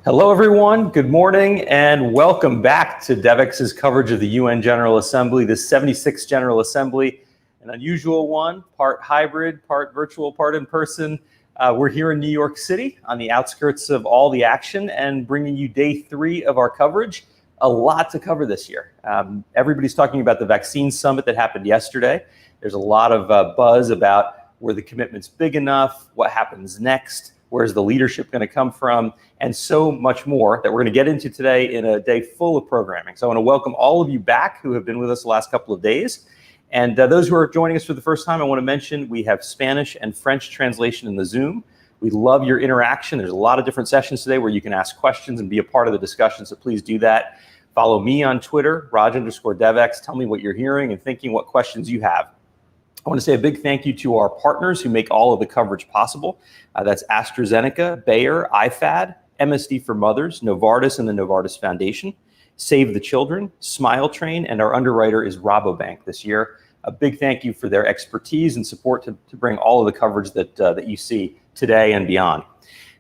Hello, everyone. Good morning, and welcome back to Devex's coverage of the UN General Assembly, the 76th General Assembly, an unusual one, part hybrid, part virtual, part in person. We're here in New York City on the outskirts of all the action and bringing you day 3 of our coverage. A lot to cover this year. Everybody's talking about the vaccine summit that happened yesterday. There's a lot of buzz about were the commitments big enough, what happens next, where's the leadership going to come from, and so much more that we're going to get into today in a day full of programming. So I want to welcome all of you back who have been with us the last couple of days. And those who are joining us for the first time, I want to mention we have Spanish and French translation in the Zoom. We love your interaction. There's a lot of different sessions today where you can ask questions and be a part of the discussion, so please do that. Follow me on Twitter, Raj_Devex. Tell me what you're hearing and thinking, what questions you have. I want to say a big thank you to our partners who make all of the coverage possible. That's AstraZeneca, Bayer, IFAD, MSD for Mothers, Novartis and the Novartis Foundation, Save the Children, Smile Train, and our underwriter is Rabobank this year. A big thank you for their expertise and support to bring all of the coverage that you see today and beyond.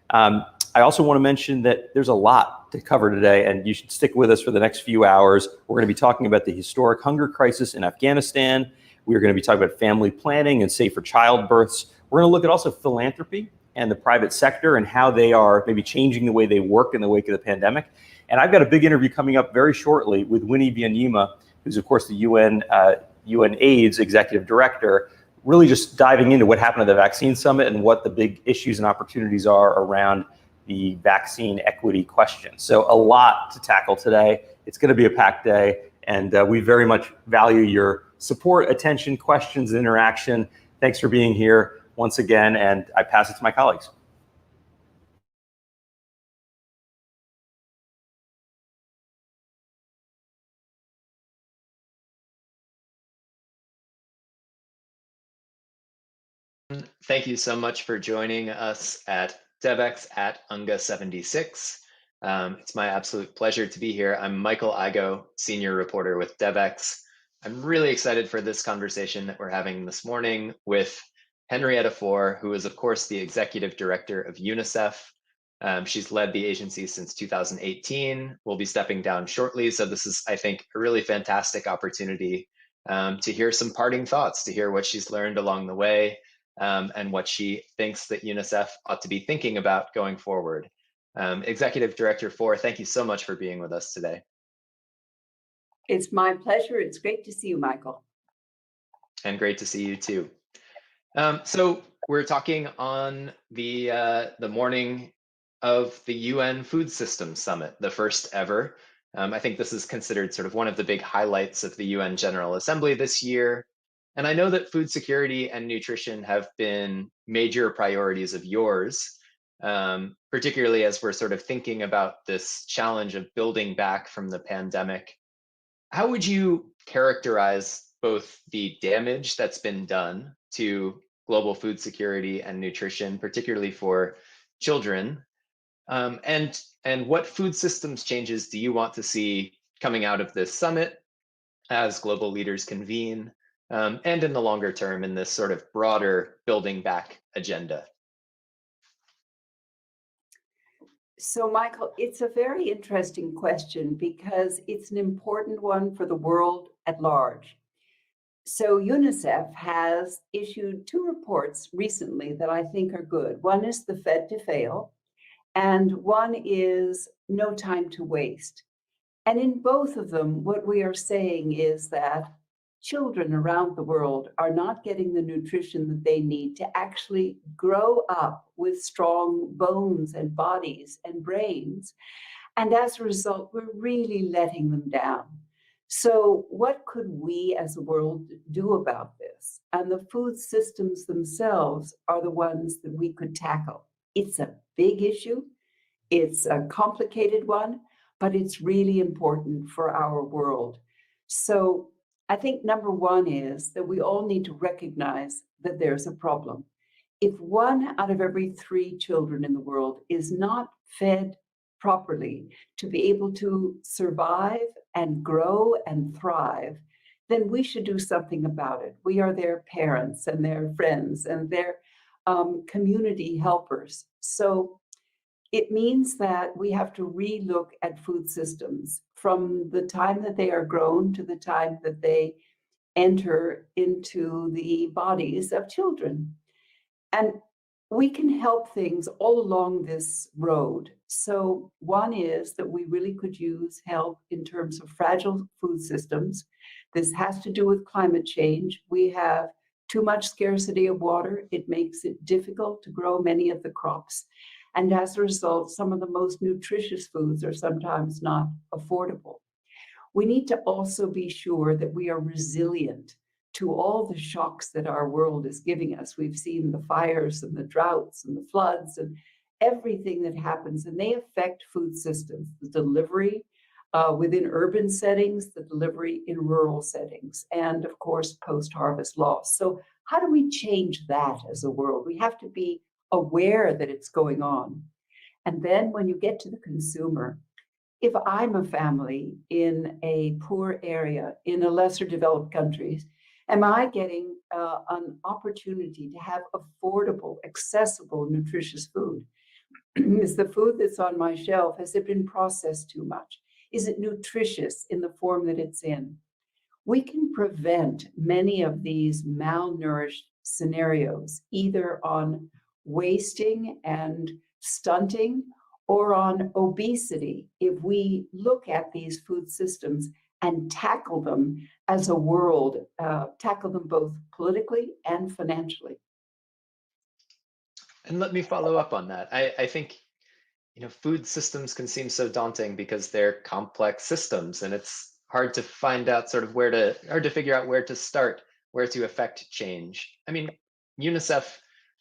I also want to mention that there's a lot to cover today, and you should stick with us for the next few hours. We're going to be talking about the historic hunger crisis in Afghanistan. We're going to be talking about family planning and safer childbirths. We're going to look at also philanthropy and the private sector and how they are maybe changing the way they work in the wake of the pandemic. And I've got a big interview coming up very shortly with Winnie Byanyima, who's of course the UN AIDS Executive Director, really just diving into what happened at the vaccine summit and what the big issues and opportunities are around the vaccine equity question. So a lot to tackle today. It's going to be a packed day, and we very much value your support, attention, questions, and interaction. Thanks for being here once again, and I pass it to my colleagues. Thank you so much for joining us at Devex at UNGA 76. It's my absolute pleasure to be here. I'm Michael Igo, senior reporter with Devex. I'm really excited for this conversation that we're having this morning with Henrietta Fore, who is, of course, the executive director of Unicef. She's led the agency since 2018. Will be stepping down shortly. So this is, I think, a really fantastic opportunity to hear some parting thoughts, to hear what she's learned along the way, and what she thinks that Unicef ought to be thinking about going forward. Executive Director Fore, thank you so much for being with us today. It's my pleasure. It's great to see you, Michael. And great to see you too. So we're talking on the morning of the UN Food Systems Summit, the first ever. I think this is considered sort of one of the big highlights of the UN General Assembly this year. And I know that food security and nutrition have been major priorities of yours, particularly as we're sort of thinking about this challenge of building back from the pandemic. How would you characterize both the damage that's been done to global food security and nutrition, particularly for children, and what food systems changes do you want to see coming out of this summit as global leaders convene, and in the longer term in this sort of broader building back agenda? So, Michael, it's a very interesting question because it's an important one for the world at large. So UNICEF has issued 2 reports recently that I think are good. One is the Fed to Fail, and one is No Time to Waste. And in both of them, what we are saying is that children around the world are not getting the nutrition that they need to actually grow up with strong bones and bodies and brains. And as a result, we're really letting them down. So what could we as a world do about this? And the food systems themselves are the ones that we could tackle. It's a big issue. It's a complicated one, but it's really important for our world. So I think number one is that we all need to recognize that there's a problem. If 1 out of every 3 children in the world is not fed properly to be able to survive and grow and thrive, then we should do something about it. We are their parents and their friends and their community helpers. So It means that we have to relook at food systems from the time that they are grown to the time that they enter into the bodies of children. And we can help things all along this road. So one is that we really could use help in terms of fragile food systems. This has to do with climate change. We have too much scarcity of water. It makes it difficult to grow many of the crops. And as a result, some of the most nutritious foods are sometimes not affordable. We need to also be sure that we are resilient to all the shocks that our world is giving us. We've seen the fires and the droughts and the floods and everything that happens, and they affect food systems, the delivery within urban settings, the delivery in rural settings, and of course, post-harvest loss. So how do we change that as a world? We have to be aware that it's going on. And then when you get to the consumer, if I'm a family in a poor area, in a lesser developed countries, am I getting an opportunity to have affordable, accessible, nutritious food? Is the food that's on my shelf, has it been processed too much? Is it nutritious in the form that it's in? We can prevent many of these malnourished scenarios, either on wasting and stunting or on obesity, if we look at these food systems and tackle them as a world, tackle them both politically and financially. And let me follow up on that. I think, food systems can seem so daunting because they're complex systems, and it's hard to find out sort of hard to figure out where to start, where to affect change. I mean, UNICEF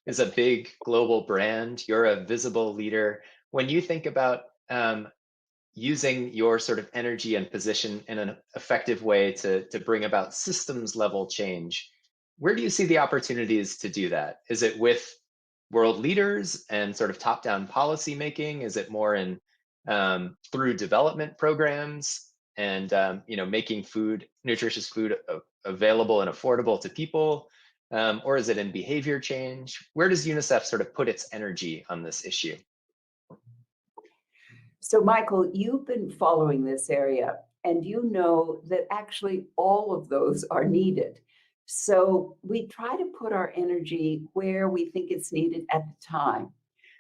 is a big global brand. You're a visible leader. When you think about using your sort of energy and position in an effective way to bring about systems level change, where do you see the opportunities to do that? Is it with world leaders and sort of top-down policy making? Is it more in through development programs and making nutritious food available and affordable to people? Or is it in behavior change? Where does UNICEF sort of put its energy on this issue? So Michael, you've been following this area, and you know that actually all of those are needed. So we try to put our energy where we think it's needed at the time.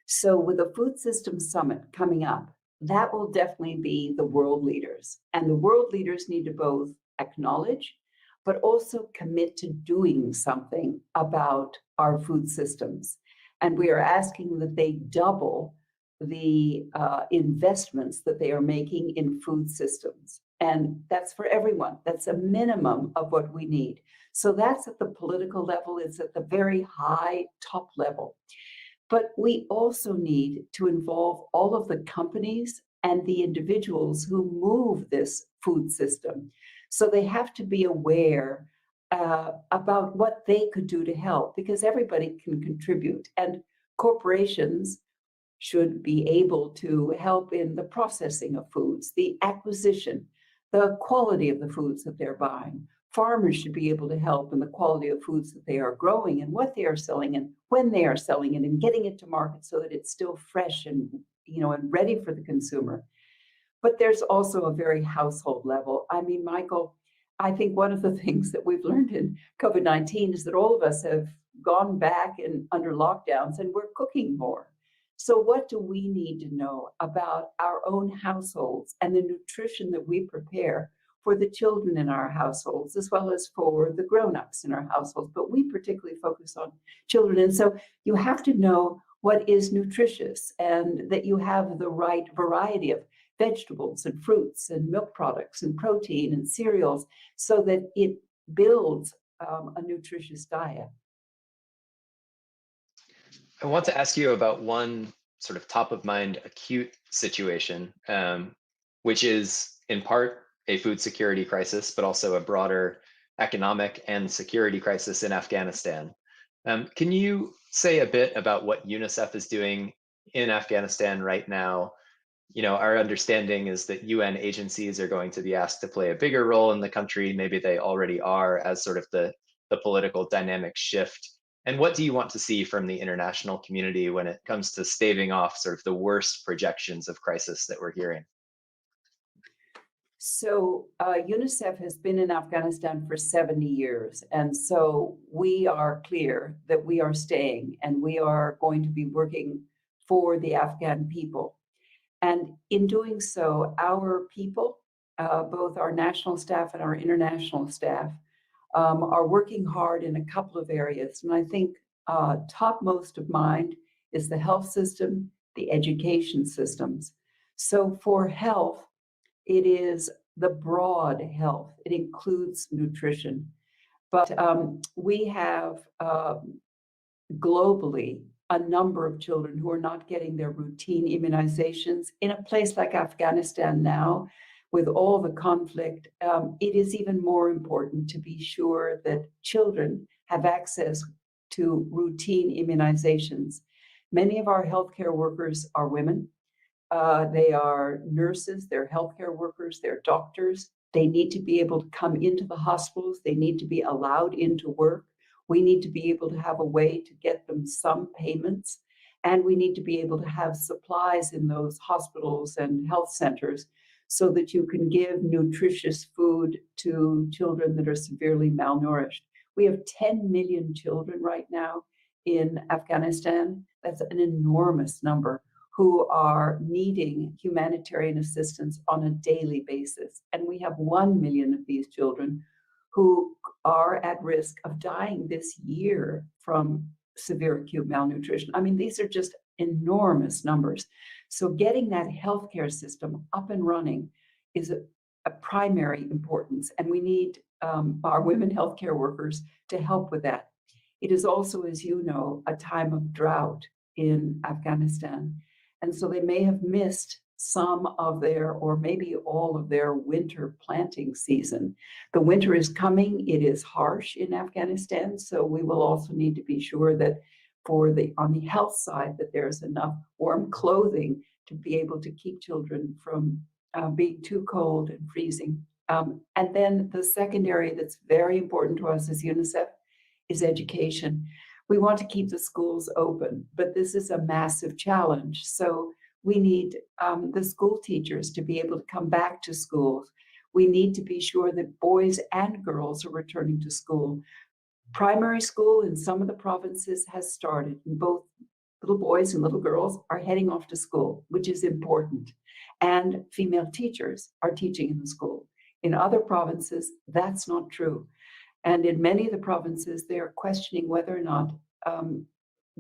So with the Food Systems Summit coming up, that will definitely be the world leaders. And the world leaders need to both acknowledge, but also commit to doing something about our food systems. And we are asking that they double the investments that they are making in food systems. And that's for everyone. That's a minimum of what we need. So that's at the political level, it's at the very high top level. But we also need to involve all of the companies and the individuals who move this food system. So they have to be aware about what they could do to help, because everybody can contribute. And corporations should be able to help in the processing of foods, the acquisition, the quality of the foods that they're buying. Farmers should be able to help in the quality of foods that they are growing and what they are selling and when they are selling it and getting it to market so that it's still fresh and and ready for the consumer. But there's also a very household level. I mean, Michael, I think one of the things that we've learned in COVID-19 is that all of us have gone back and under lockdowns and we're cooking more. So what do we need to know about our own households and the nutrition that we prepare for the children in our households, as well as for the grown-ups in our households? But we particularly focus on children. And so you have to know what is nutritious and that you have the right variety of vegetables and fruits and milk products and protein and cereals so that it builds a nutritious diet. I want to ask you about one sort of top of mind acute situation, which is in part a food security crisis, but also a broader economic and security crisis in Afghanistan. Can you say a bit about what UNICEF is doing in Afghanistan right now? Our understanding is that UN agencies are going to be asked to play a bigger role in the country. Maybe they already are, as sort of the political dynamic shift. And what do you want to see from the international community when it comes to staving off sort of the worst projections of crisis that we're hearing? So UNICEF has been in Afghanistan for 70 years. And so we are clear that we are staying and we are going to be working for the Afghan people. And in doing so, our people, both our national staff and our international staff, are working hard in a couple of areas. And I think topmost of mind is the health system, the education systems. So for health, it is the broad health. It includes nutrition. But we have globally a number of children who are not getting their routine immunizations. In a place like Afghanistan now, with all the conflict, it is even more important to be sure that children have access to routine immunizations. Many of our healthcare workers are women. They are nurses, they're healthcare workers, they're doctors. They need to be able to come into the hospitals. They need to be allowed into work. We need to be able to have a way to get them some payments. And we need to be able to have supplies in those hospitals and health centers so that you can give nutritious food to children that are severely malnourished. We have 10 million children right now in Afghanistan. That's an enormous number, who are needing humanitarian assistance on a daily basis. And we have 1 million of these children who are at risk of dying this year from severe acute malnutrition. I mean, these are just enormous numbers. So getting that healthcare system up and running is a primary importance. And we need our women healthcare workers to help with that. It is also, as you know, a time of drought in Afghanistan. And so they may have missed some of their, or maybe all of their winter planting season. The winter is coming. It is harsh in Afghanistan. So we will also need to be sure that on the health side, that there's enough warm clothing to be able to keep children from being too cold and freezing. And then the second area that's very important to us as UNICEF is education. We want to keep the schools open, but this is a massive challenge. So we need the school teachers to be able to come back to schools. We need to be sure that boys and girls are returning to school. Primary school in some of the provinces has started, and both little boys and little girls are heading off to school, which is important. And female teachers are teaching in the school. In other provinces, that's not true. And in many of the provinces, they are questioning whether or not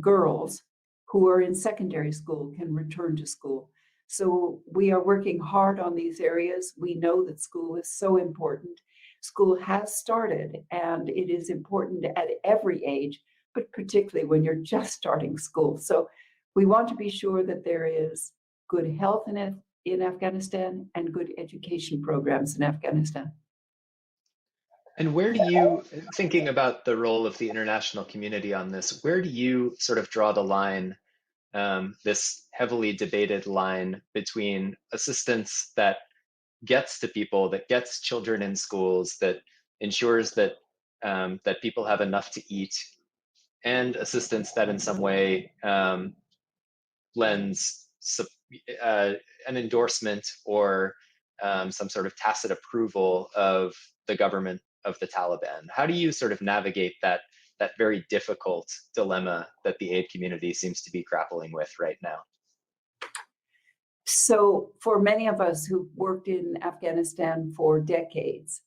girls who are in secondary school can return to school. So we are working hard on these areas. We know that school is so important. School has started, and it is important at every age, but particularly when you're just starting school. So we want to be sure that there is good health in Afghanistan and good education programs in Afghanistan. And where do you, thinking about the role of the international community on this, where do you sort of draw the line, this heavily debated line between assistance that gets to people, that gets children in schools, that ensures that that people have enough to eat, and assistance that in some way lends an endorsement or some sort of tacit approval of the government of the Taliban? How do you sort of navigate that very difficult dilemma that the aid community seems to be grappling with right now? So for many of us who've worked in Afghanistan for decades,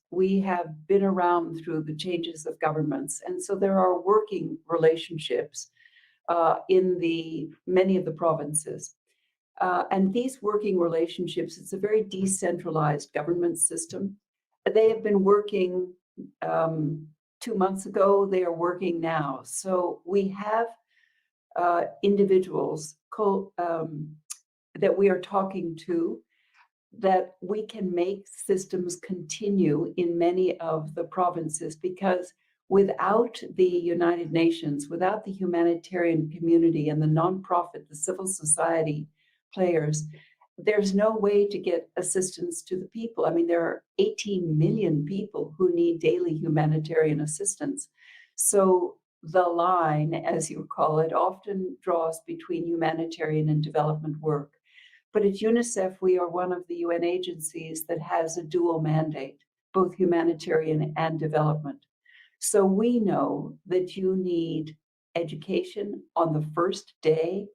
we have been around through the changes of governments. And so there are working relationships in many of the provinces. And these working relationships, it's a very decentralized government system. They have been working 2 months ago, they are working now. So we have individuals that we are talking to, that we can make systems continue in many of the provinces, because without the United Nations, without the humanitarian community and the nonprofit, the civil society players, there's no way to get assistance to the people. I mean, there are 18 million people who need daily humanitarian assistance. So the line, as you call it, often draws between humanitarian and development work. But at UNICEF, we are one of the UN agencies that has a dual mandate, both humanitarian and development. So we know that you need education on the first day,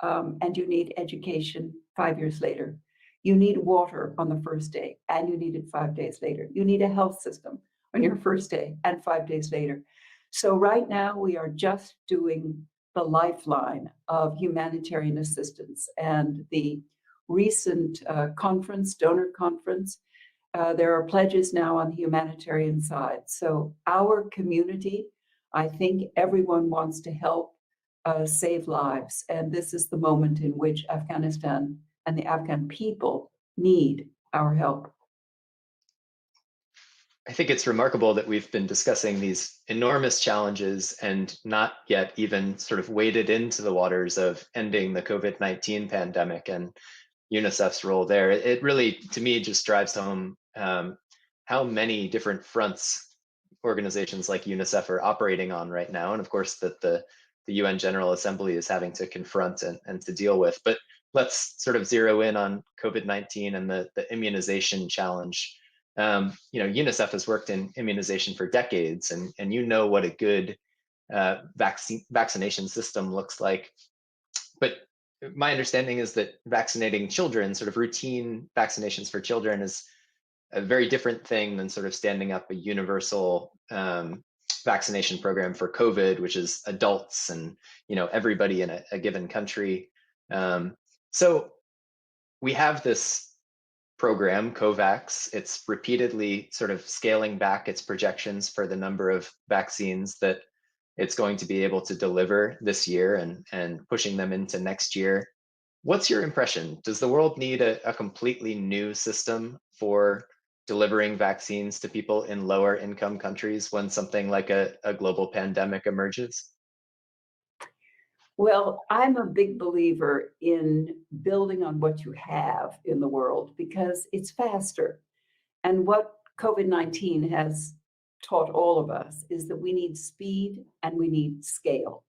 and you need education 5 years later. You need water on the first day, and you need it 5 days later. You need a health system on your first day and 5 days later. So right now we are just doing the lifeline of humanitarian assistance, and the recent donor conference, there are pledges now on the humanitarian side. So our community, I think everyone wants to help save lives. And this is the moment in which Afghanistan and the Afghan people need our help. I think it's remarkable that we've been discussing these enormous challenges and not yet even sort of waded into the waters of ending the COVID-19 pandemic and UNICEF's role there. It really, to me, just drives home how many different fronts organizations like UNICEF are operating on right now. And of course, that the UN General Assembly is having to confront and to deal with. But let's sort of zero in on COVID-19 and the immunization challenge. UNICEF has worked in immunization for decades, and you know what a good vaccination system looks like. But my understanding is that vaccinating children, sort of routine vaccinations for children, is a very different thing than sort of standing up a universal vaccination program for COVID, which is adults and everybody in a given country. So we have this program, COVAX. It's repeatedly sort of scaling back its projections for the number of vaccines that it's going to be able to deliver this year and pushing them into next year. What's your impression? Does the world need a completely new system for delivering vaccines to people in lower income countries when something like a global pandemic emerges? Well, I'm a big believer in building on what you have in the world because it's faster. And what COVID-19 has taught all of us is that we need speed and we need scale.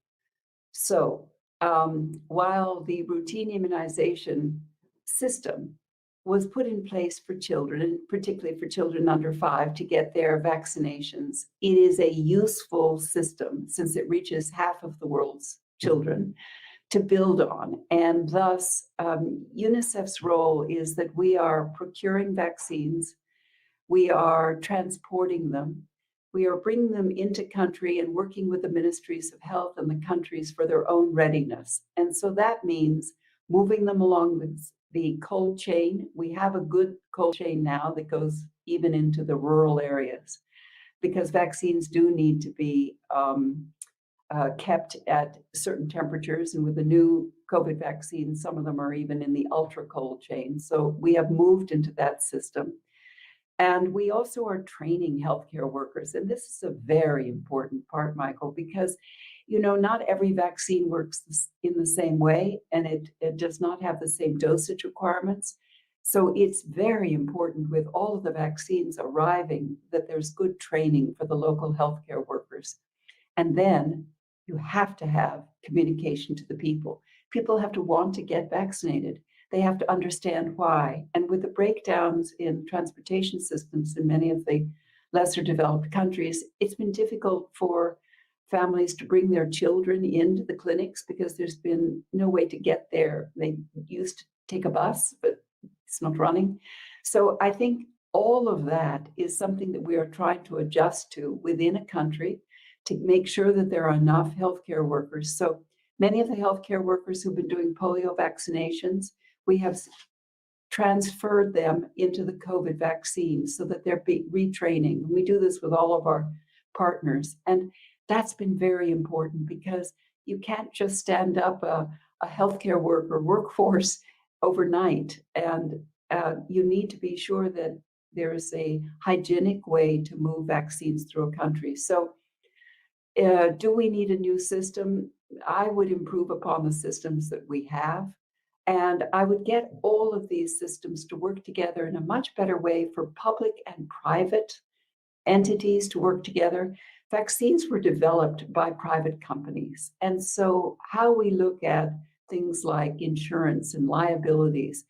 So while the routine immunization system was put in place for children, and particularly for children under 5 to get their vaccinations, it is a useful system since it reaches half of the world's children to build on. And thus, UNICEF's role is that we are procuring vaccines, we are transporting them, we are bringing them into country and working with the ministries of health and the countries for their own readiness. And so that means moving them along the cold chain. We have a good cold chain now that goes even into the rural areas because vaccines do need to be kept at certain temperatures. And with the new COVID vaccines, some of them are even in the ultra cold chain. So we have moved into that system. And we also are training healthcare workers. And this is a very important part, Michael, because, not every vaccine works in the same way, and it does not have the same dosage requirements. So it's very important with all of the vaccines arriving that there's good training for the local healthcare workers. And then you have to have communication to the people. People have to want to get vaccinated. They have to understand why. And with the breakdowns in transportation systems in many of the lesser developed countries, it's been difficult for families to bring their children into the clinics because there's been no way to get there. They used to take a bus, but it's not running. So I think all of that is something that we are trying to adjust to within a country to make sure that there are enough healthcare workers. So many of the healthcare workers who've been doing polio vaccinations, we have transferred them into the COVID vaccine so that they're retraining. We do this with all of our partners. And that's been very important because you can't just stand up a healthcare workforce overnight. And you need to be sure that there's a hygienic way to move vaccines through a country. So do we need a new system? I would improve upon the systems that we have. And I would get all of these systems to work together in a much better way for public and private entities to work together. vaccines were developed by private companies. And so how we look at things like insurance and liabilities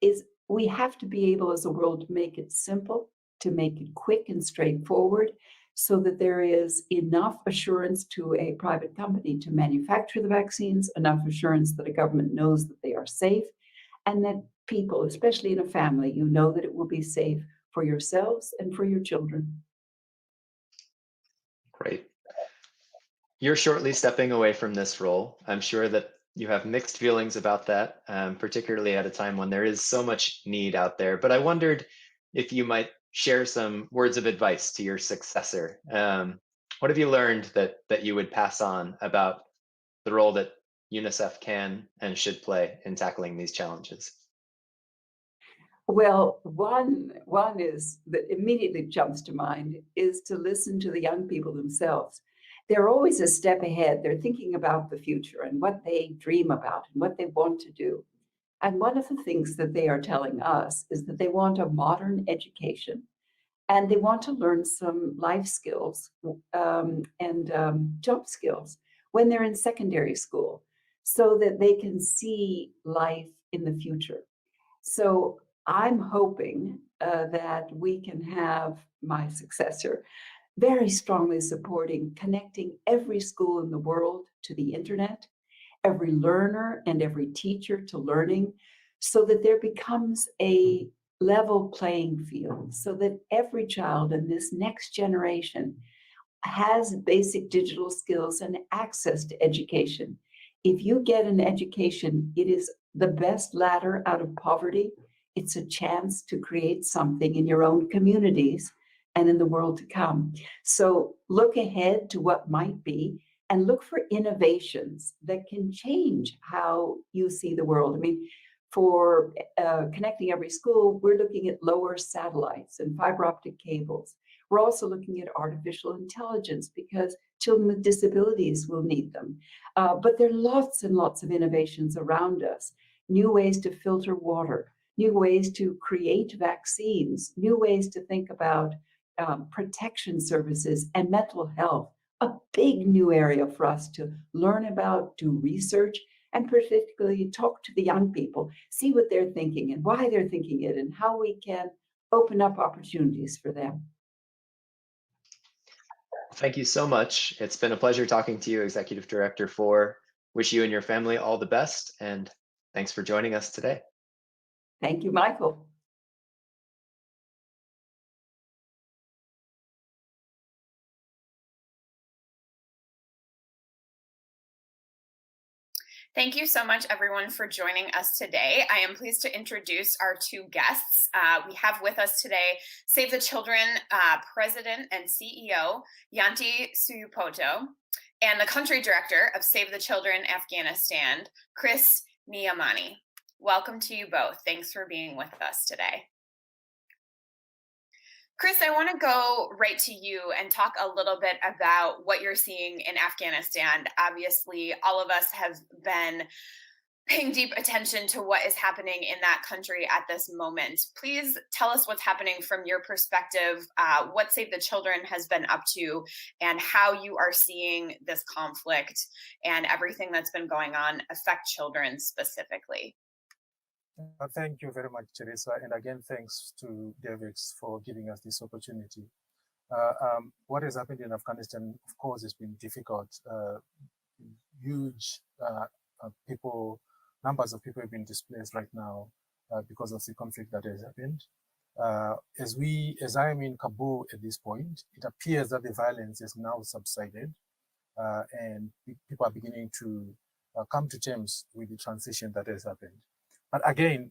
is we have to be able as a world to make it simple, to make it quick and straightforward, so that there is enough assurance to a private company to manufacture the vaccines, enough assurance that a government knows that they are safe, and that people, especially in a family, you know that it will be safe for yourselves and for your children. Great. You're shortly stepping away from this role. I'm sure that you have mixed feelings about that, particularly at a time when there is so much need out there. But I wondered if you might share some words of advice to your successor. What have you learned that you would pass on about the role that UNICEF can and should play in tackling these challenges? Well, one is that immediately jumps to mind is to listen to the young people themselves. They're always a step ahead. They're thinking about the future and what they dream about and what they want to do. And one of the things that they are telling us is that they want a modern education and they want to learn some life skills and job skills when they're in secondary school so that they can see life in the future. So I'm hoping that we can have my successor very strongly supporting connecting every school in the world to the internet, every learner and every teacher to learning, so that there becomes a level playing field, so that every child in this next generation has basic digital skills and access to education. If you get an education, it is the best ladder out of poverty. It's a chance to create something in your own communities and in the world to come. So look ahead to what might be and look for innovations that can change how you see the world. I mean, for connecting every school, we're looking at lower satellites and fiber optic cables. We're also looking at artificial intelligence because children with disabilities will need them. But there are lots and lots of innovations around us, new ways to filter water, new ways to create vaccines, new ways to think about protection services and mental health, a big new area for us to learn about, do research, and particularly talk to the young people, see what they're thinking and why they're thinking it and how we can open up opportunities for them. Thank you so much. It's been a pleasure talking to you, Executive Director 4. Wish you and your family all the best, and thanks for joining us today. Thank you, Michael. Thank you so much, everyone, for joining us today. I am pleased to introduce our two guests. We have with us today Save the Children President and CEO, Yanti Suyupoto, and the Country Director of Save the Children Afghanistan, Chris Niamani. Welcome to you both. Thanks for being with us today. Chris, I want to go right to you and talk a little bit about what you're seeing in Afghanistan. Obviously, all of us have been paying deep attention to what is happening in that country at this moment. Please tell us what's happening from your perspective, what Save the Children has been up to, and how you are seeing this conflict and everything that's been going on affect children specifically. Thank you very much, Teresa. And again, thanks to Devex for giving us this opportunity. What has happened in Afghanistan, of course, has been difficult. Huge numbers of people have been displaced right now because of the conflict that has happened. As I am in Kabul at this point, it appears that the violence has now subsided and people are beginning to come to terms with the transition that has happened. But again,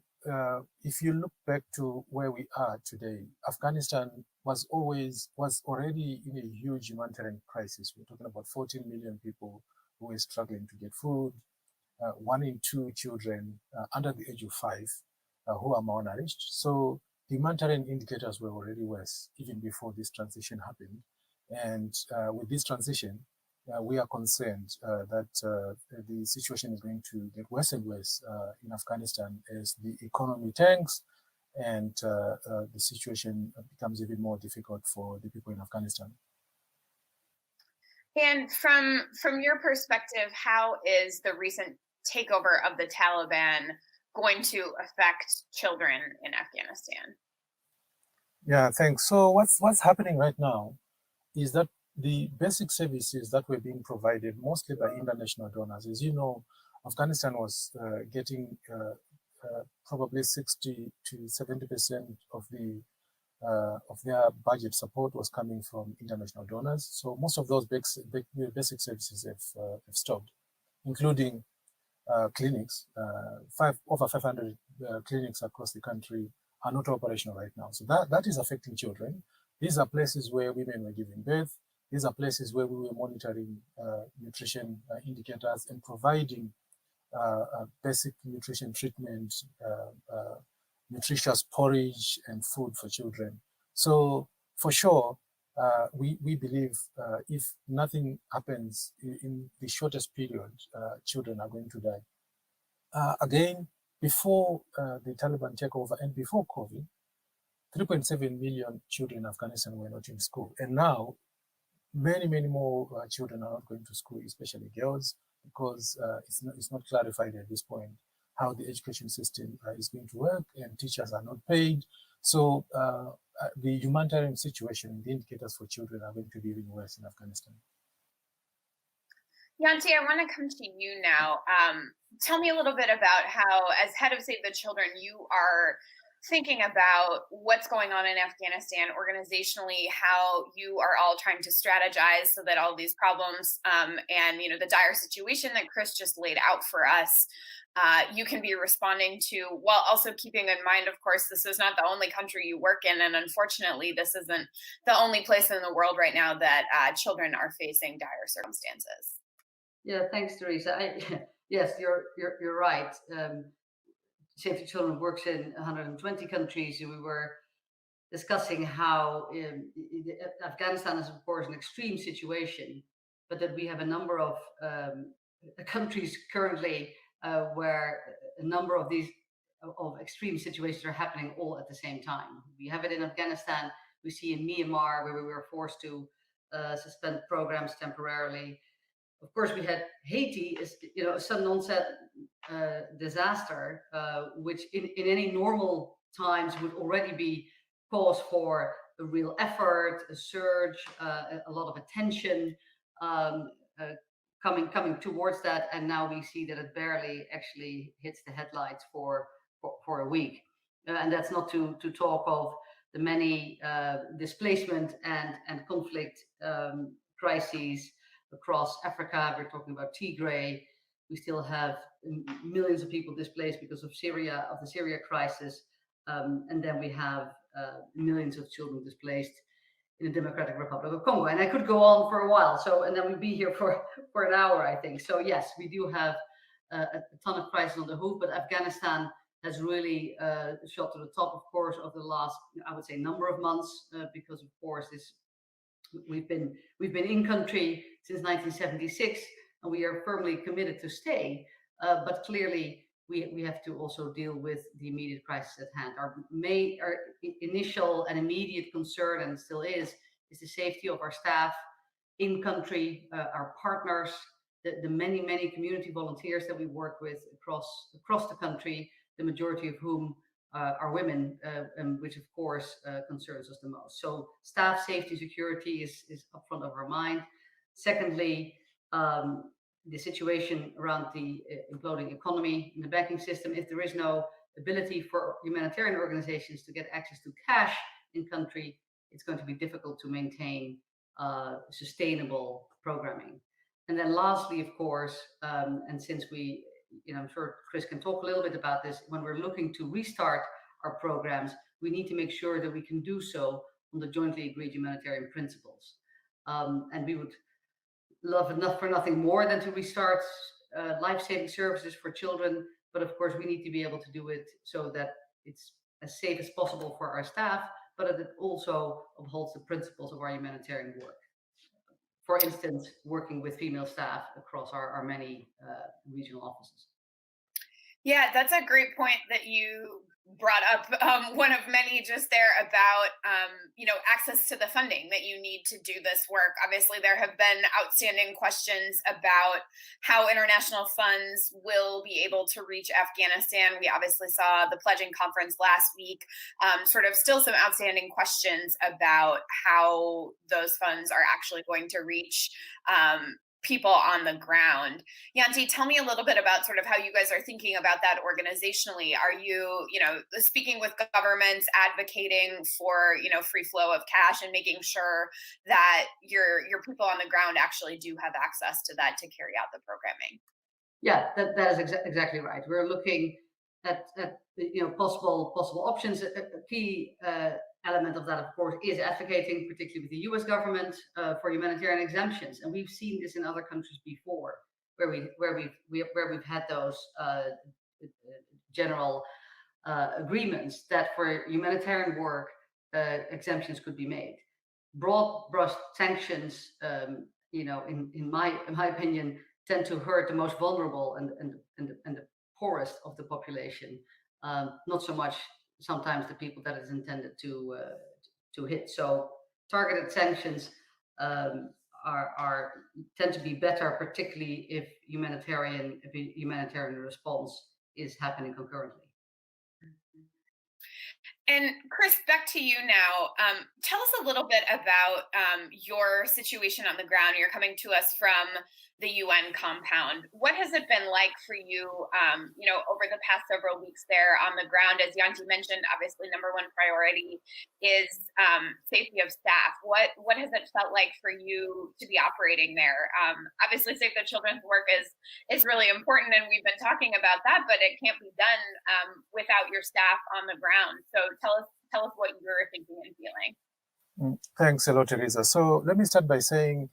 if you look back to where we are today, Afghanistan was already in a huge humanitarian crisis. We're talking about 14 million people who are struggling to get food, 1 in 2 children under the age of 5 who are malnourished. So the humanitarian indicators were already worse even before this transition happened. And with this transition, we are concerned that the situation is going to get worse and worse in Afghanistan as the economy tanks and the situation becomes even more difficult for the people in Afghanistan. And from your perspective, how is the recent takeover of the Taliban going to affect children in Afghanistan? Yeah, thanks. So what's happening right now is that the basic services that were being provided mostly by international donors, as you know, Afghanistan was getting probably 60 to 70% of their budget support was coming from international donors. So most of those basic services have stopped, including clinics. Over 500 clinics across the country are not operational right now. So that is affecting children. These are places where women were giving birth. These are places where we were monitoring nutrition indicators and providing basic nutrition treatment, nutritious porridge and food for children. So for sure, we believe if nothing happens in the shortest period, children are going to die. Again, before the Taliban takeover and before COVID, 3.7 million children in Afghanistan were not in school. And now, many more children are not going to school, especially girls, because it's not clarified at this point how the education system is going to work, and teachers are not paid. So the humanitarian situation, the indicators for children are going to be even worse in Afghanistan. Yanti, I want to come to you now. Tell me a little bit about how, as head of Save the Children, you are thinking about what's going on in Afghanistan organizationally, how you are all trying to strategize so that all these problems and the dire situation that Chris just laid out for us, you can be responding to, while also keeping in mind, of course, this is not the only country you work in, and unfortunately, this isn't the only place in the world right now that children are facing dire circumstances. Yeah, thanks, Teresa. Yes, you're right. Save the Children works in 120 countries. We were discussing how Afghanistan is, of course, an extreme situation, but that we have a number of countries currently where a number of these extreme situations are happening all at the same time. We have it in Afghanistan. We see in Myanmar, where we were forced to suspend programs temporarily. Of course, we had Haiti, is a sudden onset disaster, which in any normal times would already be cause for a real effort, a surge, a lot of attention coming towards that, and now we see that it barely actually hits the headlights for a week, and that's not to talk of the many displacement and conflict crises across Africa. We're talking about Tigray. We still have millions of people displaced because of the Syria crisis. And then we have millions of children displaced in the Democratic Republic of Congo. And I could go on for a while. And then we'd be here for an hour, I think. So yes, we do have a ton of crises on the hoof, but Afghanistan has really shot to the top, of course, of the last, I would say, number of months, because of course we've been in country since 1976, and we are firmly committed to stay. But clearly, we have to also deal with the immediate crisis at hand. Our initial and immediate concern, and still is the safety of our staff in country, our partners, the many community volunteers that we work with across the country, the majority of whom are women, which of course concerns us the most. So staff safety, security is up front of our mind. Secondly, the situation around the imploding economy in the banking system. If there is no ability for humanitarian organizations to get access to cash in country, it's going to be difficult to maintain sustainable programming. And then lastly, of course, and since I'm sure Chris can talk a little bit about this, when we're looking to restart our programs, we need to make sure that we can do so on the jointly agreed humanitarian principles. And we would love enough for nothing more than to restart life-saving services for children. But of course, we need to be able to do it so that it's as safe as possible for our staff, but that it also upholds the principles of our humanitarian work. For instance, working with female staff across our many regional offices. Yeah, that's a great point that you brought up one of many just there about access to the funding that you need to do this work. Obviously, there have been outstanding questions about how international funds will be able to reach Afghanistan. We obviously saw the pledging conference last week. Sort of still some outstanding questions about how those funds are actually going to reach people on the ground. Yanti, tell me a little bit about sort of how you guys are thinking about that organizationally. Are you, speaking with governments, advocating for, free flow of cash and making sure that your people on the ground actually do have access to that to carry out the programming? Yeah, that is exactly right. We're looking at possible options. A key element of that, of course, is advocating, particularly with the U.S. government, for humanitarian exemptions, and we've seen this in other countries before, where we've had those general agreements that for humanitarian work exemptions could be made. Broad brush sanctions, in my opinion, tend to hurt the most vulnerable and the poorest of the population, not so much sometimes the people that it's intended to hit. So targeted sanctions tend to be better, particularly if a humanitarian response is happening concurrently. And Chris, back to you now. Tell us a little bit about your situation on the ground. You're coming to us from the UN compound. What has it been like for you, over the past several weeks there on the ground? As Yanti mentioned, obviously, number one priority is safety of staff. What has it felt like for you to be operating there? Obviously, Save the Children's work is really important, and we've been talking about that, but it can't be done without your staff on the ground. So tell us what you're thinking and feeling. Thanks a lot, Teresa. So let me start by saying,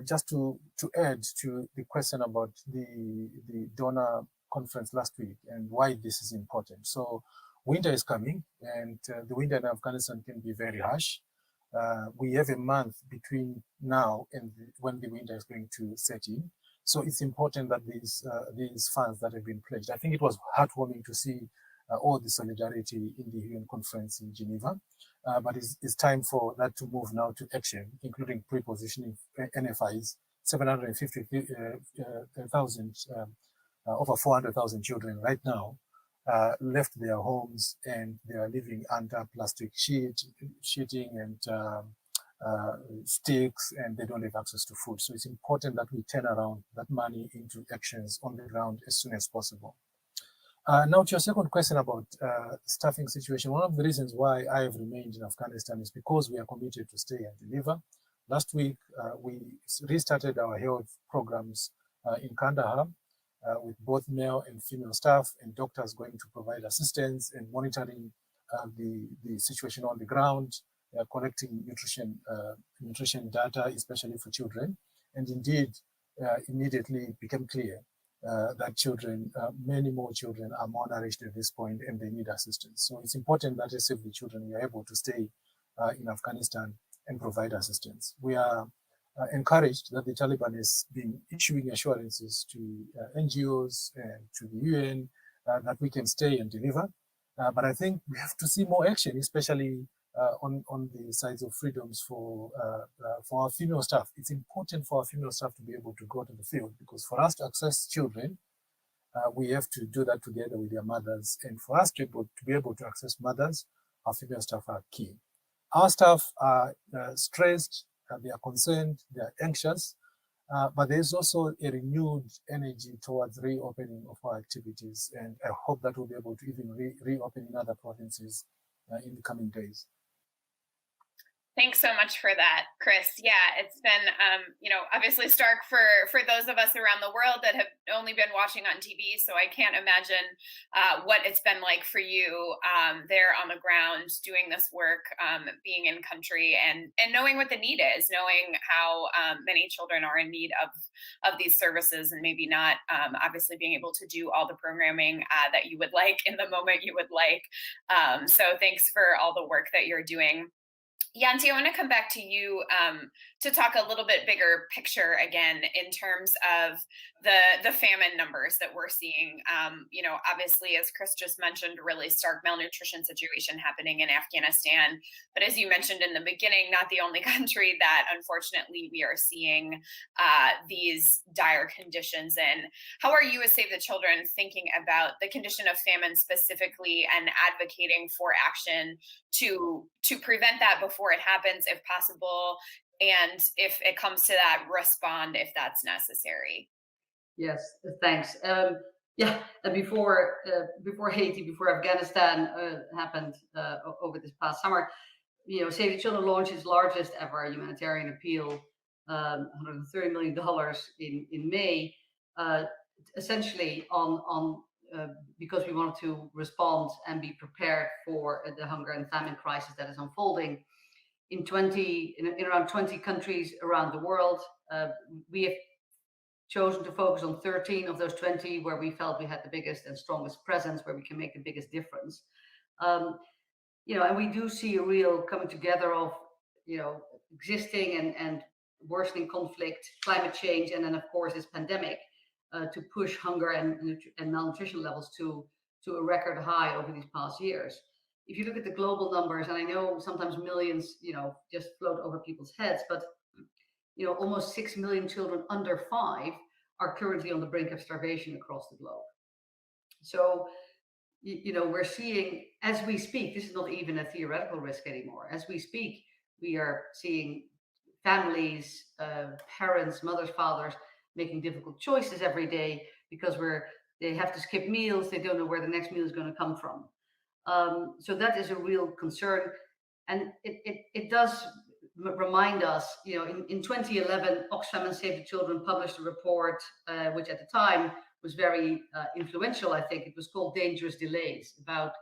just to add to the question about the donor conference last week and why this is important. So winter is coming, and the winter in Afghanistan can be very harsh. We have a month between now and when the winter is going to set in. So it's important that these funds that have been pledged, I think it was heartwarming to see all the solidarity in the UN conference in Geneva. But it's time for that to move now to action, including pre-positioning NFIs. 750,000, over 400,000 children right now left their homes, and they are living under plastic sheeting and sticks, and they don't have access to food. So it's important that we turn around that money into actions on the ground as soon as possible. Now to your second question about staffing situation, one of the reasons why I have remained in Afghanistan is because we are committed to stay and deliver. Last week, we restarted our health programs in Kandahar with both male and female staff and doctors going to provide assistance and monitoring the situation on the ground, collecting nutrition data, especially for children. And indeed, immediately it became clear that many more children are malnourished at this point and they need assistance. So it's important that as Save the Children, we are able to stay in Afghanistan and provide assistance. We are encouraged that the Taliban has been issuing assurances to NGOs and to the UN that we can stay and deliver. But I think we have to see more action, especially on the sides of freedoms for our female staff. It's important for our female staff to be able to go to the field, because for us to access children, we have to do that together with their mothers. And for us to be able to access mothers, our female staff are key. Our staff are stressed, they are concerned, they are anxious, but there's also a renewed energy towards reopening of our activities. And I hope that we'll be able to even reopen in other provinces in the coming days. Thanks so much for that, Chris. Yeah, it's been, obviously stark for those of us around the world that have only been watching on TV. So I can't imagine what it's been like for you there on the ground doing this work, being in country and knowing what the need is, knowing how many children are in need of these services, and maybe not obviously being able to do all the programming that you would like in the moment you would like. So thanks for all the work that you're doing. Yanti, I want to come back to you to talk a little bit bigger picture again in terms of the famine numbers that we're seeing. Obviously, as Chris just mentioned, really stark malnutrition situation happening in Afghanistan. But as you mentioned in the beginning, not the only country that unfortunately we are seeing these dire conditions in. How are you as Save the Children thinking about the condition of famine specifically and advocating for action to prevent that before it happens, if possible, and if it comes to that, respond if that's necessary? Yes, thanks. And before Haiti, before Afghanistan happened over this past summer, Save the Children launched its largest ever humanitarian appeal, $130 million in May, essentially on because we wanted to respond and be prepared for the hunger and famine crisis that is unfolding in around 20 countries around the world. We have chosen to focus on 13 of those 20 where we felt we had the biggest and strongest presence, where we can make the biggest difference. And we do see a real coming together of, existing and worsening conflict, climate change, and then of course this pandemic to push hunger and malnutrition levels to a record high over these past years. If you look at the global numbers, and I know sometimes millions, just float over people's heads, but almost 6 million children under 5 are currently on the brink of starvation across the globe. So, we're seeing, as we speak, this is not even a theoretical risk anymore. As we speak, we are seeing families, parents, mothers, fathers making difficult choices every day because they have to skip meals. They don't know where the next meal is going to come from. So that is a real concern. And it does remind us, in 2011, Oxfam and Save the Children published a report, which at the time was very influential, I think. It was called Dangerous Delays, about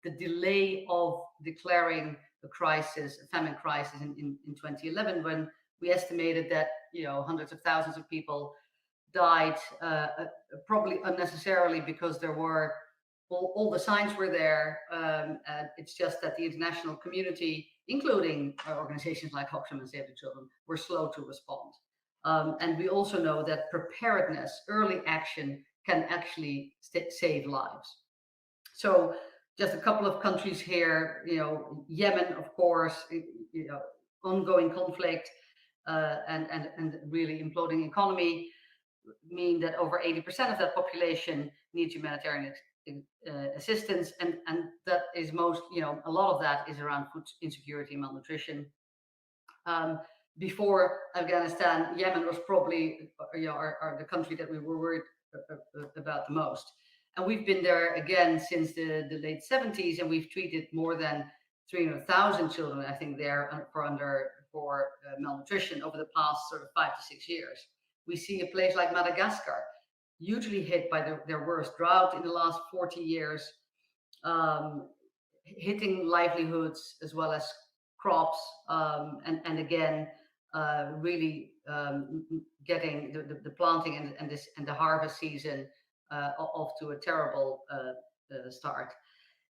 the delay of declaring a crisis, a famine crisis in 2011, when we estimated that, hundreds of thousands of people died, probably unnecessarily, because there were all the signs were there. It's just that the international community, including organizations like Oxfam and Save the Children, were slow to respond. And we also know that preparedness, early action, can actually save lives. So just a couple of countries here, Yemen, of course, ongoing conflict and really imploding economy mean that over 80% of that population needs humanitarian assistance, and that is a lot of that is around food insecurity and malnutrition. Before Afghanistan, Yemen was probably are the country that we were worried about the most, and we've been there again since the late 70s, and we've treated more than 300,000 children, I think, there for malnutrition over the past sort of 5 to 6 years. We see a place like Madagascar, hugely hit by their worst drought in the last 40 years, hitting livelihoods as well as crops, and again, really getting the planting and the harvest season off to a terrible start.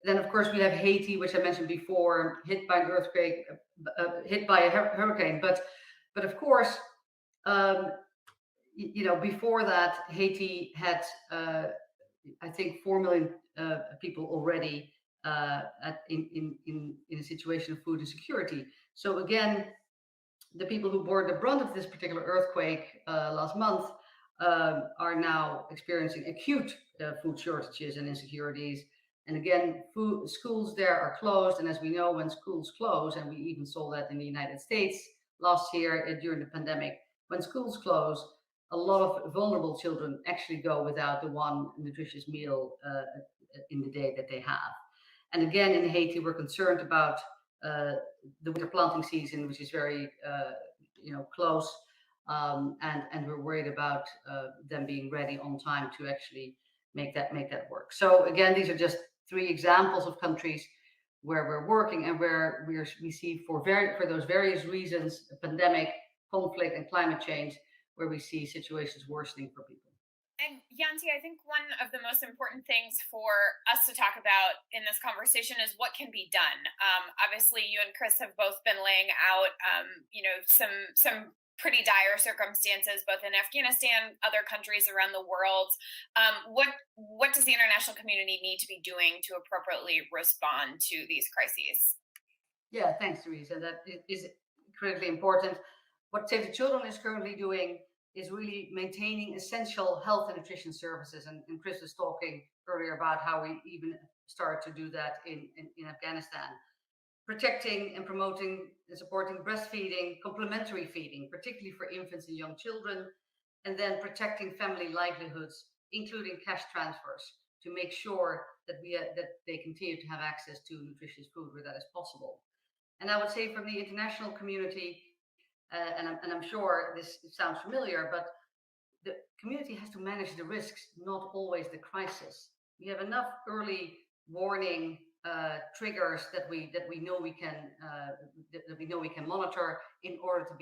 Then, of course, we have Haiti, which I mentioned before, hit by an earthquake, hit by a hurricane. But of course, before that, Haiti had, I think, 4 million people already in a situation of food insecurity. So again, the people who bore the brunt of this particular earthquake last month are now experiencing acute food shortages and insecurities. And again, schools there are closed. And as we know, when schools close, and we even saw that in the United States last year during the pandemic, when schools close, a lot of vulnerable children actually go without the one nutritious meal in the day that they have. And again, in Haiti, we're concerned about the winter planting season, which is very, close, and we're worried about them being ready on time to actually make that work. So again, these are just 3 examples of countries where we're working and where we see for those various reasons, the pandemic, conflict, and climate change, where we see situations worsening for people. And Yanti, I think one of the most important things for us to talk about in this conversation is what can be done. Obviously, you and Chris have both been laying out, some pretty dire circumstances, both in Afghanistan, other countries around the world. What does the international community need to be doing to appropriately respond to these crises? Yeah, thanks, Theresa. That is critically important. What Save the Children is currently doing is really maintaining essential health and nutrition services. And Chris was talking earlier about how we even started to do that in Afghanistan. Protecting and promoting and supporting breastfeeding, complementary feeding, particularly for infants and young children, and then protecting family livelihoods, including cash transfers, to make sure that that they continue to have access to nutritious food where that is possible. And I would say from the international community, and I'm sure this sounds familiar, but the community has to manage the risks, not always the crisis. We have enough early warning triggers that we know we can monitor in order to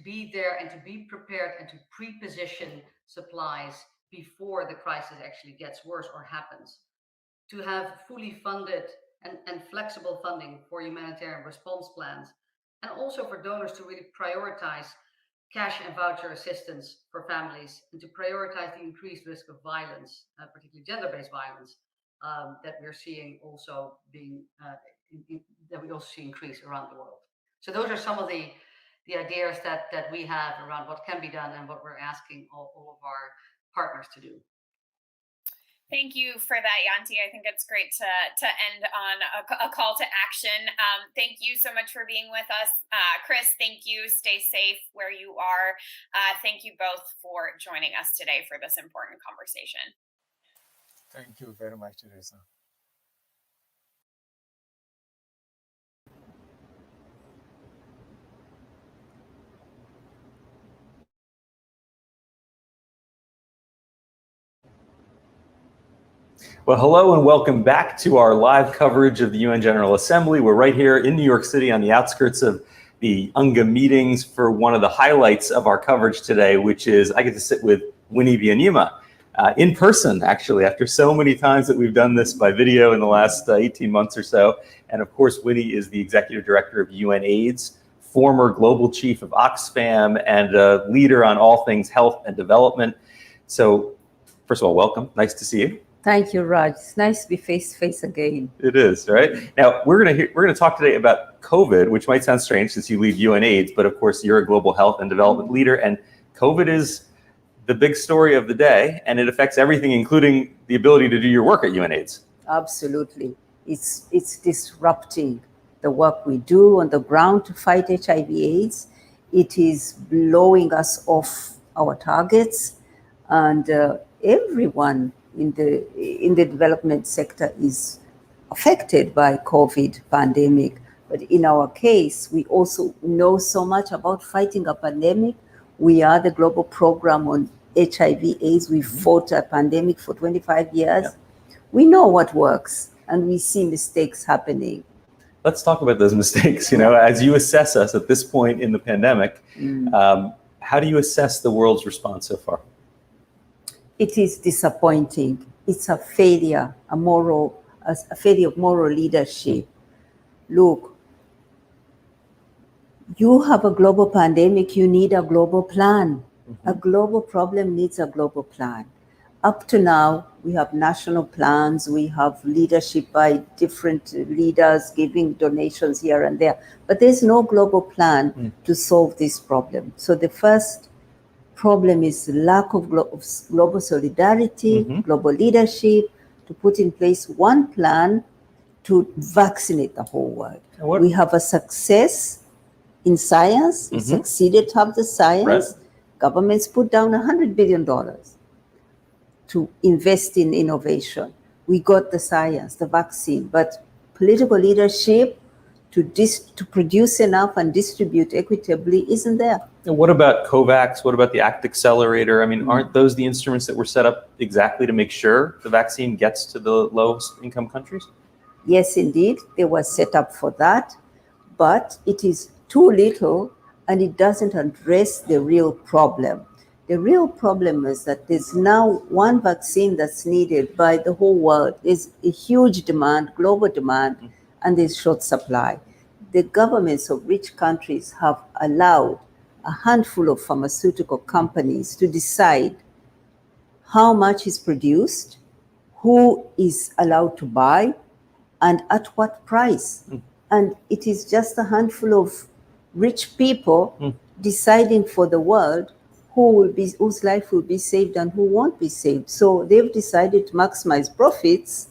be there and to be prepared and to pre-position supplies before the crisis actually gets worse or happens. To have fully funded and flexible funding for humanitarian response plans, and also for donors to really prioritize cash and voucher assistance for families, and to prioritize the increased risk of violence, particularly gender-based violence, that we're seeing also that we also see increase around the world. So those are some of the ideas that we have around what can be done and what we're asking all of our partners to do. Thank you for that, Yanti. I think it's great to end on a call to action. Thank you so much for being with us. Chris, thank you. Stay safe where you are. Thank you both for joining us today for this important conversation. Thank you very much, Teresa. Well, hello and welcome back to our live coverage of the UN General Assembly. We're right here in New York City on the outskirts of the UNGA meetings for one of the highlights of our coverage today, which is I get to sit with Winnie Byanyima in person, actually, after so many times that we've done this by video in the last 18 months or so. And of course, Winnie is the Executive Director of UNAIDS, former Global Chief of Oxfam, and a leader on all things health and development. So first of all, welcome. Nice to see you. Thank you, Raj. It's nice to be face to face again. It is, right? Now we're gonna talk today about COVID, which might sound strange since you lead UNAIDS, but of course you're a global health and development leader, and COVID is the big story of the day, and it affects everything, including the ability to do your work at UNAIDS. Absolutely, it's disrupting the work we do on the ground to fight HIV/AIDS. It is blowing us off our targets, and everyone in the development sector is affected by COVID pandemic. But in our case, we also know so much about fighting a pandemic. We are the global program on HIV/AIDS. We fought a pandemic for 25 years. Yeah. We know what works, and we see mistakes happening. Let's talk about those mistakes. You know, as you assess us at this point in the pandemic, how do you assess the world's response so far? It is disappointing. It's a failure, a failure of moral leadership. Look, you have a global pandemic, you need a global plan. A global problem needs a global plan. Up to now, we have national plans, we have leadership by different leaders giving donations here and there, but there's no global plan to solve this problem. So the first problem is lack of global solidarity, global leadership, to put in place one plan to vaccinate the whole world. We have a success in science, we succeeded to have the science. Right. Governments put down $100 billion to invest in innovation. We got the science, the vaccine, but political leadership to produce enough and distribute equitably isn't there. And what about COVAX? What about the ACT Accelerator? I mean, aren't those the instruments that were set up exactly to make sure the vaccine gets to the lowest income countries? Yes, indeed, they were set up for that, but it is too little and it doesn't address the real problem. The real problem is that there's now one vaccine that's needed by the whole world. There's a huge demand, global demand, and there's short supply. The governments of rich countries have allowed a handful of pharmaceutical companies to decide how much is produced, who is allowed to buy, and at what price. And it is just a handful of rich people deciding for the world whose life will be saved and who won't be saved. So they've decided to maximize profits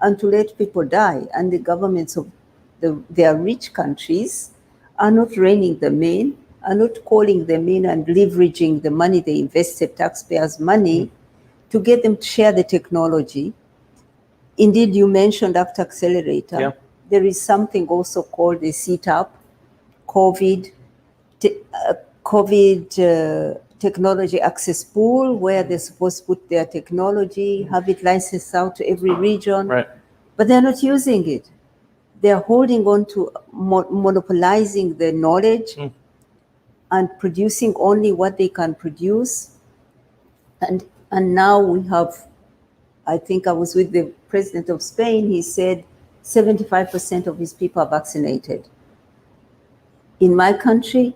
and to let people die. And the governments of their rich countries are not reining them in, are not calling them in and leveraging the money they invested, taxpayers' money, to get them to share the technology. Indeed, you mentioned Act Accelerator. Yeah. There is something also called the CTAP, COVID Technology Access Pool, where they're supposed to put their technology, have it licensed out to every region. Right. But they're not using it. They're holding on to monopolizing the knowledge and producing only what they can produce. And now we have, I think I was with the president of Spain, he said 75% of his people are vaccinated. In my country,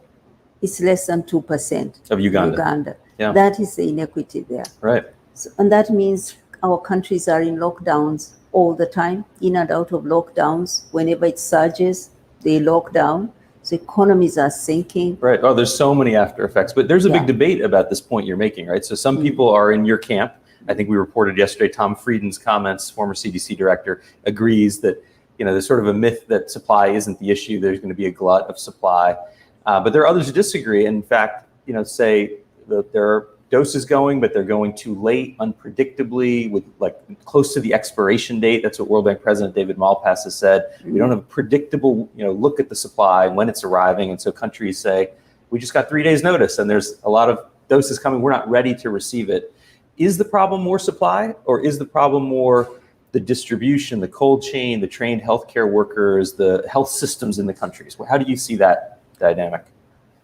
it's less than 2%. Of Uganda. Yeah. That is the inequity there. Right. So, and that means our countries are in lockdowns all the time, in and out of lockdowns. Whenever it surges, they lock down. So economies are sinking. Right. Oh, there's so many after effects. But there's a big Yeah. debate about this point you're making, right? So some people are in your camp. I think we reported yesterday, Tom Frieden's comments, former CDC director, agrees that, there's sort of a myth that supply isn't the issue. There's going to be a glut of supply. But there are others who disagree. And in fact, say that there are doses going, but they're going too late, unpredictably, with like close to the expiration date. That's what World Bank President David Malpass has said. We don't have a predictable, look at the supply when it's arriving. And so countries say, we just got 3 days notice and there's a lot of doses coming. We're not ready to receive it. Is the problem more supply, or is the problem more the distribution, the cold chain, the trained healthcare workers, the health systems in the countries? How do you see that dynamic?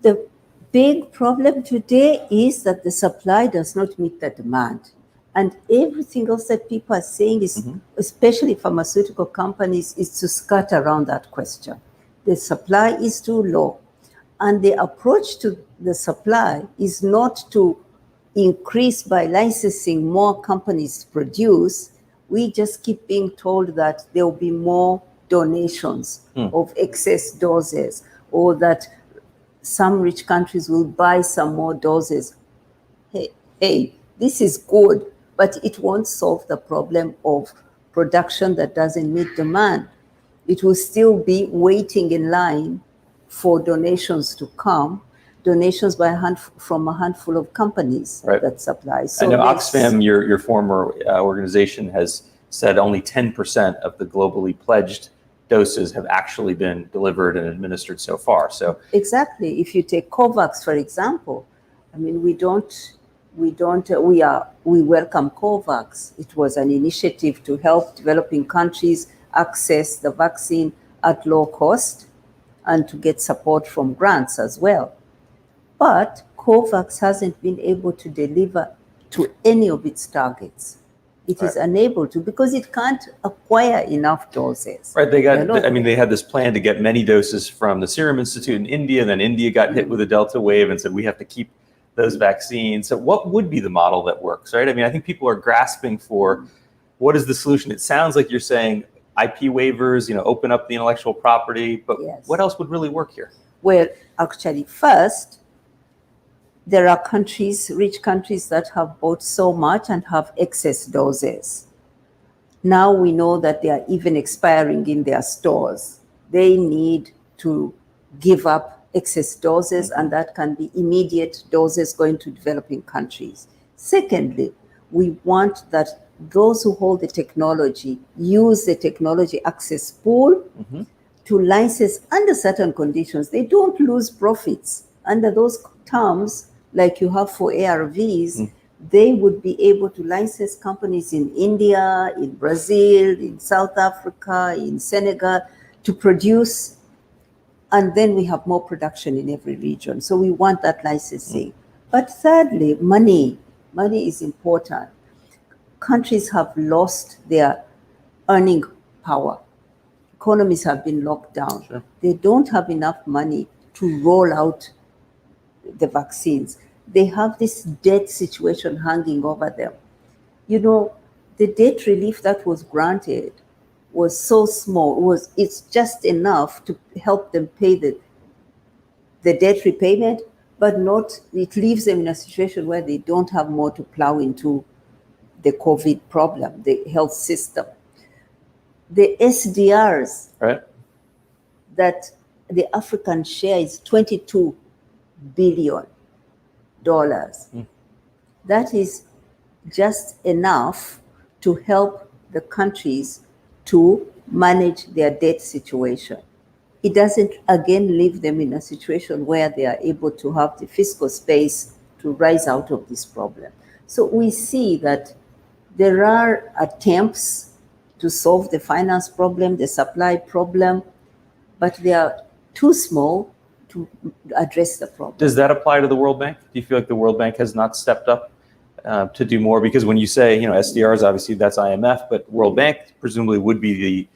The big problem today is that the supply does not meet the demand. And everything else that people are saying is, especially pharmaceutical companies, is to skirt around that question. The supply is too low. And the approach to the supply is not to increase by licensing more companies to produce. We just keep being told that there will be more donations of excess doses, or that some rich countries will buy some more doses. Hey, this is good, but it won't solve the problem of production that doesn't meet demand. It will still be waiting in line for donations to come, donations from a handful of companies that supply. So I know Oxfam, your former organization, has said only 10% of the globally pledged doses have actually been delivered and administered so far. So exactly, if you take COVAX, for example, I mean, we welcome COVAX. It was an initiative to help developing countries access the vaccine at low cost and to get support from grants as well. But COVAX hasn't been able to deliver to any of its targets. It is unable to, because it can't acquire enough doses. Right, they had this plan to get many doses from the Serum Institute in India, and then India got hit with a Delta wave and said, we have to keep those vaccines. So what would be the model that works, right? I mean, I think people are grasping for what is the solution. It sounds like you're saying IP waivers, open up the intellectual property, but what else would really work here? Well, actually, first, there are rich countries that have bought so much and have excess doses. Now we know that they are even expiring in their stores. They need to give up excess doses, and that can be immediate doses going to developing countries. Secondly, we want that those who hold the technology use the technology access pool to license under certain conditions. They don't lose profits. Under those terms, like you have for ARVs, they would be able to license companies in India, in Brazil, in South Africa, in Senegal to produce, and then we have more production in every region. So we want that licensing. But thirdly, money is important. Countries have lost their earning power. Economies have been locked down. They don't have enough money to roll out the vaccines, they have this debt situation hanging over them. You know, the debt relief that was granted was so small, it's just enough to help them pay the debt repayment, but it leaves them in a situation where they don't have more to plow into the COVID problem, the health system. The SDRs, Right. that the African share is $22 billion. That is just enough to help the countries to manage their debt situation. It doesn't, again, leave them in a situation where they are able to have the fiscal space to rise out of this problem. So we see that there are attempts to solve the finance problem, the supply problem, but they are too small to address the problem. Does that apply to the World Bank? Do you feel like the World Bank has not stepped up to do more? Because when you say, SDRs, obviously that's IMF, but World Bank presumably would be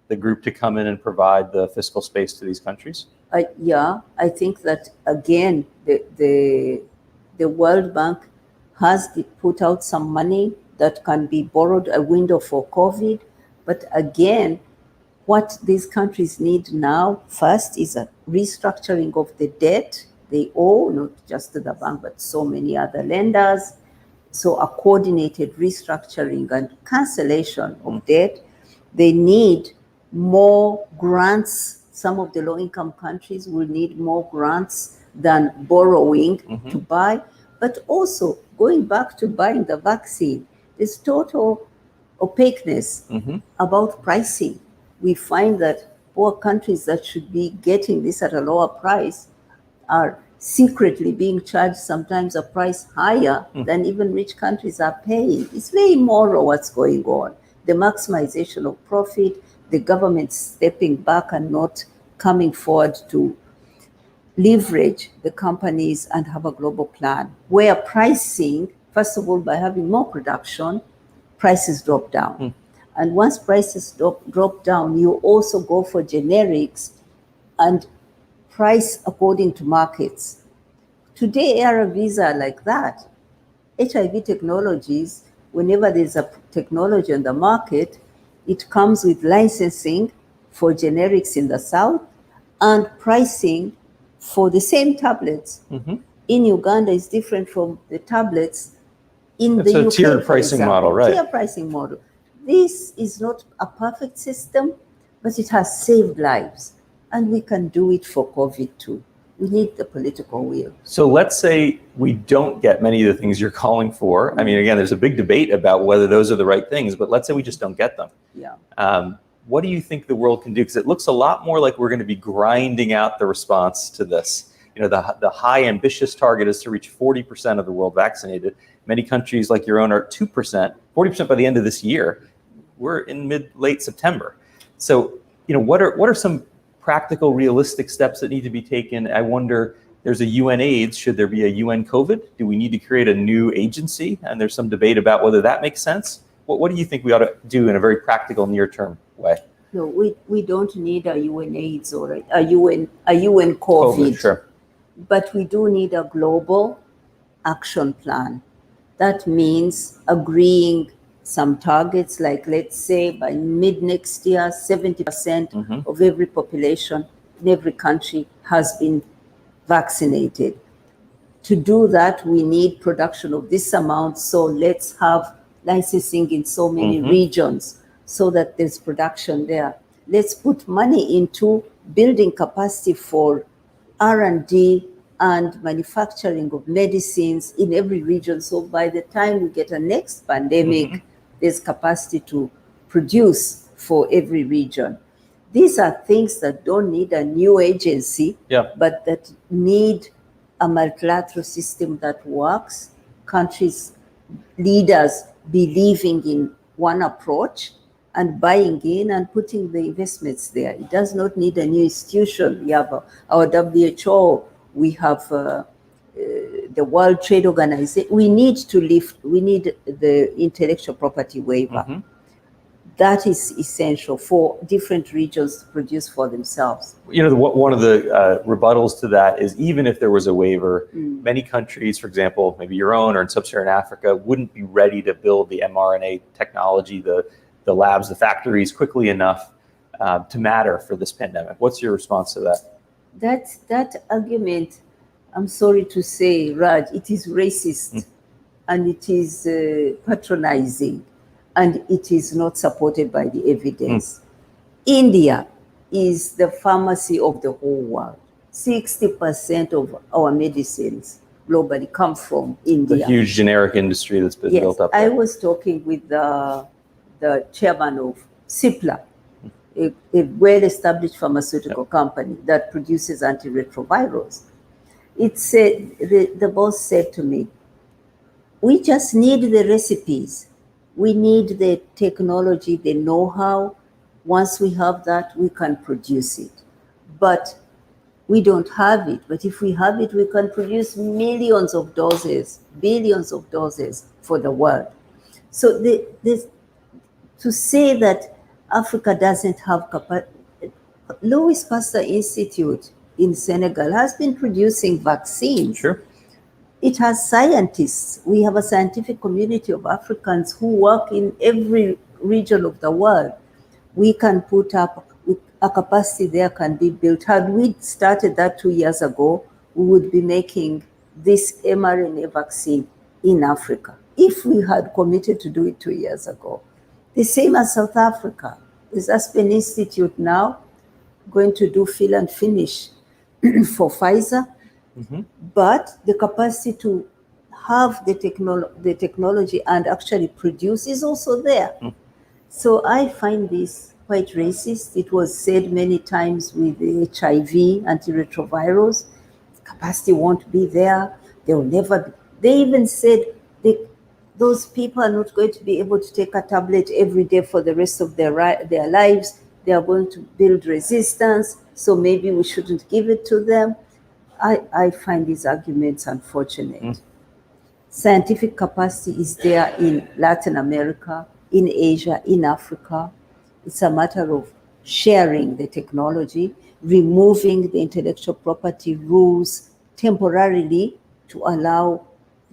the group to come in and provide the fiscal space to these countries? Yeah, I think that, again, the World Bank has put out some money that can be borrowed, a window for COVID. But again, what these countries need now first is a restructuring of the debt they owe, not just to the bank, but so many other lenders. So a coordinated restructuring and cancellation of debt. They need more grants. Some of the low-income countries will need more grants than borrowing to buy. But also, going back to buying the vaccine, there's total opaqueness about pricing. We find that poor countries that should be getting this at a lower price are secretly being charged sometimes a price higher than even rich countries are paying. It's very immoral what's going on. The maximization of profit, the government stepping back and not coming forward to leverage the companies and have a global plan where pricing, first of all, by having more production, prices drop down. And once prices drop down, you also go for generics and price according to markets. Today, ARVs are like that. HIV technologies, whenever there's a technology on the market, it comes with licensing for generics in the South and pricing for the same tablets in Uganda is different from the tablets in the UK. It's a tiered pricing model, right? Tier pricing model. This is not a perfect system, but it has saved lives. And we can do it for COVID too. We need the political will. So let's say we don't get many of the things you're calling for. I mean, again, there's a big debate about whether those are the right things, but let's say we just don't get them. Yeah. What do you think the world can do? Because it looks a lot more like we're going to be grinding out the response to this. The high ambitious target is to reach 40% of the world vaccinated. Many countries like your own are 2%, 40% by the end of this year. We're in late September. So, what are some practical, realistic steps that need to be taken? I wonder, there's a UN AIDS. Should there be a UN COVID? Do we need to create a new agency? And there's some debate about whether that makes sense. What do you think we ought to do in a very practical, near-term way? No, we don't need a UN AIDS or a UN COVID. Sure. But we do need a global action plan. That means agreeing some targets, like let's say by mid next year, 70% of every population in every country has been vaccinated. To do that, we need production of this amount. So let's have licensing in so many regions so that there's production there. Let's put money into building capacity for R&D and manufacturing of medicines in every region. So by the time we get a next pandemic, there's capacity to produce for every region. These are things that don't need a new agency, but that need a multilateral system that works. Countries, leaders believing in one approach and buying in and putting the investments there. It does not need a new institution. We have our WHO, we have the World Trade Organization. We need the intellectual property waiver. that is essential for different regions to produce for themselves. You know, one of the rebuttals to that is even if there was a waiver, many countries, for example, maybe your own or in sub-Saharan Africa, wouldn't be ready to build the mRNA technology, the labs, the factories quickly enough to matter for this pandemic. What's your response to that? That argument, I'm sorry to say, Raj, it is racist and it is patronizing and it is not supported by the evidence. India is the pharmacy of the whole world. 60% of our medicines globally come from India. The huge generic industry that's been built up there. I was talking with the chairman of Cipla, a well-established pharmaceutical company that produces antiretrovirals. It said, the boss said to me, we just need the recipes. We need the technology, the know-how. Once we have that, we can produce it. But we don't have it. But if we have it, we can produce millions of doses, billions of doses for the world. So to say that Africa doesn't have capacity, Louis Pasteur Institute in Senegal has been producing vaccines. Sure. It has scientists. We have a scientific community of Africans who work in every region of the world. We can put up a capacity there can be built. Had we started that 2 years ago, we would be making this mRNA vaccine in Africa if we had committed to do it 2 years ago. The same as South Africa. There's Aspen Institute now going to do fill and finish for Pfizer. But the capacity to have the technology and actually produce is also there. So I find this quite racist. It was said many times with the HIV, antiretrovirals, capacity won't be there. They will never be. They even said those people are not going to be able to take a tablet every day for the rest of their lives. They are going to build resistance, so maybe we shouldn't give it to them. I find these arguments unfortunate. Scientific capacity is there in Latin America, in Asia, in Africa. It's a matter of sharing the technology, removing the intellectual property rules temporarily to allow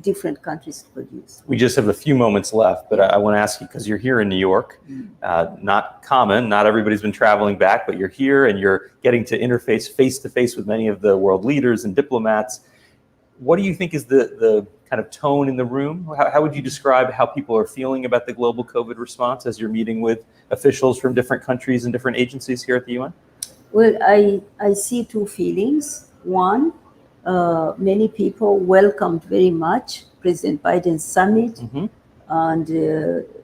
different countries to produce. We just have a few moments left, but I want to ask you, because you're here in New York, not common, not everybody's been traveling back, but you're here and you're getting to interface face-to-face with many of the world leaders and diplomats. What do you think is the kind of tone in the room? How would you describe how people are feeling about the global COVID response as you're meeting with officials from different countries and different agencies here at the UN? Well, I see two feelings. One, many people welcomed very much President Biden's summit and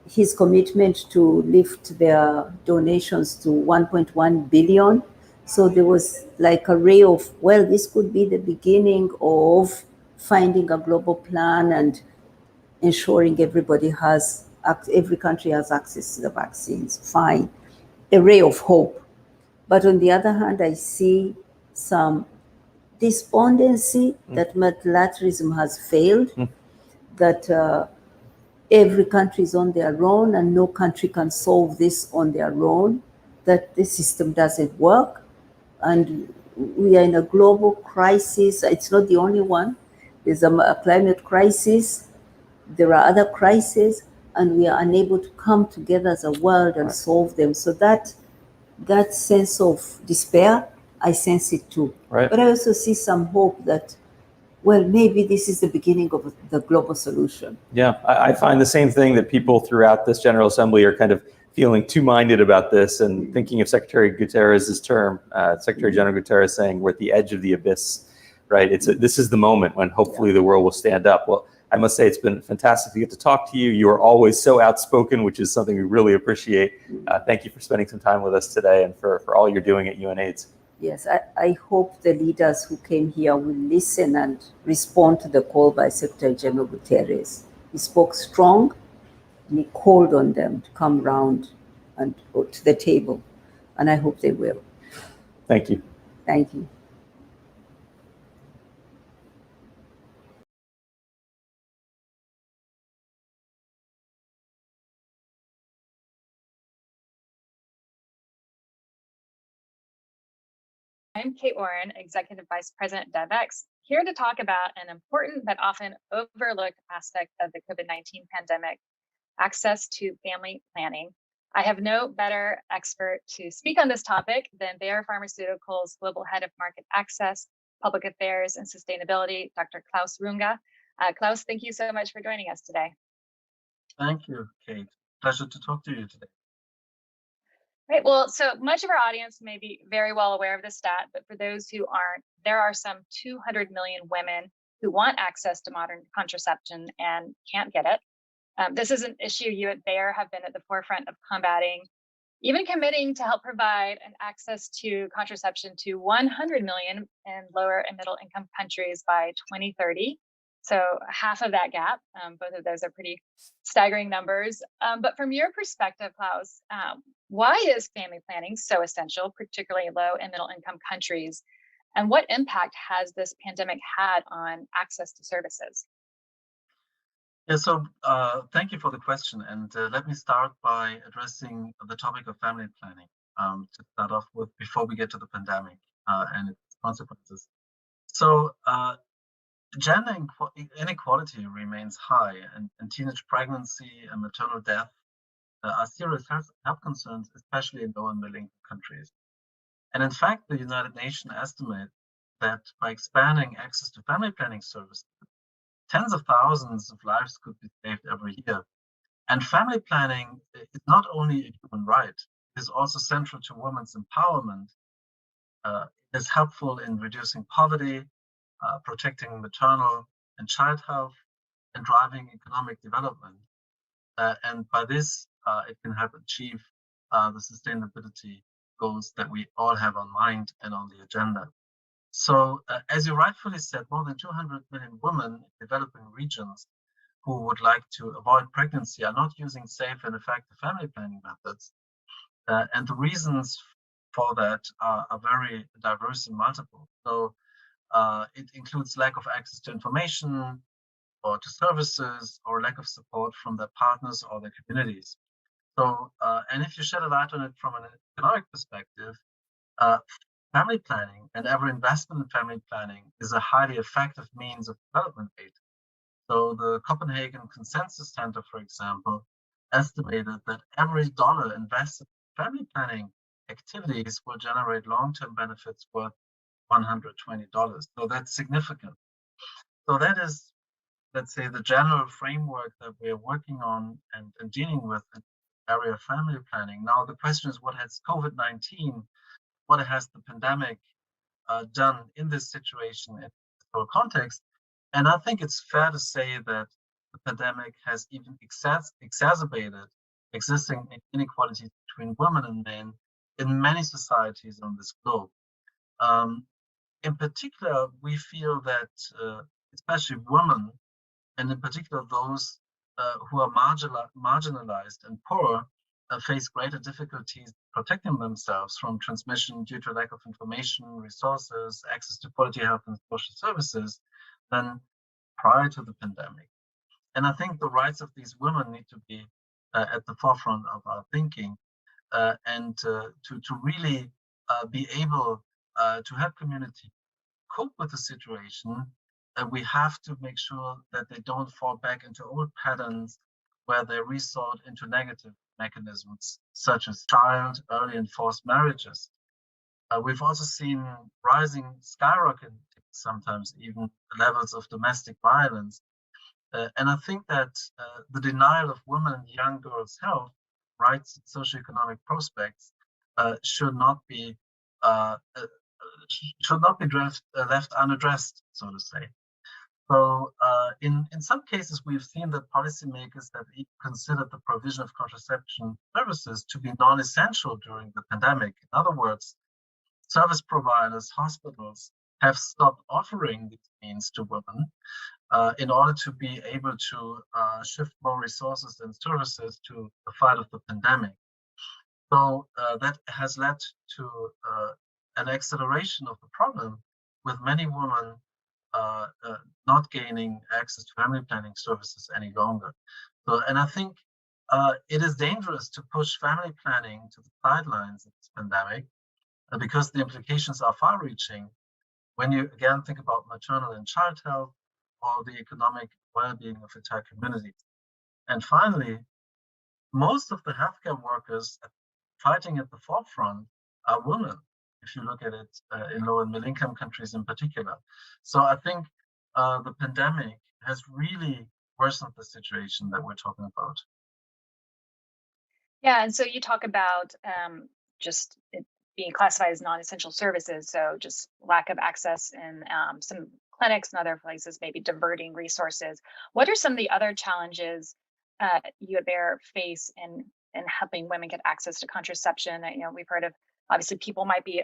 his commitment to lift their donations to 1.1 billion. So there was like a ray of, well, this could be the beginning of finding a global plan and ensuring every country has access to the vaccines. Fine, a ray of hope. But on the other hand, I see some despondency that multilateralism has failed, that every country is on their own and no country can solve this on their own, that the system doesn't work. And we are in a global crisis. It's not the only one. There's a climate crisis. There are other crises, and we are unable to come together as a world and solve them. So that sense of despair, I sense it too. Right. But I also see some hope that, well, maybe this is the beginning of the global solution. Yeah, I find the same thing, that people throughout this General Assembly are kind of feeling two-minded about this and thinking of Secretary Guterres' term, Secretary General Guterres saying we're at the edge of the abyss, right? This is the moment when hopefully the world will stand up. Well, I must say it's been fantastic to get to talk to you. You are always so outspoken, which is something we really appreciate. Thank you for spending some time with us today and for all you're doing at UNAIDS. Yes, I hope the leaders who came here will listen and respond to the call by Secretary General Guterres. He spoke strong and he called on them to come round and to the table. And I hope they will. Thank you. Thank you. I'm Kate Warren, Executive Vice President at Devex, here to talk about an important but often overlooked aspect of the COVID-19 pandemic, access to family planning. I have no better expert to speak on this topic than Bayer Pharmaceuticals Global Head of Market Access, Public Affairs, and Sustainability, Dr. Klaus Runge. Klaus, thank you so much for joining us today. Thank you, Kate. Pleasure to talk to you today. Right. Well, so much of our audience may be very well aware of this stat, but for those who aren't, there are some 200 million women who want access to modern contraception and can't get it. This is an issue you at Bayer have been at the forefront of combating, even committing to help provide an access to contraception to 100 million in lower and middle income countries by 2030. So half of that gap. Both of those are pretty staggering numbers. But from your perspective, Klaus, why is family planning so essential, particularly in low and middle income countries? And what impact has this pandemic had on access to services? Yeah, so thank you for the question. And let me start by addressing the topic of family planning to start off with before we get to the pandemic and its consequences. So gender inequality remains high, and teenage pregnancy and maternal death are serious health concerns, especially in low and middle income countries. And in fact, the United Nations estimate that by expanding access to family planning services, tens of thousands of lives could be saved every year. And family planning is not only a human right, it is also central to women's empowerment. It is helpful in reducing poverty, protecting maternal and child health, and driving economic development. And by this, it can help achieve the sustainability goals that we all have on mind and on the agenda. So, as you rightfully said, more than 200 million women in developing regions who would like to avoid pregnancy are not using safe and effective family planning methods. And the reasons for that are very diverse and multiple. So, it includes lack of access to information or to services, or lack of support from their partners or their communities. So, and if you shed a light on it from an economic perspective, family planning and every investment in family planning is a highly effective means of development aid. So the Copenhagen Consensus Center, for example, estimated that every dollar invested in family planning activities will generate long-term benefits worth $120. So that's significant. So that is, let's say, the general framework that we're working on and dealing with in the area of family planning. Now, the question is, what has COVID-19, what has the pandemic done in this situation, in this context? And I think it's fair to say that the pandemic has even exacerbated existing inequalities between women and men in many societies on this globe. In particular, we feel that especially women, and in particular those who are marginalized and poor, face greater difficulties protecting themselves from transmission due to lack of information, resources, access to quality health and social services than prior to the pandemic. And I think the rights of these women need to be at the forefront of our thinking, and to really be able to help community cope with the situation. We have to make sure that they don't fall back into old patterns where they resort into negative mechanisms, such as child, early and forced marriages. We've also seen rising, skyrocketing, sometimes even levels of domestic violence. And I think that the denial of women and young girls' health, rights, and socioeconomic prospects should not be left unaddressed, so to say. So in some cases, we've seen that policymakers have even considered the provision of contraception services to be non-essential during the pandemic. In other words, service providers, hospitals have stopped offering these means to women in order to be able to shift more resources and services to the fight of the pandemic. So that has led to an acceleration of the problem, with many women not gaining access to family planning services any longer. So, and I think it is dangerous to push family planning to the sidelines in this pandemic, because the implications are far-reaching when you again think about maternal and child health or the economic well-being of entire communities. And finally, most of the healthcare workers fighting at the forefront are women, if you look at it in low and middle income countries in particular. So I think the pandemic has really worsened the situation that we're talking about. Yeah, and so you talk about just it being classified as non-essential services, so just lack of access in some clinics and other places, maybe diverting resources. What are some of the other challenges you at Bear face in helping women get access to contraception? We've heard of, obviously, people might be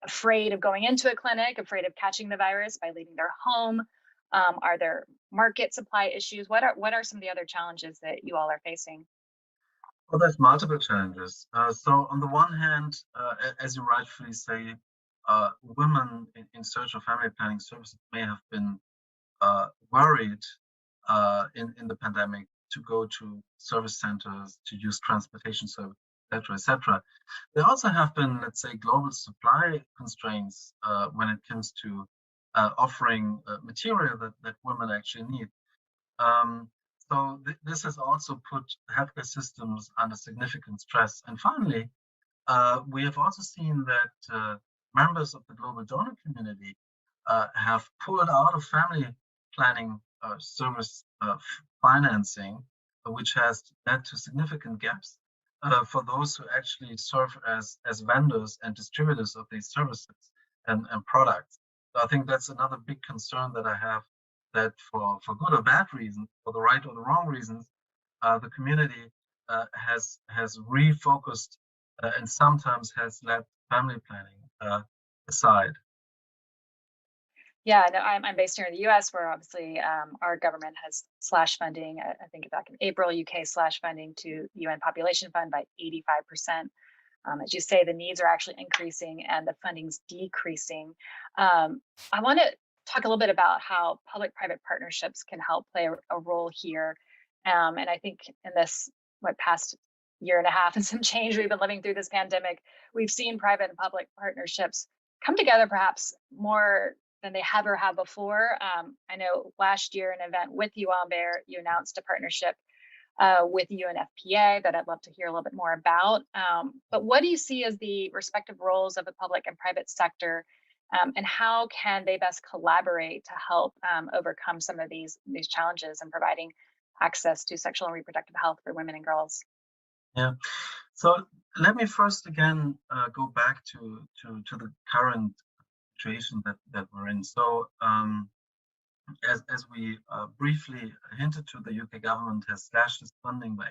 afraid of going into a clinic, afraid of catching the virus by leaving their home. Are there market supply issues? What are some of the other challenges that you all are facing? Well, there's multiple challenges. So on the one hand, as you rightfully say, women in search of family planning services may have been worried in the pandemic to go to service centers, to use transportation services, et cetera. There also have been, let's say, global supply constraints when it comes to offering material that women actually need. So this has also put healthcare systems under significant stress. And finally, we have also seen that members of the global donor community have pulled out of family planning service financing, which has led to significant gaps for those who actually serve as vendors and distributors of these services and products. So I think that's another big concern that I have, that for good or bad reasons, for the right or the wrong reasons, the community has refocused and sometimes has let family planning aside. Yeah, no, I'm based here in the U.S., where obviously our government has slashed funding. I think back in April, UK slashed funding to UN Population Fund by 85%. As you say, the needs are actually increasing and the funding's decreasing. I want to talk a little bit about how public-private partnerships can help play a role here. And I think in this past year and a half and some change we've been living through this pandemic, we've seen private and public partnerships come together perhaps more than they ever have before. I know last year, an event with you on Bear, you announced a partnership with UNFPA that I'd love to hear a little bit more about. But what do you see as the respective roles of the public and private sector, and how can they best collaborate to help overcome some of these challenges in providing access to sexual and reproductive health for women and girls? Yeah. So let me first again go back to the current situation that we're in. So as we briefly hinted to, the UK government has slashed its funding by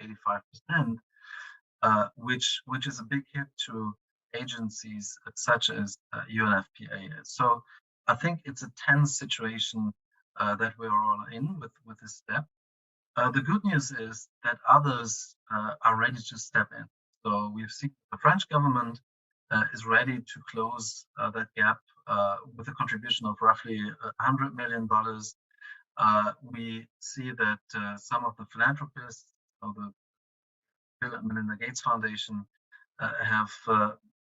85%, which is a big hit to agencies such as UNFPA. So I think it's a tense situation that we're all in with this step. The good news is that others are ready to step in. So we've seen the French government is ready to close that gap with a contribution of roughly $100 million. We see that some of the philanthropists of the Bill and Melinda Gates Foundation have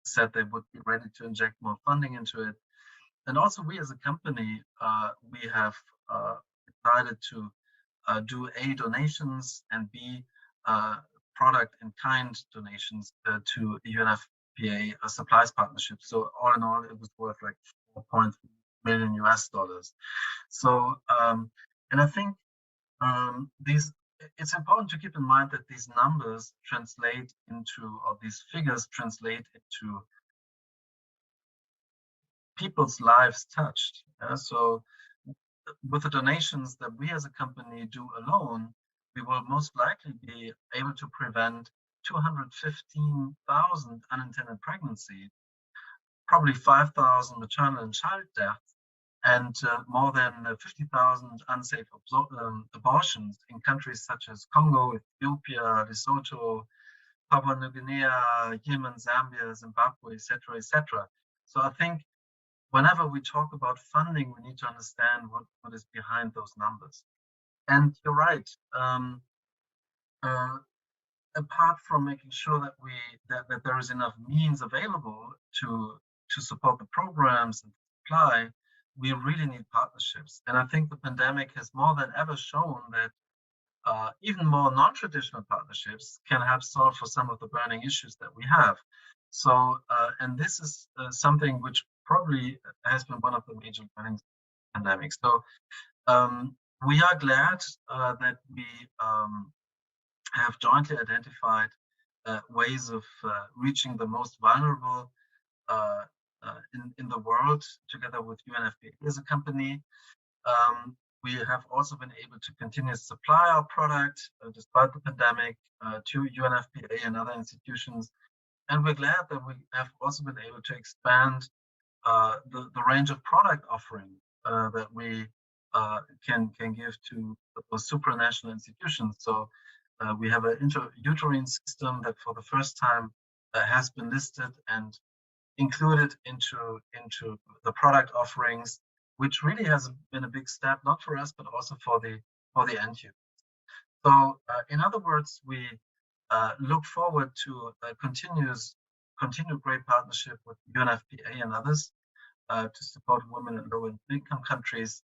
said they would be ready to inject more funding into it. And also we as a company, we have decided to do A, donations, and B, product and kind donations to UNFPA supplies partnership. So all in all, it was worth like $4.3 million US. So, and I think it's important to keep in mind that these numbers translate into, or these figures translate into people's lives touched. So with the donations that we as a company do alone, we will most likely be able to prevent 215,000 unintended pregnancies, probably 5,000 maternal and child deaths, and more than 50,000 unsafe abortions in countries such as Congo, Ethiopia, Lesotho, Papua New Guinea, Yemen, Zambia, Zimbabwe, etc., etc. So I think whenever we talk about funding, we need to understand what is behind those numbers. And you're right. Apart from making sure that there is enough means available to to support the programs and supply, we really need partnerships. And I think the pandemic has more than ever shown that even more non-traditional partnerships can help solve for some of the burning issues that we have. So, and this is something which probably has been one of the major learnings of the pandemic. So we are glad that we have jointly identified ways of reaching the most vulnerable in the world, together with UNFPA as a company. We have also been able to continue to supply our product despite the pandemic to UNFPA and other institutions. And we're glad that we have also been able to expand the range of product offering that we can give to those supranational institutions. So we have an intrauterine system that for the first time has been listed and included into the product offerings, which really has been a big step, not for us, but also for the end user. So in other words, we look forward to continued great partnership with UNFPA and others to support women in low-income countries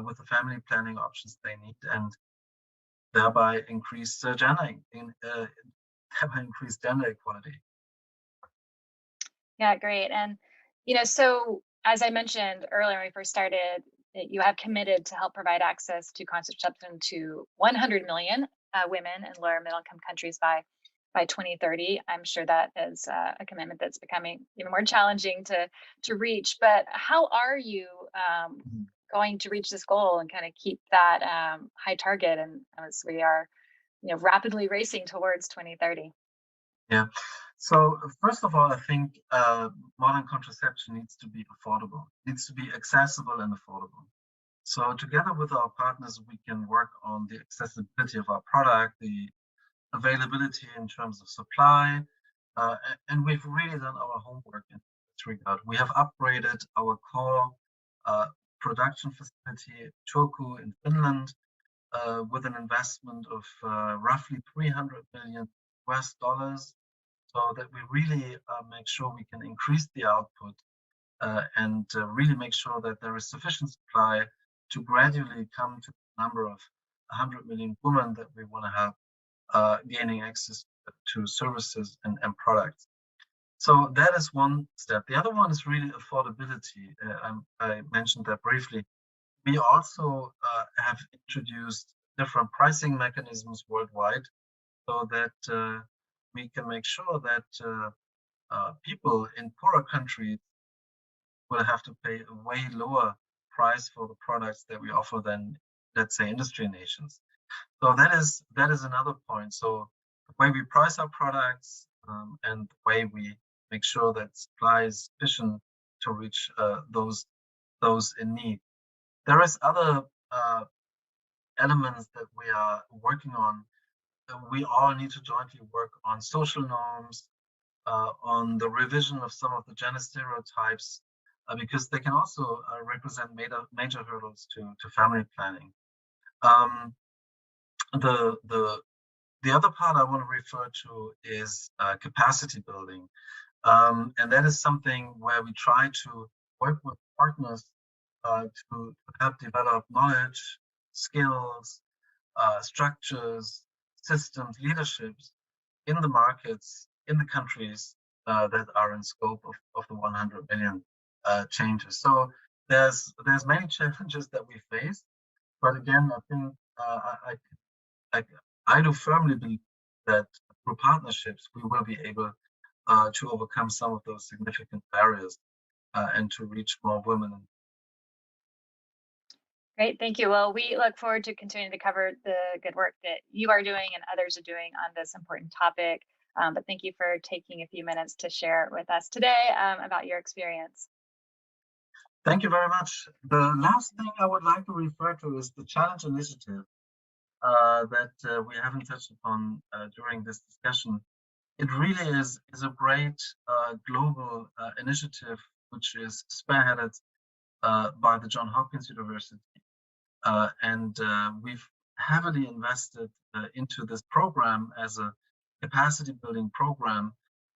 with the family planning options they need, and thereby increase gender equality. Yeah, great. And, so as I mentioned earlier when we first started, you have committed to help provide access to contraception to 100 million women in lower middle income countries by 2030. I'm sure that is a commitment that's becoming even more challenging to reach. But how are you going to reach this goal and kind of keep that high target? And as we are, rapidly racing towards 2030. Yeah. So first of all, I think modern contraception needs to be affordable, needs to be accessible and affordable. So together with our partners, we can work on the accessibility of our product, the availability in terms of supply, and we've really done our homework in this regard. We have upgraded our core production facility, Turku in Finland, with an investment of roughly $300 million, so that we really make sure we can increase the output and really make sure that there is sufficient supply to gradually come to the number of 100 million women that we want to have gaining access to services and products. So that is one step. The other one is really affordability. I mentioned that briefly. We also have introduced different pricing mechanisms worldwide so that we can make sure that people in poorer countries will have to pay a way lower price for the products that we offer than, let's say, industry nations. So that is another point. So the way we price our products and the way we make sure that supply is sufficient to reach those in need. There is other elements that we are working on. We all need to jointly work on social norms, on the revision of some of the gender stereotypes, because they can also represent major hurdles to family planning. The other part I want to refer to is capacity building. And that is something where we try to work with partners to help develop knowledge, skills, structures, systems, leaderships in the markets, in the countries that are in scope of the 100 million changes. So there's many challenges that we face, but again, I think I do firmly believe that through partnerships we will be able to overcome some of those significant barriers and to reach more women. Great, thank you. Well, we look forward to continuing to cover the good work that you are doing and others are doing on this important topic. But thank you for taking a few minutes to share with us today about your experience. Thank you very much. The last thing I would like to refer to is the challenge initiative that we haven't touched upon during this discussion. It really is a great global initiative which is spearheaded by the Johns Hopkins University. And we've heavily invested into this program as a capacity building program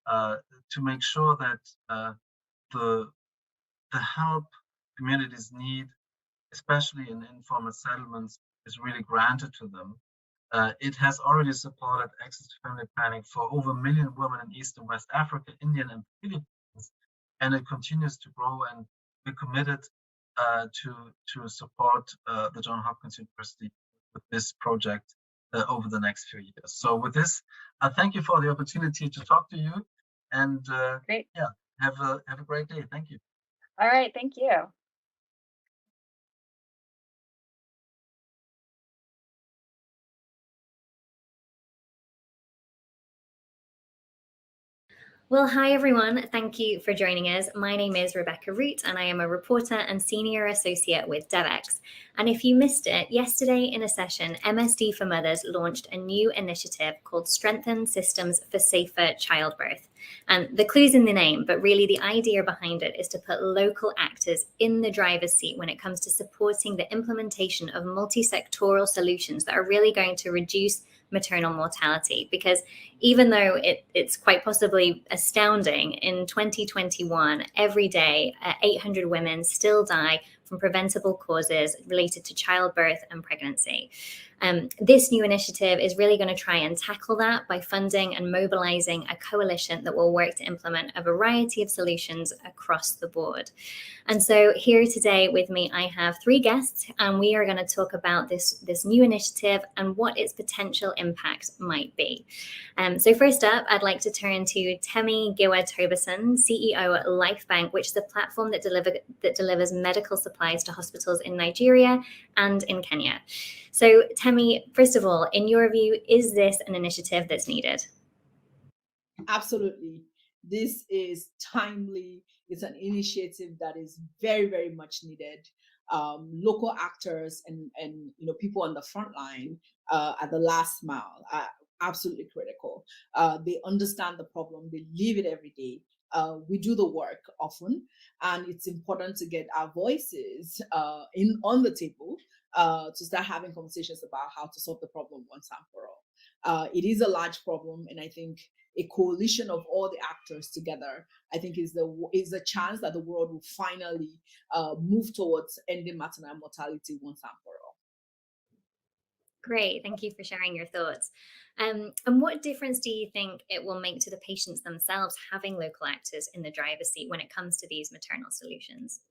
to make sure that the help communities need, especially in informal settlements, is really granted to them. It has already supported access to family planning for over 1 million women in East and West Africa, India, and Philippines, and it continues to grow. And we're committed to support the Johns Hopkins University with this project over the next few years. So with this, thank you for the opportunity to talk to you, and Great. yeah, have a great day. Thank you. All right. Thank you. Well, hi everyone. Thank you for joining us. My name is Rebecca Root and I am a reporter and senior associate with Devex. And if you missed it, yesterday in a session, MSD for Mothers launched a new initiative called Strengthen Systems for Safer Childbirth. And the clue's in the name, but really the idea behind it is to put local actors in the driver's seat when it comes to supporting the implementation of multi-sectoral solutions that are really going to reduce maternal mortality. Because even though it's quite possibly astounding, in 2021, every day, 800 women still die from preventable causes related to childbirth and pregnancy. This new initiative is really going to try and tackle that by funding and mobilizing a coalition that will work to implement a variety of solutions across the board. And so here today with me, I have 3 guests, and we are going to talk about this new initiative and what its potential impact might be. So first up, I'd like to turn to Temi Giwa-Toberson, CEO at LifeBank, which is a platform that delivers medical supplies to hospitals in Nigeria and in Kenya. So Temi, first of all, in your view, is this an initiative that's needed? Absolutely. This is timely. It's an initiative that is very, very much needed. Local actors and people on the front line at the last mile are absolutely critical. They understand the problem. They live it every day. We do the work often, and it's important to get our voices on the table to start having conversations about how to solve the problem once and for all. It is a large problem, and I think a coalition of all the actors together, I think, is a chance that the world will finally move towards ending maternal mortality once and for all. Great, thank you for sharing your thoughts. And what difference do you think it will make to the patients themselves having local actors in the driver's seat when it comes to these maternal solutions?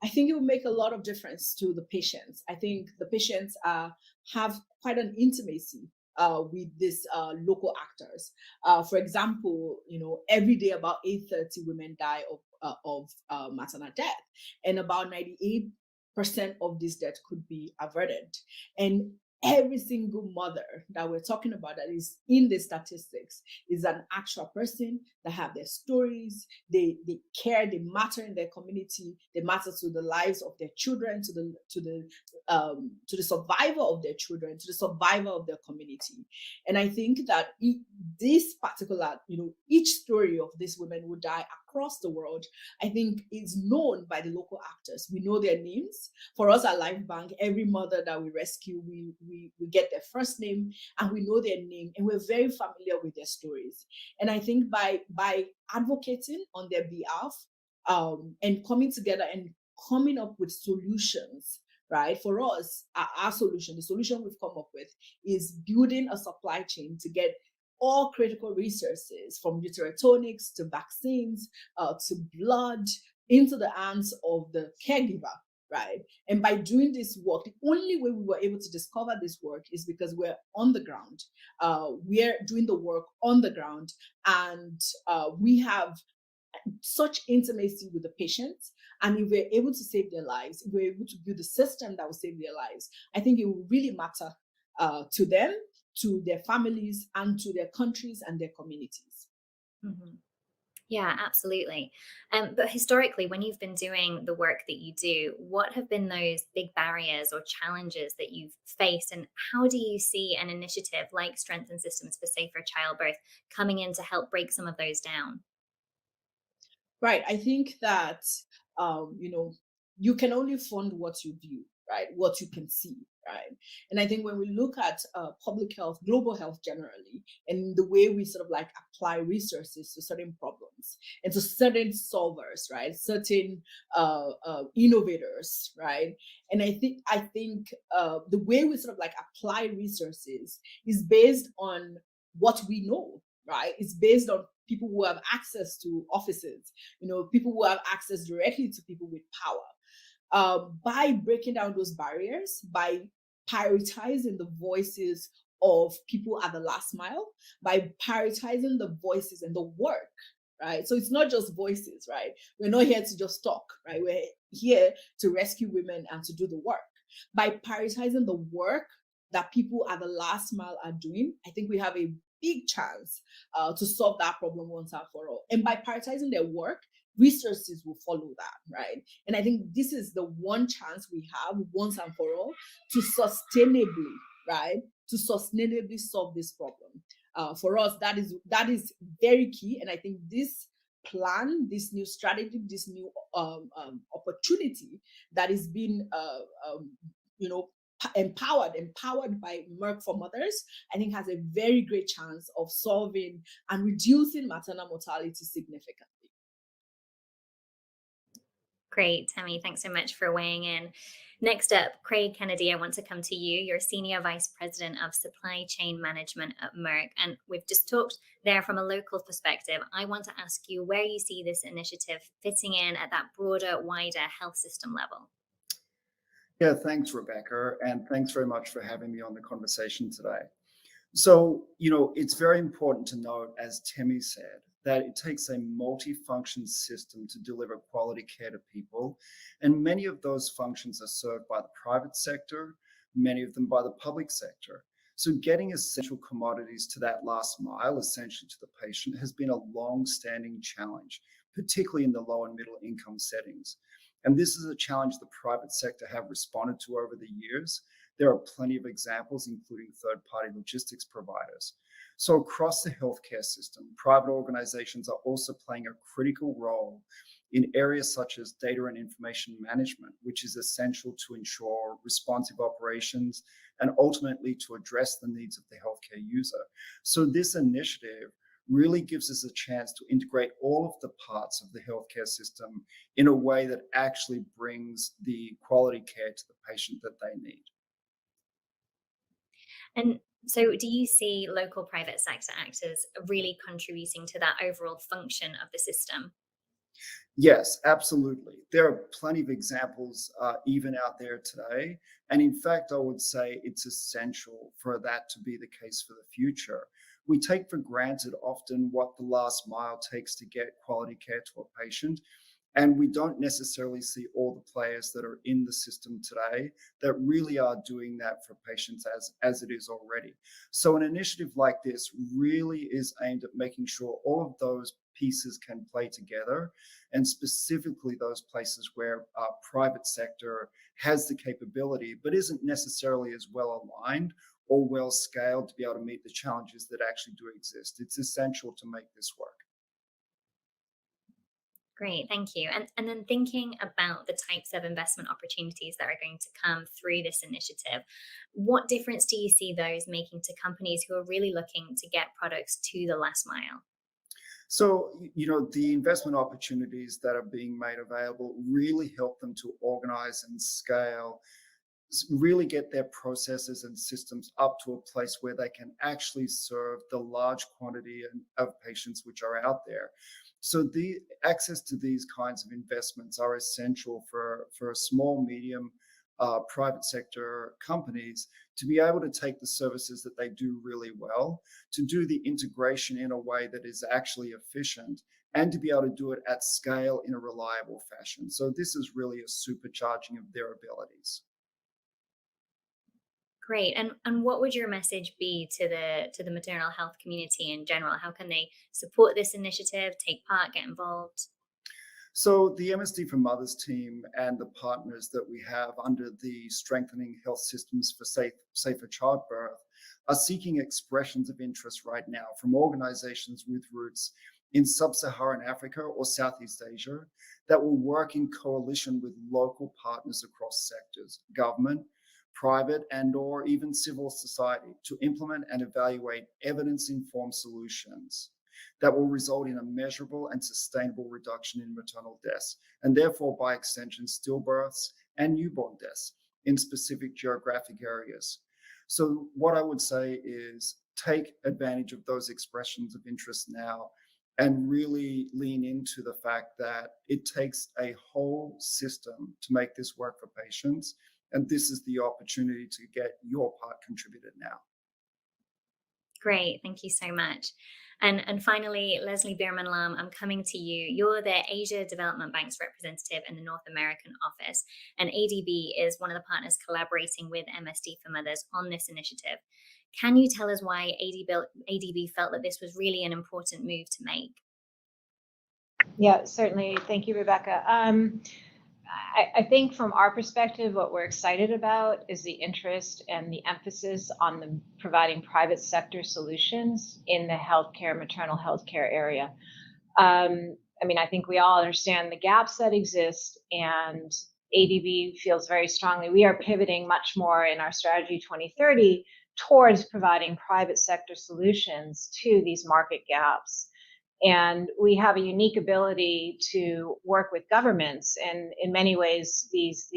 I think it will make a lot of difference to the patients. I think the patients have quite an intimacy with these local actors. For example, every day about 830 women die of maternal death, and about 98% of this death could be averted. And every single mother that we're talking about that is in the statistics is an actual person that have their stories. They care, they matter in their community, they matter to the lives of their children, to the survival of their children, to the survival of their community. And I think that this particular, each story of these women who die across the world, I think is known by the local actors. We know their names. For us at LifeBank, every mother that we rescue, we get their first name and we know their name, and we're very familiar with their stories. And I think by advocating on their behalf and coming together and coming up with solutions, right? For us, our solution, the solution we've come up with is building a supply chain to get all critical resources, from uterotonics to vaccines to blood, into the hands of the caregiver, right? And by doing this work, the only way we were able to discover this work is because we're on the ground. We're doing the work on the ground, and we have such intimacy with the patients. And if we're able to save their lives, if we're able to build a system that will save their lives, I think it will really matter to them, to their families, and to their countries and their communities. Mm-hmm. Yeah, absolutely. But historically, when you've been doing the work that you do, what have been those big barriers or challenges that you've faced? And how do you see an initiative like Strengthen Systems for Safer Childbirth coming in to help break some of those down? Right. I think that, you can only fund what you view, right? What you can see, right? And I think when we look at public health, global health generally, and the way we sort of like apply resources to certain problems, solutions and to certain solvers, right? Certain innovators, right? And I think the way we sort of like apply resources is based on what we know, right? It's based on people who have access to offices, people who have access directly to people with power. By breaking down those barriers, by prioritizing the voices of people at the last mile, by prioritizing the voices and the work, right? So it's not just voices, right? We're not here to just talk, right? We're here to rescue women and to do the work. By prioritizing the work that people at the last mile are doing, I think we have a big chance to solve that problem once and for all. And by prioritizing their work, resources will follow that, right? And I think this is the one chance we have once and for all to sustainably, right? To sustainably solve this problem. For us, that is very key. And I think this plan, this new strategy, this new opportunity that is being, empowered by Merck for Mothers, I think has a very great chance of solving and reducing maternal mortality significantly. Great, Tammy. Thanks so much for weighing in. Next up, Craig Kennedy, I want to come to you. You're Senior Vice President of Supply Chain Management at Merck. And we've just talked there from a local perspective. I want to ask you where you see this initiative fitting in at that broader, wider health system level. Yeah, thanks, Rebecca. And thanks very much for having me on the conversation today. So, it's very important to note, as Temi said, that it takes a multifunction system to deliver quality care to people. And many of those functions are served by the private sector, many of them by the public sector. So getting essential commodities to that last mile, essentially to the patient, has been a long-standing challenge, particularly in the low and middle income settings. And this is a challenge the private sector have responded to over the years. There are plenty of examples, including third-party logistics providers. So across the healthcare system, private organizations are also playing a critical role in areas such as data and information management, which is essential to ensure responsive operations and ultimately to address the needs of the healthcare user. So this initiative really gives us a chance to integrate all of the parts of the healthcare system in a way that actually brings the quality care to the patient that they need. And so do you see local private sector actors really contributing to that overall function of the system? Yes, absolutely. There are plenty of examples even out there today. And in fact, I would say it's essential for that to be the case for the future. We take for granted often what the last mile takes to get quality care to a patient. And we don't necessarily see all the players that are in the system today that really are doing that for patients as it is already. So an initiative like this really is aimed at making sure all of those pieces can play together, and specifically those places where private sector has the capability, but isn't necessarily as well aligned or well scaled to be able to meet the challenges that actually do exist. It's essential to make this work. Great, thank you. And then thinking about the types of investment opportunities that are going to come through this initiative, what difference do you see those making to companies who are really looking to get products to the last mile? So, the investment opportunities that are being made available really help them to organize and scale, really get their processes and systems up to a place where they can actually serve the large quantity of patients which are out there. So the access to these kinds of investments are essential for small, medium, private sector companies to be able to take the services that they do really well, to do the integration in a way that is actually efficient, and to be able to do it at scale in a reliable fashion. So this is really a supercharging of their abilities. Great. And what would your message be to the maternal health community in general? How can they support this initiative, take part, get involved? So the MSD for Mothers team and the partners that we have under the Strengthening Health Systems for Safer Childbirth are seeking expressions of interest right now from organizations with roots in sub-Saharan Africa or Southeast Asia that will work in coalition with local partners across sectors, government, private and or even civil society, to implement and evaluate evidence-informed solutions. that will result in a measurable and sustainable reduction in maternal deaths, and therefore, by extension, stillbirths and newborn deaths in specific geographic areas. So what I would say is take advantage of those expressions of interest now and really lean into the fact that it takes a whole system to make this work for patients. And this is the opportunity to get your part contributed now. Great, thank you so much. And finally, Leslie Bierman-Lam, I'm coming to you. You're the Asia Development Bank's representative in the North American office, and ADB is one of the partners collaborating with MSD for Mothers on this initiative. Can you tell us why ADB felt that this was really an important move to make? Yeah, certainly. Thank you, Rebecca. I think from our perspective, what we're excited about is the interest and the emphasis on the providing private sector solutions in the healthcare, maternal healthcare area. I mean, I think we all understand the gaps that exist, and ADB feels very strongly we are pivoting much more in our strategy 2030 towards providing private sector solutions to these market gaps. And we have a unique ability to work with governments. And in many ways, these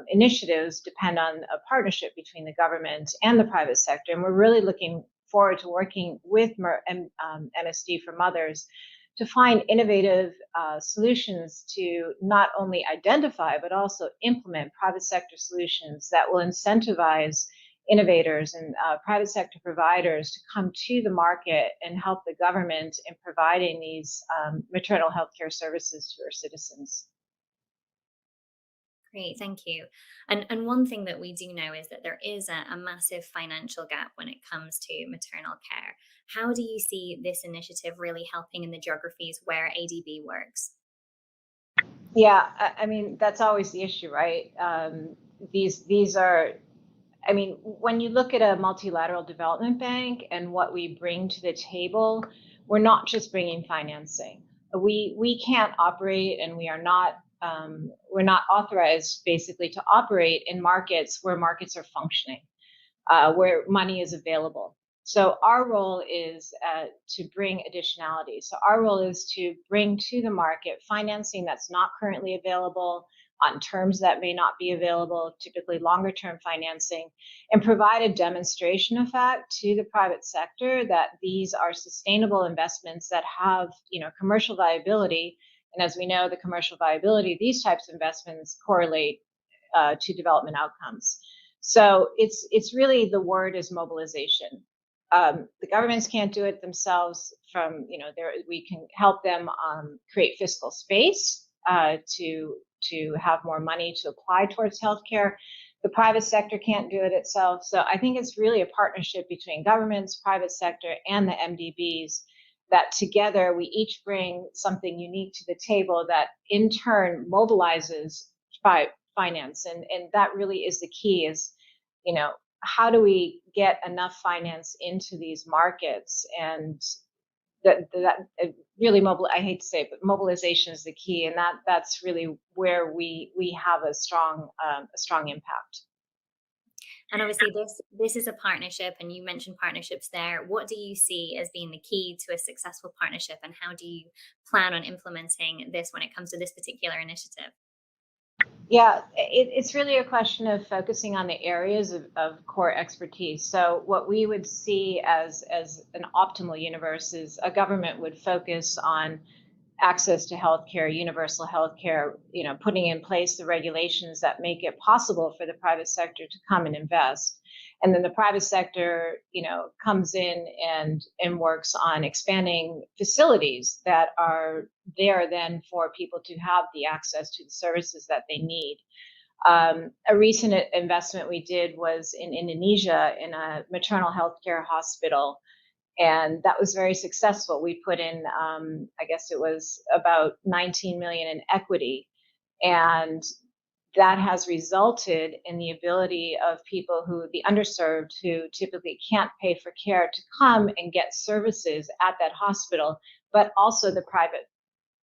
initiatives depend on a partnership between the government and the private sector. And we're really looking forward to working with MSD for Mothers to find innovative solutions to not only identify, but also implement private sector solutions that will incentivize innovators and private sector providers to come to the market and help the government in providing these maternal health care services to our citizens. Great, thank you. And one thing that we do know is that there is a massive financial gap when it comes to maternal care. How do you see this initiative really helping in the geographies where ADB works? Yeah, I mean, that's always the issue, right? These are, I mean, when you look at a multilateral development bank and what we bring to the table, we're not just bringing financing. We can't operate, and we're not authorized basically to operate in markets where markets are functioning, where money is available. So our role is to bring additionality. So our role is to bring to the market financing that's not currently available, on terms that may not be available, typically longer term financing, and provide a demonstration effect to the private sector that these are sustainable investments that have, commercial viability. And as we know, the commercial viability of these types of investments correlate to development outcomes. So it's really, the word is mobilization. The governments can't do it themselves. We can help them create fiscal space to have more money to apply towards healthcare. The private sector can't do it itself. So I think it's really a partnership between governments, private sector, and the MDBs, that together we each bring something unique to the table that in turn mobilizes finance. And that really is the key, is, how do we get enough finance into these markets? And that really I hate to say it, but mobilization is the key, and that's really where we have a strong impact. And obviously this is a partnership, and you mentioned partnerships there. What do you see as being the key to a successful partnership, and how do you plan on implementing this when it comes to this particular initiative? Yeah, it's really a question of focusing on the areas of core expertise. So what we would see as an optimal universe is a government would focus on access to healthcare, universal healthcare, putting in place the regulations that make it possible for the private sector to come and invest. And then the private sector, comes in and works on expanding facilities that are there then for people to have the access to the services that they need. A recent investment we did was in Indonesia in a maternal health care hospital, and that was very successful. We put in, I guess it was about 19 million in equity, and that has resulted in the ability of people the underserved, who typically can't pay for care, to come and get services at that hospital, but also the private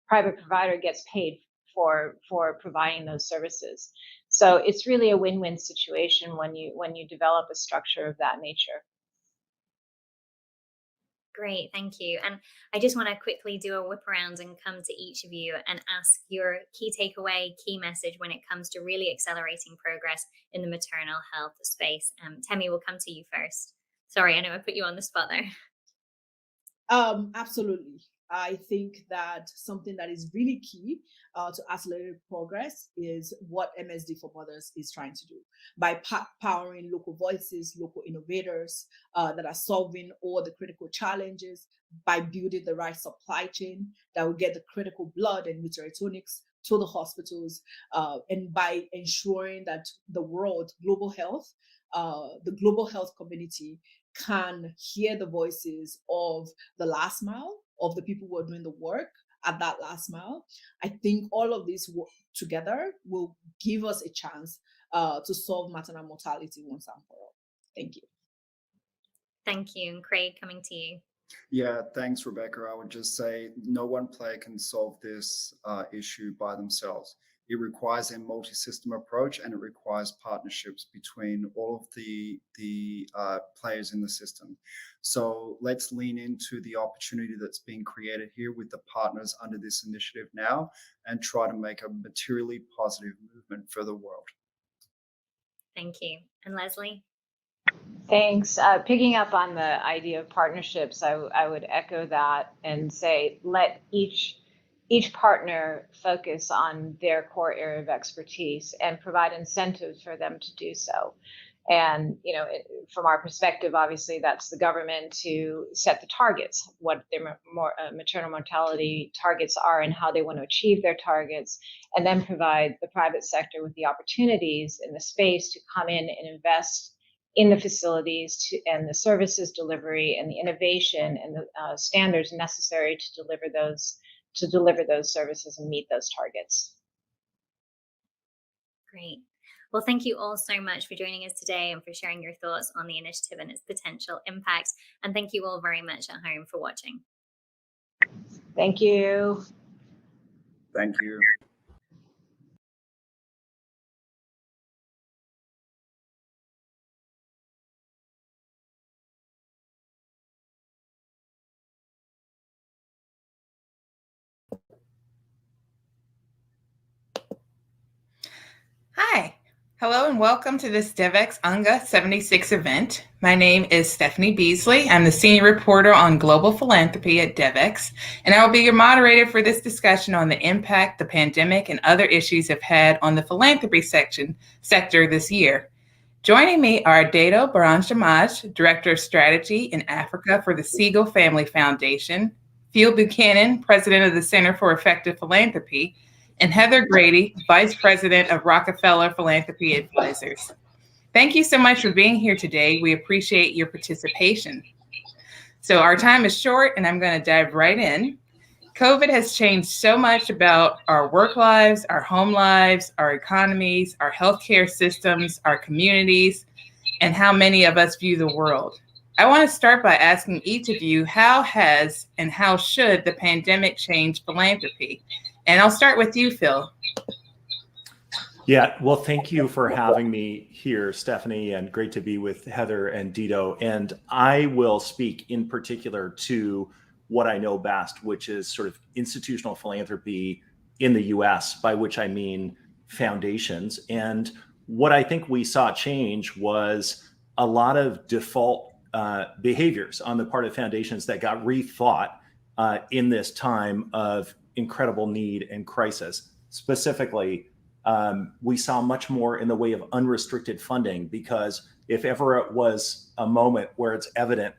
provider gets paid for providing those services. So it's really a win-win situation when you develop a structure of that nature. Great, thank you. And I just want to quickly do a whip around and come to each of you and ask your key takeaway, key message when it comes to really accelerating progress in the maternal health space. Temi, we'll come to you first. Sorry, I know I put you on the spot there. Absolutely. I think that something that is really key to accelerate progress is what MSD for Mothers is trying to do by powering local voices, local innovators that are solving all the critical challenges, by building the right supply chain that will get the critical blood and nutritionals to the hospitals, and by ensuring that the world, the global health community can hear the voices of the last mile, of the people who are doing the work at that last mile. I think all of this together will give us a chance to solve maternal mortality once and for all. Thank you. Thank you. And Craig, coming to you. Yeah, thanks, Rebecca. I would just say no one player can solve this issue by themselves. It requires a multi-system approach, and it requires partnerships between all of the players in the system. So let's lean into the opportunity that's being created here with the partners under this initiative now, and try to make a materially positive movement for the world. Thank you. And Leslie? Thanks. Picking up on the idea of partnerships, I would echo that and say, let each partner focus on their core area of expertise and provide incentives for them to do so. And, from our perspective, obviously, that's the government to set the targets, what their maternal mortality targets are and how they want to achieve their targets, and then provide the private sector with the opportunities in the space to come in and invest in the facilities and the services delivery and the innovation and the standards necessary to deliver those services and meet those targets. Great. Well, thank you all so much for joining us today and for sharing your thoughts on the initiative and its potential impact. And thank you all very much at home for watching. Thank you. Thank you. Hi, hello and welcome to this Devex UNGA 76 event. My name is Stephanie Beasley. I'm the Senior Reporter on Global Philanthropy at Devex, and I will be your moderator for this discussion on the impact the pandemic and other issues have had on the philanthropy sector this year. Joining me are Dado Baranjamaj, Director of Strategy in Africa for the Siegel Family Foundation, Phil Buchanan, President of the Center for Effective Philanthropy, and Heather Grady, Vice President of Rockefeller Philanthropy Advisors. Thank you so much for being here today. We appreciate your participation. So our time is short, and I'm going to dive right in. COVID has changed so much about our work lives, our home lives, our economies, our healthcare systems, our communities, and how many of us view the world. I want to start by asking each of you, how has and how should the pandemic change philanthropy? And I'll start with you, Phil. Yeah, well, thank you for having me here, Stephanie, and great to be with Heather and Dado. And I will speak in particular to what I know best, which is sort of institutional philanthropy in the US, by which I mean foundations. And what I think we saw change was a lot of default behaviors on the part of foundations that got rethought in this time of incredible need and crisis. Specifically, we saw much more in the way of unrestricted funding, because if ever it was a moment where it's evident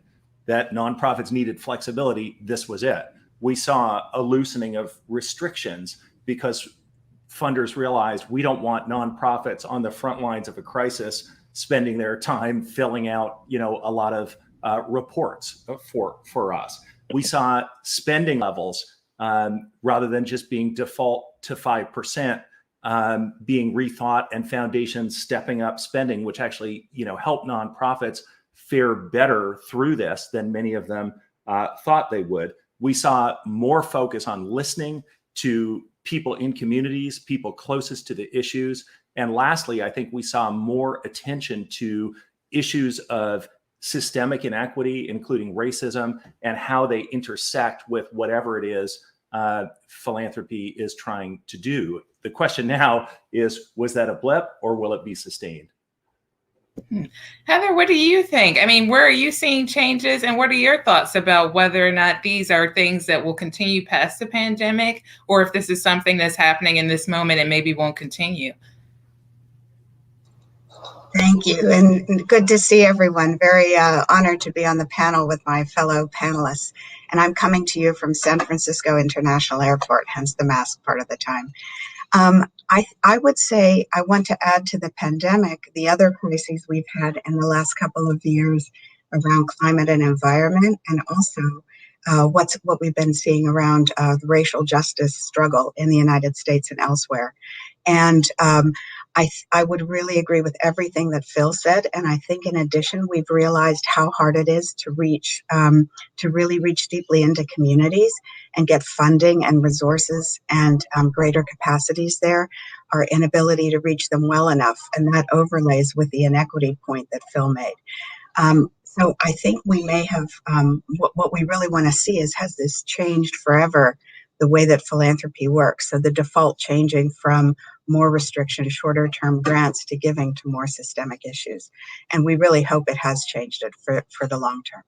that nonprofits needed flexibility, this was it. We saw a loosening of restrictions because funders realized we don't want nonprofits on the front lines of a crisis spending their time filling out, a lot of reports for us. We saw spending levels rather than just being default to 5%, being rethought, and foundations stepping up spending, which actually, helped nonprofits fare better through this than many of them thought they would. We saw more focus on listening to people in communities, people closest to the issues. And lastly, I think we saw more attention to issues of systemic inequity, including racism, and how they intersect with whatever it is philanthropy is trying to do. The question now is, was that a blip or will it be sustained? Heather, what do you think? I mean, where are you seeing changes, and what are your thoughts about whether or not these are things that will continue past the pandemic, or if this is something that's happening in this moment and maybe won't continue? Thank you, and good to see everyone. Very honored to be on the panel with my fellow panelists. And I'm coming to you from San Francisco International Airport, hence the mask part of the time. I would say I want to add to the pandemic the other crises we've had in the last couple of years around climate and environment, and also what we've been seeing around the racial justice struggle in the United States and elsewhere. And I would really agree with everything that Phil said. And I think in addition, we've realized how hard it is to reach, to really reach deeply into communities and get funding and resources and greater capacities there, our inability to reach them well enough. And that overlays with the inequity point that Phil made. So I think we may have, what we really want to see is, has this changed forever, the way that philanthropy works? So the default changing from more restriction, shorter term grants to giving to more systemic issues. And we really hope it has changed it for the long term.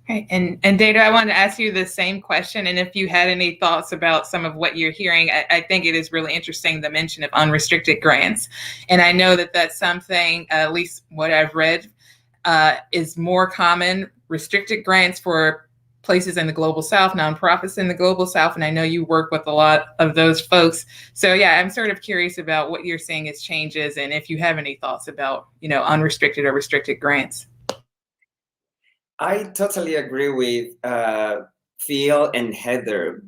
Okay. And Data, I wanted to ask you the same question. And if you had any thoughts about some of what you're hearing, I think it is really interesting, the mention of unrestricted grants. And I know that that's something, at least what I've read, is more common. Restricted grants for places in the Global South, nonprofits in the Global South. And I know you work with a lot of those folks. So yeah, I'm sort of curious about what you're seeing as changes, and if you have any thoughts about, unrestricted or restricted grants. I totally agree with Phil and Heather.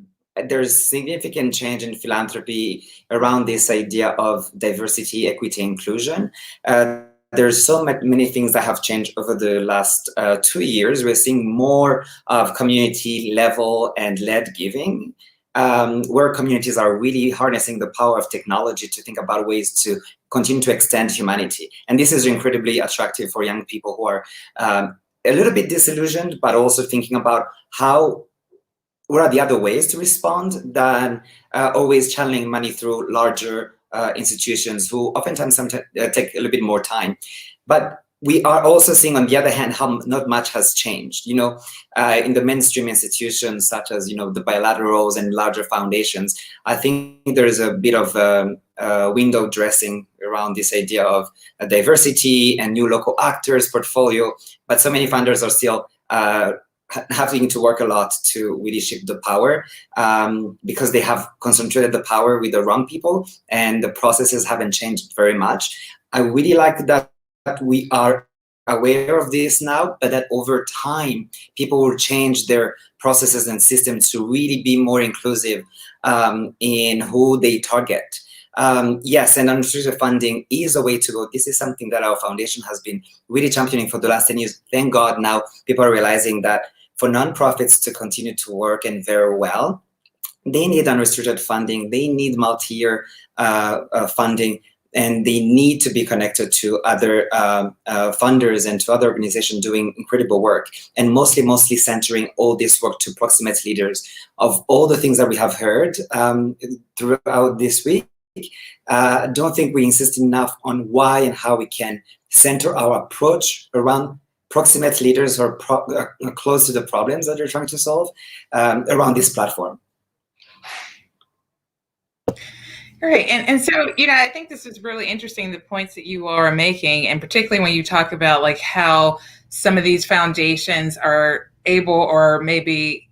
There's significant change in philanthropy around this idea of diversity, equity, inclusion. There's so many things that have changed over the last 2 years. We're seeing more of community level and led giving, where communities are really harnessing the power of technology to think about ways to continue to extend humanity. And this is incredibly attractive for young people who are a little bit disillusioned, but also thinking about what are the other ways to respond than always channeling money through larger institutions who oftentimes take a little bit more time. But we are also seeing, on the other hand, how not much has changed. In the mainstream institutions, such as the bilaterals and larger foundations, I think there is a bit of window dressing around this idea of diversity and new local actors portfolio. But so many funders are still having to work a lot to really shift the power because they have concentrated the power with the wrong people, and the processes haven't changed very much. I really like that we are aware of this now, but that over time, people will change their processes and systems to really be more inclusive in who they target. Yes, and unrestricted funding is a way to go. This is something that our foundation has been really championing for the last 10 years. Thank God now people are realizing that for nonprofits to continue to work and very well, they need unrestricted funding, they need multi-year funding, and they need to be connected to other funders and to other organizations doing incredible work, and mostly centering all this work to proximate leaders. Of all the things that we have heard throughout this week, I don't think we insist enough on why and how we can center our approach around proximate leaders who are close to the problems that they're trying to solve around this platform. Great. And so, I think this is really interesting, the points that you are making, and particularly when you talk about like how some of these foundations are able or maybe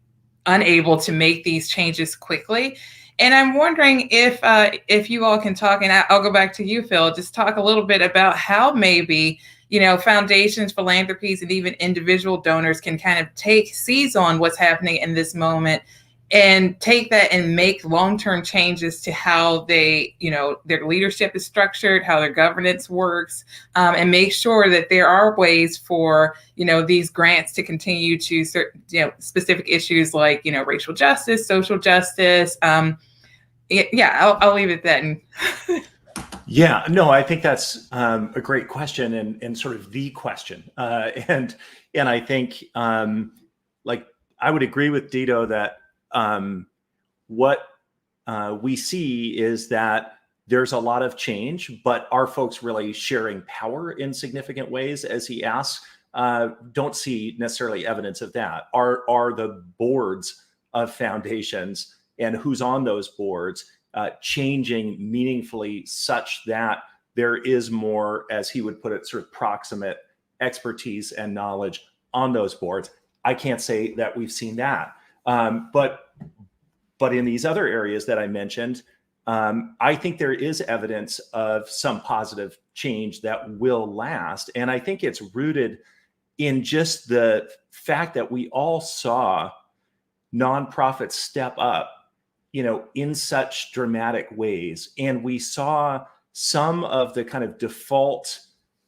unable to make these changes quickly. And I'm wondering if you all can talk, and I'll go back to you, Phil, just talk a little bit about how maybe, foundations, philanthropies, and even individual donors can kind of seize on what's happening in this moment and take that and make long-term changes to how they, their leadership is structured, how their governance works, and make sure that there are ways for, these grants to continue to, specific issues like, racial justice, social justice. I'll leave it at that. Yeah, no, I think that's a great question and sort of the question. And I think like I would agree with Dito that what we see is that there's a lot of change, but are folks really sharing power in significant ways, as he asks? Don't see necessarily evidence of that. Are the boards of foundations and who's on those boards changing meaningfully such that there is more, as he would put it, sort of proximate expertise and knowledge on those boards? I can't say that we've seen that. But in these other areas that I mentioned, I think there is evidence of some positive change that will last. And I think it's rooted in just the fact that we all saw nonprofits step up, in such dramatic ways. And we saw some of the kind of default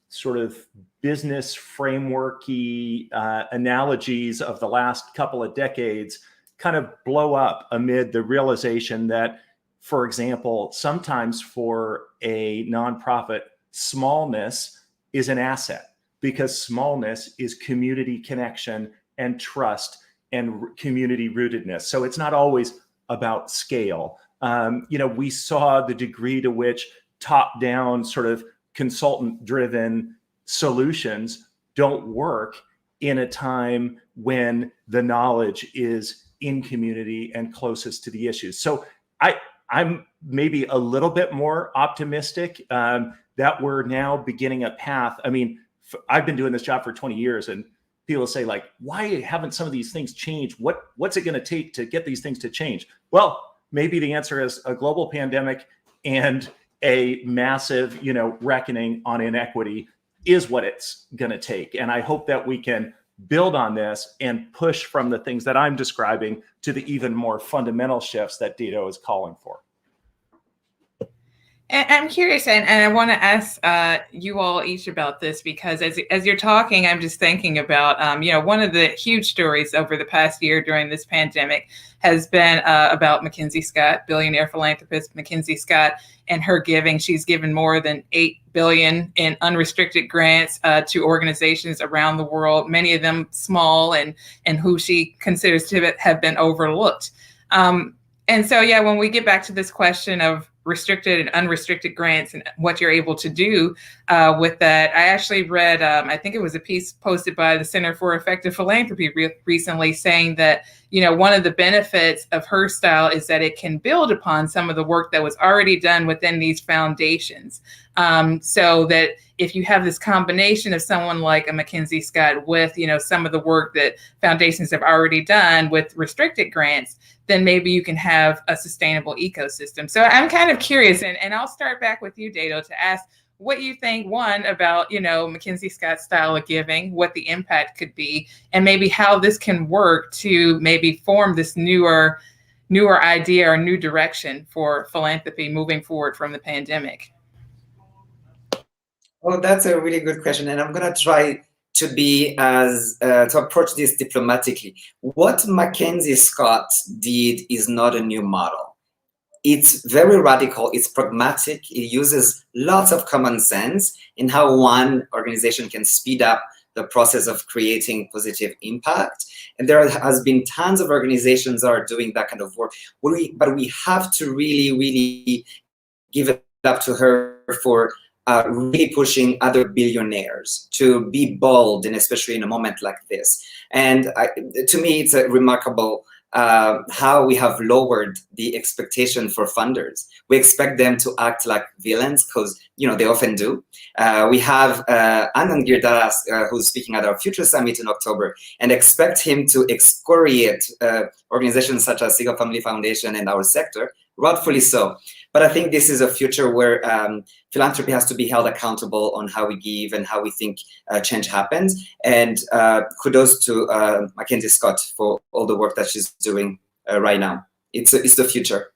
sort of business frameworky analogies of the last couple of decades kind of blow up amid the realization that, for example, sometimes for a nonprofit, smallness is an asset, because smallness is community connection and trust and community rootedness. So it's not always about scale. We saw the degree to which top-down sort of consultant-driven solutions don't work in a time when the knowledge is in community and closest to the issues. So I'm maybe a little bit more optimistic that we're now beginning a path. I mean, I've been doing this job for 20 years, and people say, like, why haven't some of these things changed? What's it going to take to get these things to change? Well, maybe the answer is a global pandemic and a massive, reckoning on inequity is what it's going to take. And I hope that we can build on this and push from the things that I'm describing to the even more fundamental shifts that Dito is calling for. And I'm curious, and I want to ask you all each about this, because as you're talking, I'm just thinking about, one of the huge stories over the past year during this pandemic has been about Mackenzie Scott, billionaire philanthropist Mackenzie Scott, and her giving. She's given more than $8 billion in unrestricted grants to organizations around the world, many of them small and who she considers to have been overlooked. And so, when we get back to this question of restricted and unrestricted grants and what you're able to do with that, I actually read, I think it was a piece posted by the Center for Effective Philanthropy recently saying that, one of the benefits of her style is that it can build upon some of the work that was already done within these foundations. So that if you have this combination of someone like a Mackenzie Scott with, some of the work that foundations have already done with restricted grants, then maybe you can have a sustainable ecosystem. So I'm kind of curious, and I'll start back with you, Dito, to ask what you think, one, about, Mackenzie Scott's style of giving, what the impact could be, and maybe how this can work to maybe form this newer idea or new direction for philanthropy moving forward from the pandemic. Oh, that's a really good question. And I'm going to try to be to approach this diplomatically. What Mackenzie Scott did is not a new model. It's very radical, it's pragmatic, it uses lots of common sense in how one organization can speed up the process of creating positive impact. And there has been tons of organizations that are doing that kind of work. But we have to really, really give it up to her for really pushing other billionaires to be bold, and especially in a moment like this. And to me, it's a remarkable how we have lowered the expectation for funders. We expect them to act like villains, because they often do. We have Anand Girdaras, who's speaking at our Future Summit in October, and expect him to excoriate organizations such as Single Family Foundation and our sector, rightfully so. But I think this is a future where philanthropy has to be held accountable on how we give and how we think change happens. And kudos to Mackenzie Scott for all the work that she's doing right now. It's the future.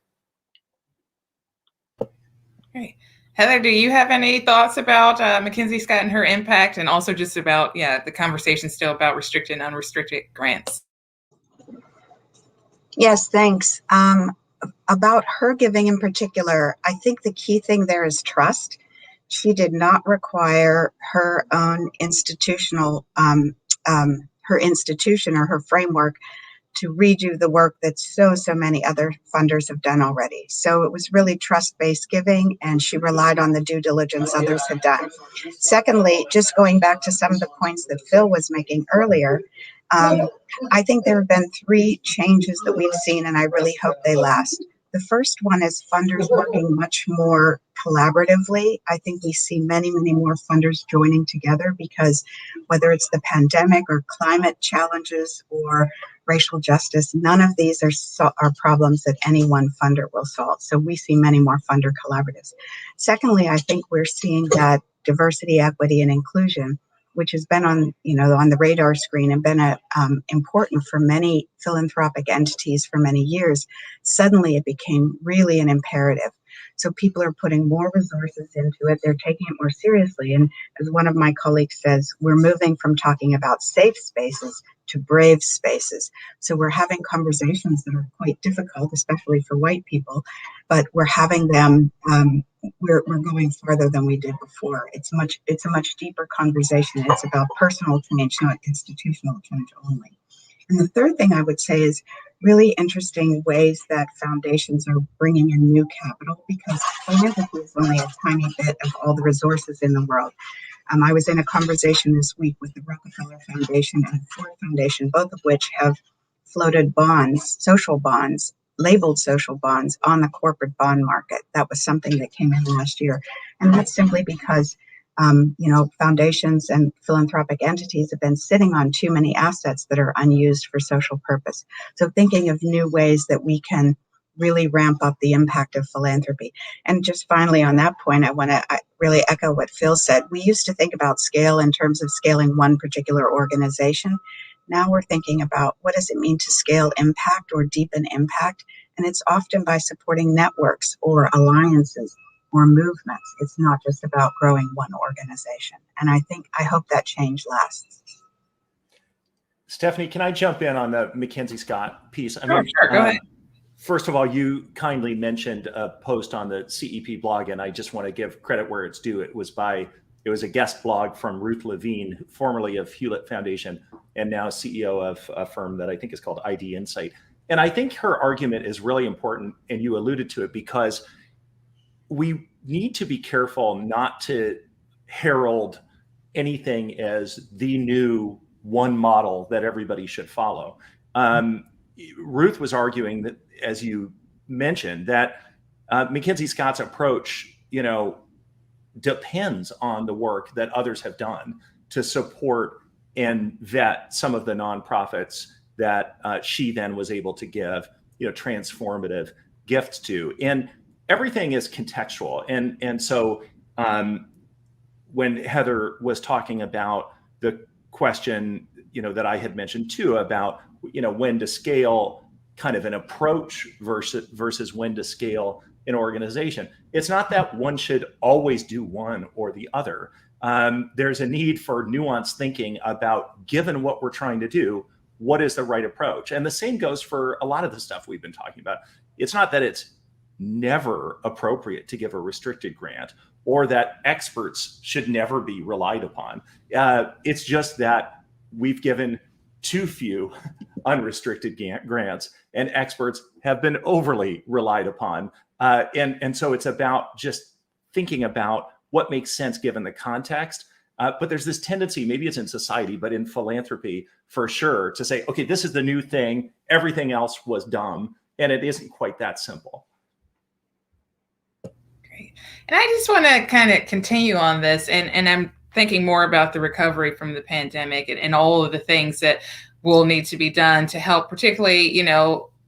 Great. Heather, do you have any thoughts about Mackenzie Scott and her impact, and also just about, the conversation still about restricted and unrestricted grants? Yes, thanks. about her giving in particular, I think the key thing there is trust. She did not require her own institutional, her institution or her framework to redo the work that so many other funders have done already. So it was really trust-based giving, and she relied on the due diligence others had done. Secondly, just going back to some of the points that Phil was making earlier, I think there have been 3 changes that we've seen, and I really hope they last. The first one is funders working much more collaboratively. I think we see many more funders joining together because whether it's the pandemic or climate challenges or racial justice, none of these are problems that any one funder will solve. So we see many more funder collaboratives. Secondly, I think we're seeing that diversity, equity, and inclusion, which has been on the radar screen and been important for many philanthropic entities for many years. Suddenly it became really an imperative. So people are putting more resources into it. They're taking it more seriously. And as one of my colleagues says, we're moving from talking about safe spaces to brave spaces. So we're having conversations that are quite difficult, especially for white people, but we're having them, we're going farther than we did before. It's a much deeper conversation. It's about personal change, not institutional change only. And the third thing I would say is really interesting ways that foundations are bringing in new capital, because philanthropy is only a tiny bit of all the resources in the world. I was in a conversation this week with the Rockefeller Foundation and Ford Foundation, both of which have floated bonds, social bonds, labeled social bonds on the corporate bond market. That was something that came in last year. And that's simply because foundations and philanthropic entities have been sitting on too many assets that are unused for social purpose. So thinking of new ways that we can really ramp up the impact of philanthropy. And just finally on that point, I want to really echo what Phil said. We used to think about scale in terms of scaling one particular organization. Now we're thinking about what does it mean to scale impact or deepen impact? And it's often by supporting networks or alliances or movements. It's not just about growing one organization. And I hope that change lasts. Stephanie, can I jump in on the Mackenzie Scott piece? Sure, go ahead. First of all, you kindly mentioned a post on the CEP blog, and I just want to give credit where it's due. It was a guest blog from Ruth Levine, formerly of Hewlett Foundation, and now CEO of a firm that I think is called ID Insight. And I think her argument is really important, and you alluded to it, because we need to be careful not to herald anything as the new one model that everybody should follow. Ruth was arguing that, as you mentioned, that Mackenzie Scott's approach, depends on the work that others have done to support and vet some of the nonprofits that she then was able to give, transformative gifts to. And everything is contextual. And so when Heather was talking about the question, that I had mentioned too, about, when to scale kind of an approach versus when to scale an organization. It's not that one should always do one or the other. There's a need for nuanced thinking about, given what we're trying to do, what is the right approach? And the same goes for a lot of the stuff we've been talking about. It's not that it's never appropriate to give a restricted grant or that experts should never be relied upon. It's just that we've given too few unrestricted grants, and experts have been overly relied upon. And so it's about just thinking about what makes sense given the context. But there's this tendency, maybe it's in society, but in philanthropy for sure, to say, okay, this is the new thing, everything else was dumb, and it isn't quite that simple. Great. And I just want to kind of continue on this, and I'm thinking more about the recovery from the pandemic and all of the things that will need to be done to help, particularly,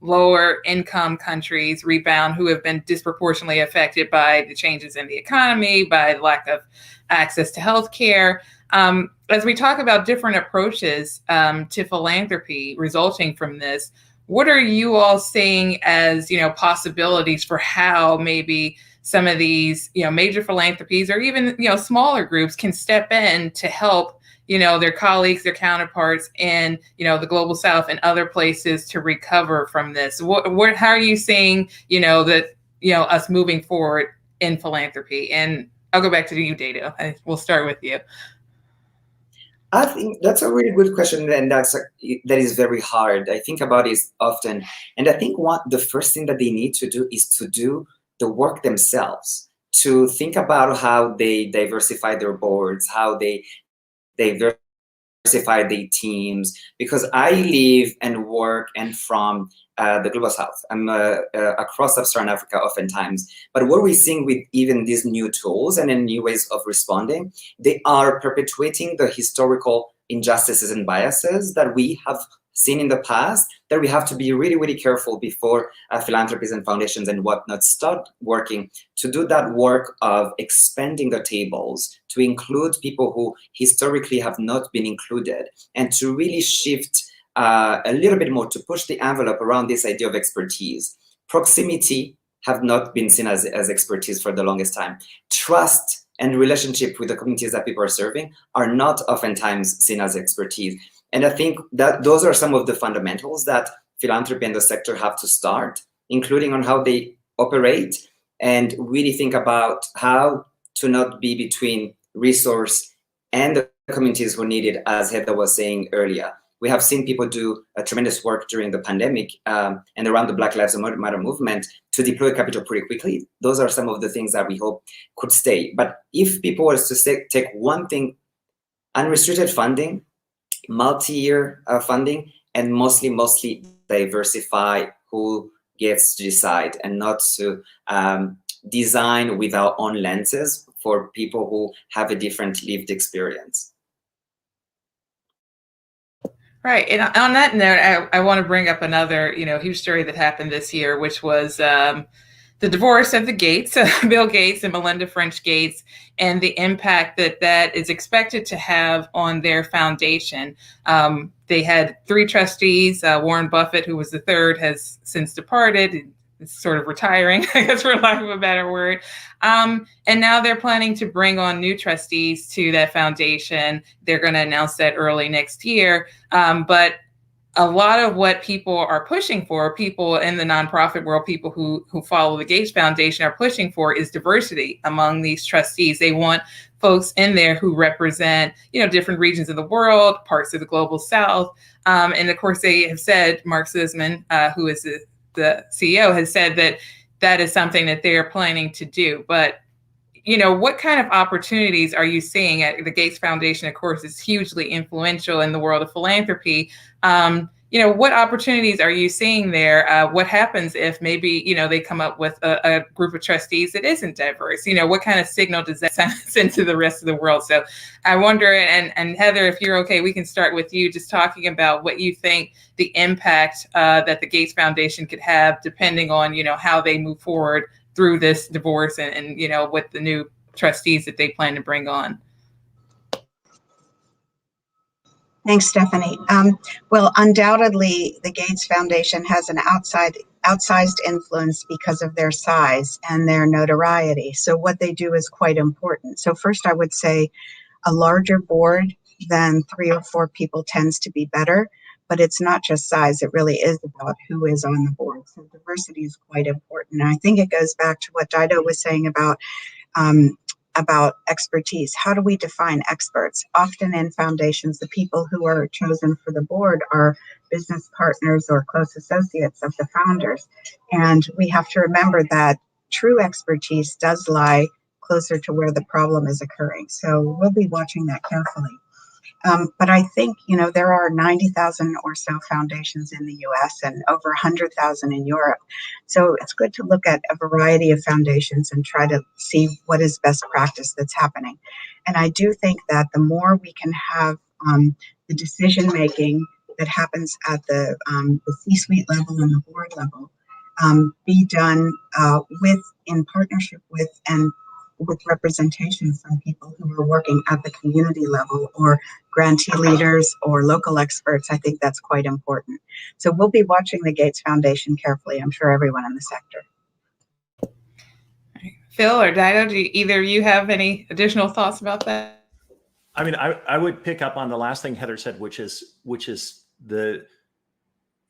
lower income countries rebound, who have been disproportionately affected by the changes in the economy, by the lack of access to healthcare. As we talk about different approaches to philanthropy resulting from this, what are you all seeing as, possibilities for how maybe some of these, major philanthropies or even, smaller groups can step in to help their colleagues, their counterparts in, the global South and other places to recover from this? How are you seeing, us moving forward in philanthropy? And I'll go back to you, Dado. We'll start with you. I think that's a really good question, and that is very hard. I think about it often, and I think the first thing that they need to do is to do the work themselves, to think about how they diversify their boards, how they diversify their teams, because I live and work and from the global South. I'm across sub-Saharan Africa oftentimes, but what we're seeing with even these new tools and new ways of responding, they are perpetuating the historical injustices and biases that we have seen in the past, that we have to be really, really careful before philanthropies and foundations and whatnot start working to do that work of expanding the tables, to include people who historically have not been included, and to really shift a little bit more, to push the envelope around this idea of expertise. Proximity have not been seen as expertise for the longest time. Trust and relationship with the communities that people are serving are not oftentimes seen as expertise. And I think that those are some of the fundamentals that philanthropy and the sector have to start, including on how they operate, and really think about how to not be between resource and the communities who need it, as Heather was saying earlier. We have seen people do a tremendous work during the pandemic and around the Black Lives Matter movement to deploy capital pretty quickly. Those are some of the things that we hope could stay. But if people were to take one thing, unrestricted funding, multi-year funding, and mostly diversify who gets to decide, and not to design with our own lenses for people who have a different lived experience. Right. And on that note, I want to bring up another, huge story that happened this year, which was the divorce of the Gates, Bill Gates and Melinda French Gates, and the impact that is expected to have on their foundation. They had 3 trustees. Warren Buffett, who was the third, has since departed. Is sort of retiring, I guess, for lack of a better word. And now they're planning to bring on new trustees to that foundation. They're going to announce that early next year. But a lot of what people are pushing for, people in the nonprofit world, people who follow the Gates Foundation are pushing for, is diversity among these trustees. They want folks in there who represent, different regions of the world, parts of the global South. And of course, they have said, Mark Sussman, who is the CEO, has said that is something that they're planning to do. But, what kind of opportunities are you seeing at the Gates Foundation? Of course, is hugely influential in the world of philanthropy. What opportunities are you seeing there? What happens if maybe, they come up with a group of trustees that isn't diverse? What kind of signal does that send to the rest of the world? So I wonder, and Heather, if you're okay, we can start with you, just talking about what you think the impact that the Gates Foundation could have, depending on, how they move forward through this divorce and with the new trustees that they plan to bring on. Thanks, Stephanie. Well, undoubtedly, the Gates Foundation has an outsized influence because of their size and their notoriety. So what they do is quite important. So first, I would say a larger board than 3 or 4 people tends to be better, but it's not just size. It really is about who is on the board. So diversity is quite important. And I think it goes back to what Dido was saying about expertise. How do we define experts? Often in foundations, the people who are chosen for the board are business partners or close associates of the founders. And we have to remember that true expertise does lie closer to where the problem is occurring. So we'll be watching that carefully. But I think, there are 90,000 or so foundations in the US and over 100,000 in Europe. So it's good to look at a variety of foundations and try to see what is best practice that's happening. And I do think that the more we can have the decision-making that happens at the C-suite level and the board level be done in partnership with and with representation from people who are working at the community level or grantee leaders or local experts, I think that's quite important. So we'll be watching the Gates Foundation carefully. I'm sure everyone in the sector. Phil or Dido, do either of you have any additional thoughts about that? I mean, I would pick up on the last thing Heather said, which is the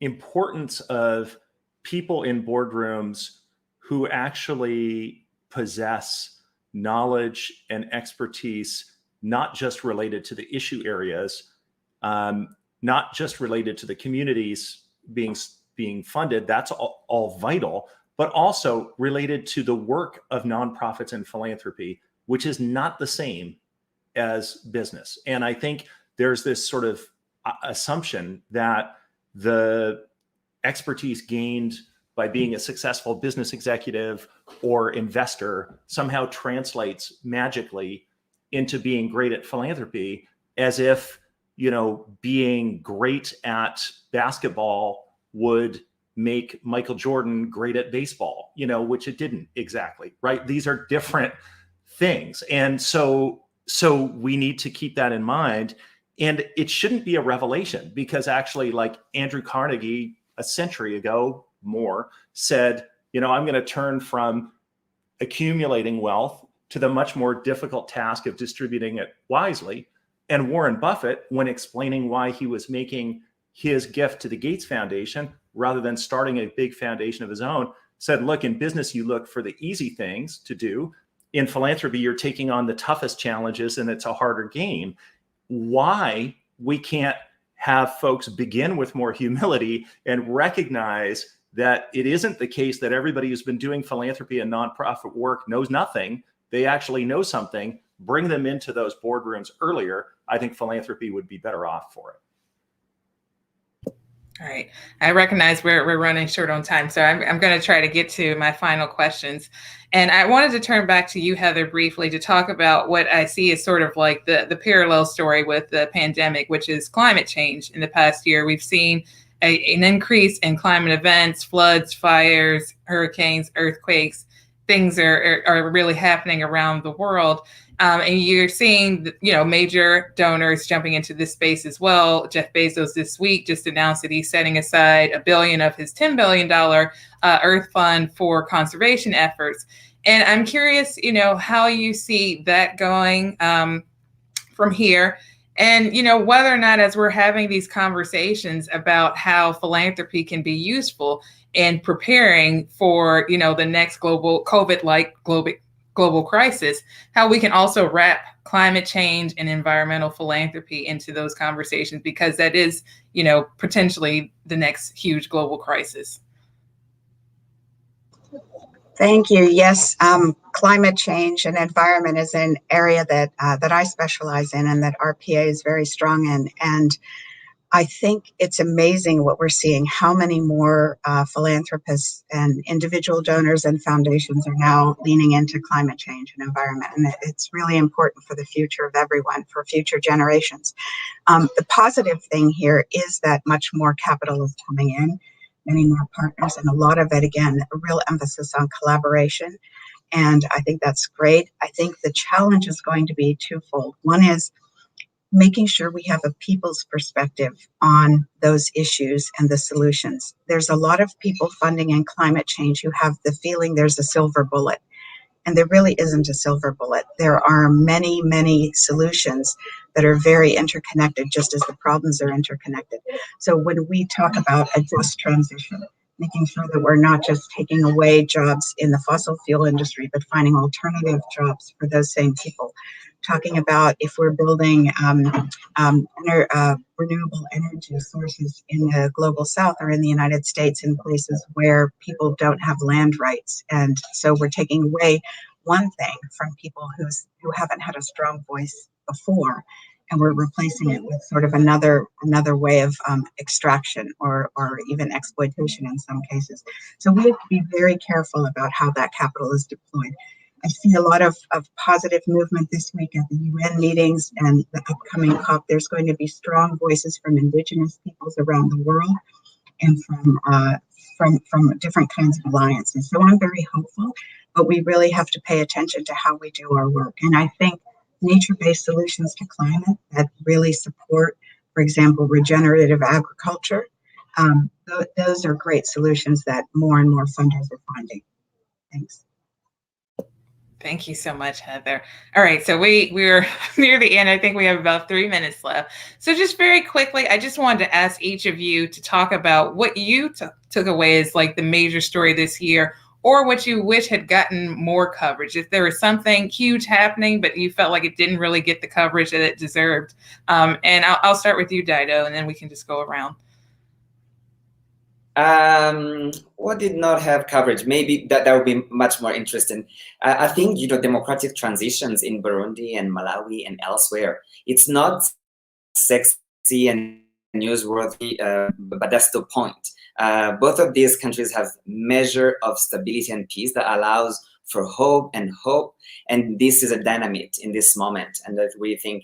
importance of people in boardrooms who actually possess knowledge and expertise, not just related to the issue areas, not just related to the communities being funded. That's all vital, but also related to the work of nonprofits and philanthropy, which is not the same as business. And I think there's this sort of assumption that the expertise gained by being a successful business executive or investor somehow translates magically into being great at philanthropy, as if, you know, being great at basketball would make Michael Jordan great at baseball, you know, which it didn't exactly, right? These are different things. And so we need to keep that in mind. And it shouldn't be a revelation, because actually, like Andrew Carnegie a century ago, more, said, you know, I'm going to turn from accumulating wealth to the much more difficult task of distributing it wisely. And Warren Buffett, when explaining why he was making his gift to the Gates Foundation rather than starting a big foundation of his own, said, look, in business, you look for the easy things to do. In philanthropy, you're taking on the toughest challenges, and it's a harder game. Why we can't have folks begin with more humility and recognize that it isn't the case that everybody who's been doing philanthropy and nonprofit work knows nothing. They actually know something. Bring them into those boardrooms earlier. I think philanthropy would be better off for it. All right. I recognize we're running short on time, so I'm going to try to get to my final questions. And I wanted to turn back to you, Heather, briefly to talk about what I see as sort of like the parallel story with the pandemic, which is climate change. In the past year, we've seen an increase in climate events, floods, fires, hurricanes, earthquakes. Things are really happening around the world. And you're seeing, you know, major donors jumping into this space as well. Jeff Bezos this week just announced that he's setting aside $1 billion of his $10 billion Earth Fund for conservation efforts. And I'm curious, you know, how you see that going from here. And, you know, whether or not, as we're having these conversations about how philanthropy can be useful in preparing for, you know, the next global COVID-like global crisis, how we can also wrap climate change and environmental philanthropy into those conversations, because that is, you know, potentially the next huge global crisis. Thank you. Yes, climate change and environment is an area that I specialize in and that RPA is very strong in. And I think it's amazing what we're seeing, how many more philanthropists and individual donors and foundations are now leaning into climate change and environment. And it's really important for the future of everyone, for future generations. The positive thing here is that much more capital is coming in, many more partners, and a lot of it, again, a real emphasis on collaboration. And I think that's great. I think the challenge is going to be twofold. One is making sure we have a people's perspective on those issues and the solutions. There's a lot of people funding in climate change who have the feeling there's a silver bullet, and there really isn't a silver bullet. There are many, many solutions that are very interconnected, just as the problems are interconnected. So when we talk about a just transition, making sure that we're not just taking away jobs in the fossil fuel industry, but finding alternative jobs for those same people. Talking about if we're building renewable energy sources in the global south or in the United States in places where people don't have land rights. And so we're taking away one thing from people who haven't had a strong voice before, and we're replacing it with sort of another way of extraction or even exploitation in some cases. So we have to be very careful about how that capital is deployed. I see a lot of positive movement this week at the UN meetings and the upcoming COP. There's going to be strong voices from indigenous peoples around the world and from different kinds of alliances. So I'm very hopeful, but we really have to pay attention to how we do our work. And I think nature-based solutions to climate that really support, for example, regenerative agriculture, those are great solutions that more and more funders are finding. Thanks. Thank you so much, Heather. All right, so we're near the end. I think we have about 3 minutes left. So just very quickly, I just wanted to ask each of you to talk about what you took away as like the major story this year, or what you wish had gotten more coverage. If there was something huge happening, but you felt like it didn't really get the coverage that it deserved. And I'll start with you, Dido, and then we can just go around. What did not have coverage? Maybe that would be much more interesting. I think, democratic transitions in Burundi and Malawi and elsewhere, it's not sexy and newsworthy, but that's the point. Both of these countries have measure of stability and peace that allows for hope, and this is a dynamite in this moment, and that we think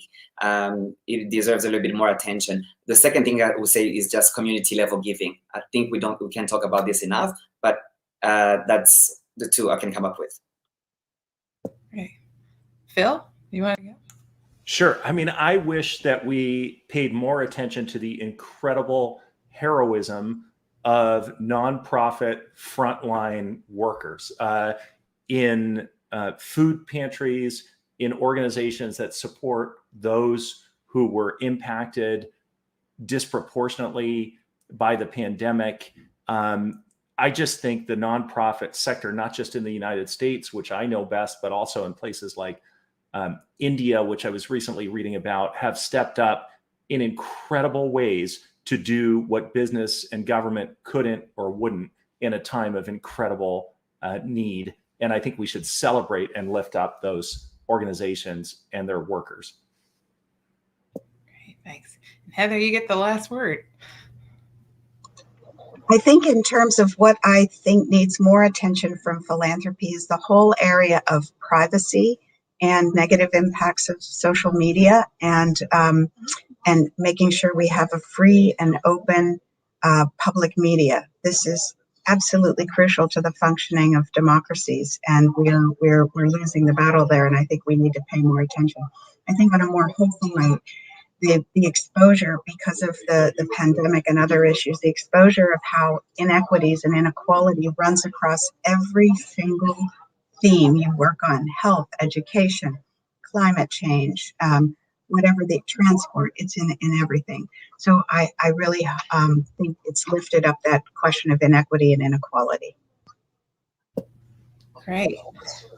it deserves a little bit more attention. The second thing I would say is just community level giving. I think we can't talk about this enough, but that's the two I can come up with. Okay. Phil, you want to go? Sure. I mean, I wish that we paid more attention to the incredible heroism of nonprofit frontline workers in food pantries, in organizations that support those who were impacted disproportionately by the pandemic. I just think the nonprofit sector, not just in the United States, which I know best, but also in places like India, which I was recently reading about, have stepped up in incredible ways to do what business and government couldn't or wouldn't in a time of incredible need. And I think we should celebrate and lift up those organizations and their workers. Great, thanks. Heather, you get the last word. I think in terms of what I think needs more attention from philanthropy is the whole area of privacy and negative impacts of social media, and making sure we have a free and open public media. This is absolutely crucial to the functioning of democracies, and we're losing the battle there, and I think we need to pay more attention. I think on a more hopeful note, the exposure, because of the pandemic and other issues, the exposure of how inequities and inequality runs across every single theme you work on: health, education, climate change, whatever the transport, it's in everything. So I really think it's lifted up that question of inequity and inequality. Great.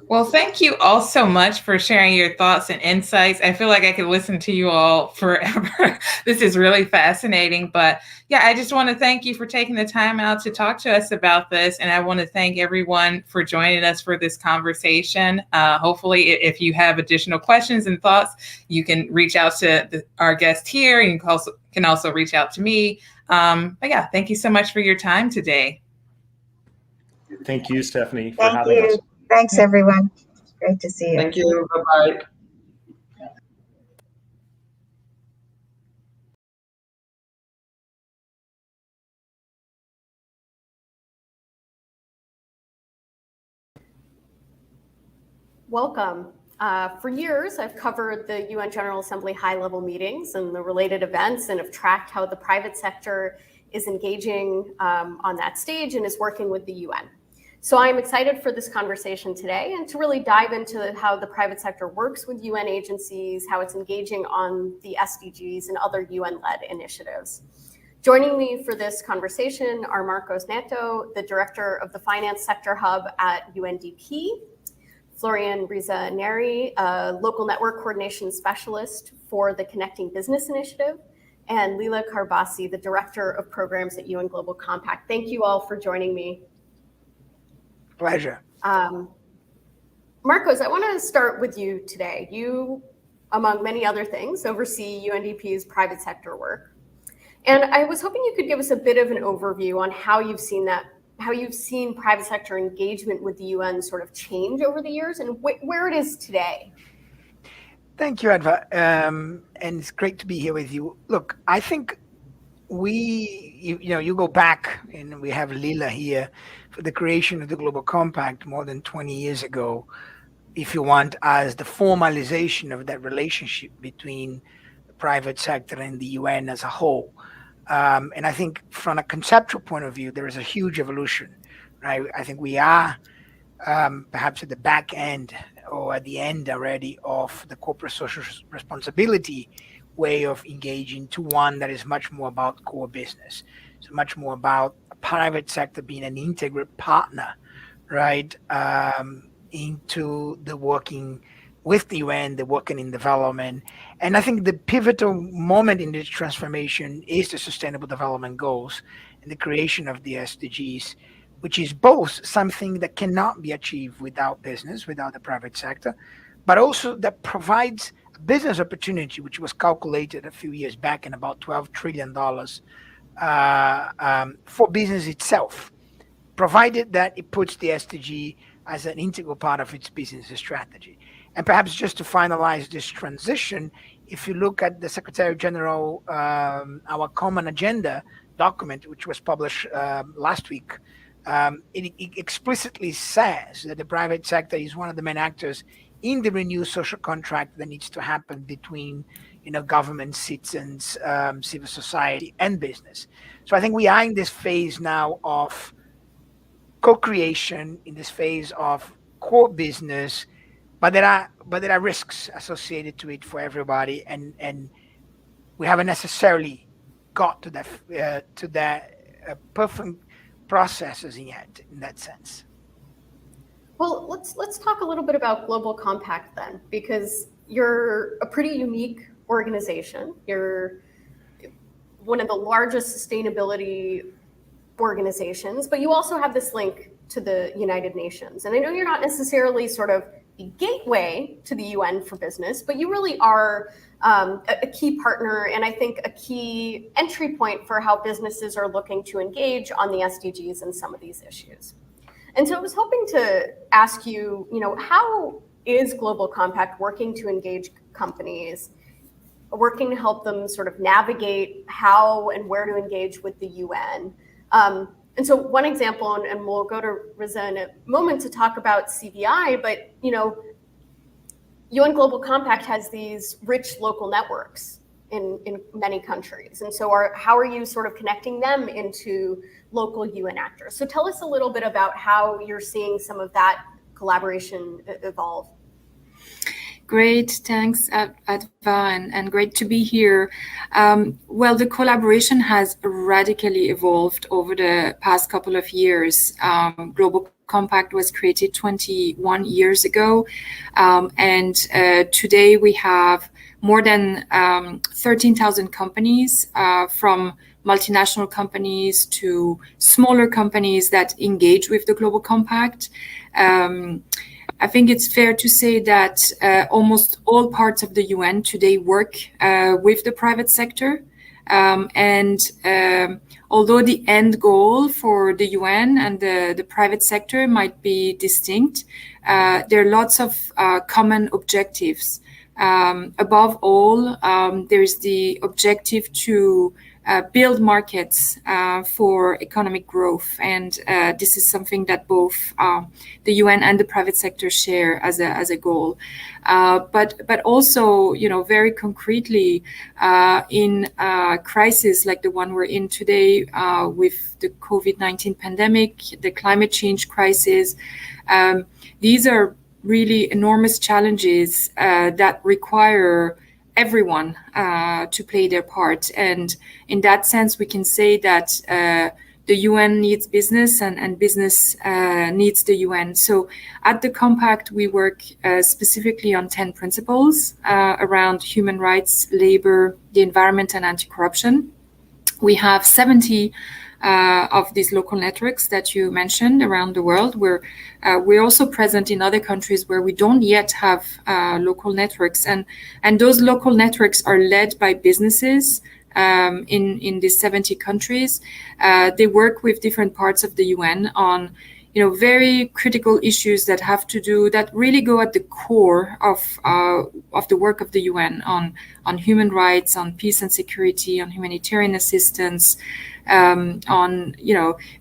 Well, thank you all so much for sharing your thoughts and insights. I feel like I could listen to you all forever. This is really fascinating. But yeah, I just want to thank you for taking the time out to talk to us about this. And I want to thank everyone for joining us for this conversation. Hopefully, if you have additional questions and thoughts, you can reach out to our guest here. You can also reach out to me. But yeah, thank you so much for your time today. Thank you, Stephanie, for having us. Thanks, everyone. Great to see you. Thank you. Bye-bye. Welcome. For years, I've covered the UN General Assembly high-level meetings and the related events, and have tracked how the private sector is engaging on that stage and is working with the UN. So I'm excited for this conversation today and to really dive into how the private sector works with UN agencies, how it's engaging on the SDGs and other UN-led initiatives. Joining me for this conversation are Marcos Neto, the Director of the Finance Sector Hub at UNDP, Florian Riza-Neri, a Local Network Coordination Specialist for the Connecting Business Initiative, and Lila Karbasi, the Director of Programs at UN Global Compact. Thank you all for joining me. Pleasure. Marcos, I want to start with you today. You, among many other things, oversee UNDP's private sector work. And I was hoping you could give us a bit of an overview on how you've seen private sector engagement with the UN sort of change over the years and where it is today. Thank you, Adva. And it's great to be here with you. Look, I think you go back, and we have Lila here, for the creation of the Global Compact more than 20 years ago, if you want, as the formalization of that relationship between the private sector and the UN as a whole. And I think from a conceptual point of view, there is a huge evolution, right? I think we are perhaps at the back end or at the end already of the corporate social responsibility way of engaging to one that is much more about core business. So much more about a private sector being an integral partner, right, into the working with the UN, the working in development. And I think the pivotal moment in this transformation is the Sustainable Development Goals and the creation of the SDGs, which is both something that cannot be achieved without business, without the private sector, but also that provides a business opportunity, which was calculated a few years back in about $12 trillion for business itself, provided that it puts the SDG as an integral part of its business strategy. And perhaps just to finalize this transition, if you look at the Secretary General, our common agenda document, which was published last week, it explicitly says that the private sector is one of the main actors in the renewed social contract that needs to happen between, government, citizens, civil society, and business. So I think we are in this phase now of co-creation, in this phase of core business, but there are risks associated to it for everybody, and we haven't necessarily got to that perfect processes yet in that sense. Well, let's talk a little bit about Global Compact then, because you're a pretty unique organization. You're one of the largest sustainability organizations, but you also have this link to the United Nations. And I know you're not necessarily sort of the gateway to the UN for business, but you really are a key partner, and I think a key entry point for how businesses are looking to engage on the SDGs and some of these issues. And so I was hoping to ask you, how is Global Compact working to engage companies, working to help them sort of navigate how and where to engage with the UN? And so one example, and we'll go to Riza in a moment to talk about CVI, but UN Global Compact has these rich local networks in many countries. And so how are you sort of connecting them into local UN actors? So tell us a little bit about how you're seeing some of that collaboration evolve. Great, thanks, Adva, and great to be here. Well, the collaboration has radically evolved over the past couple of years. Global Compact was created 21 years ago, and today we have more than 13,000 companies, from multinational companies to smaller companies that engage with the Global Compact. I think it's fair to say that almost all parts of the UN today work with the private sector. And although the end goal for the UN and the private sector might be distinct, there are lots of common objectives. Above all, there's the objective to build markets for economic growth, and this is something that both the UN and the private sector share as a goal. But also, very concretely, in crises like the one we're in today with the COVID-19 pandemic, the climate change crisis, these are really enormous challenges that require everyone to play their part. And in that sense, we can say that the UN needs business and business needs the UN. So at the Compact, we work specifically on 10 principles around human rights, labor, the environment, and anti-corruption. We have 70 of these local networks that you mentioned around the world. We're also present in other countries where we don't yet have local networks, and those local networks are led by businesses in these 70 countries. They work with different parts of the UN on very critical issues that really go at the core of the work of the UN on human rights, on peace and security, on humanitarian assistance, on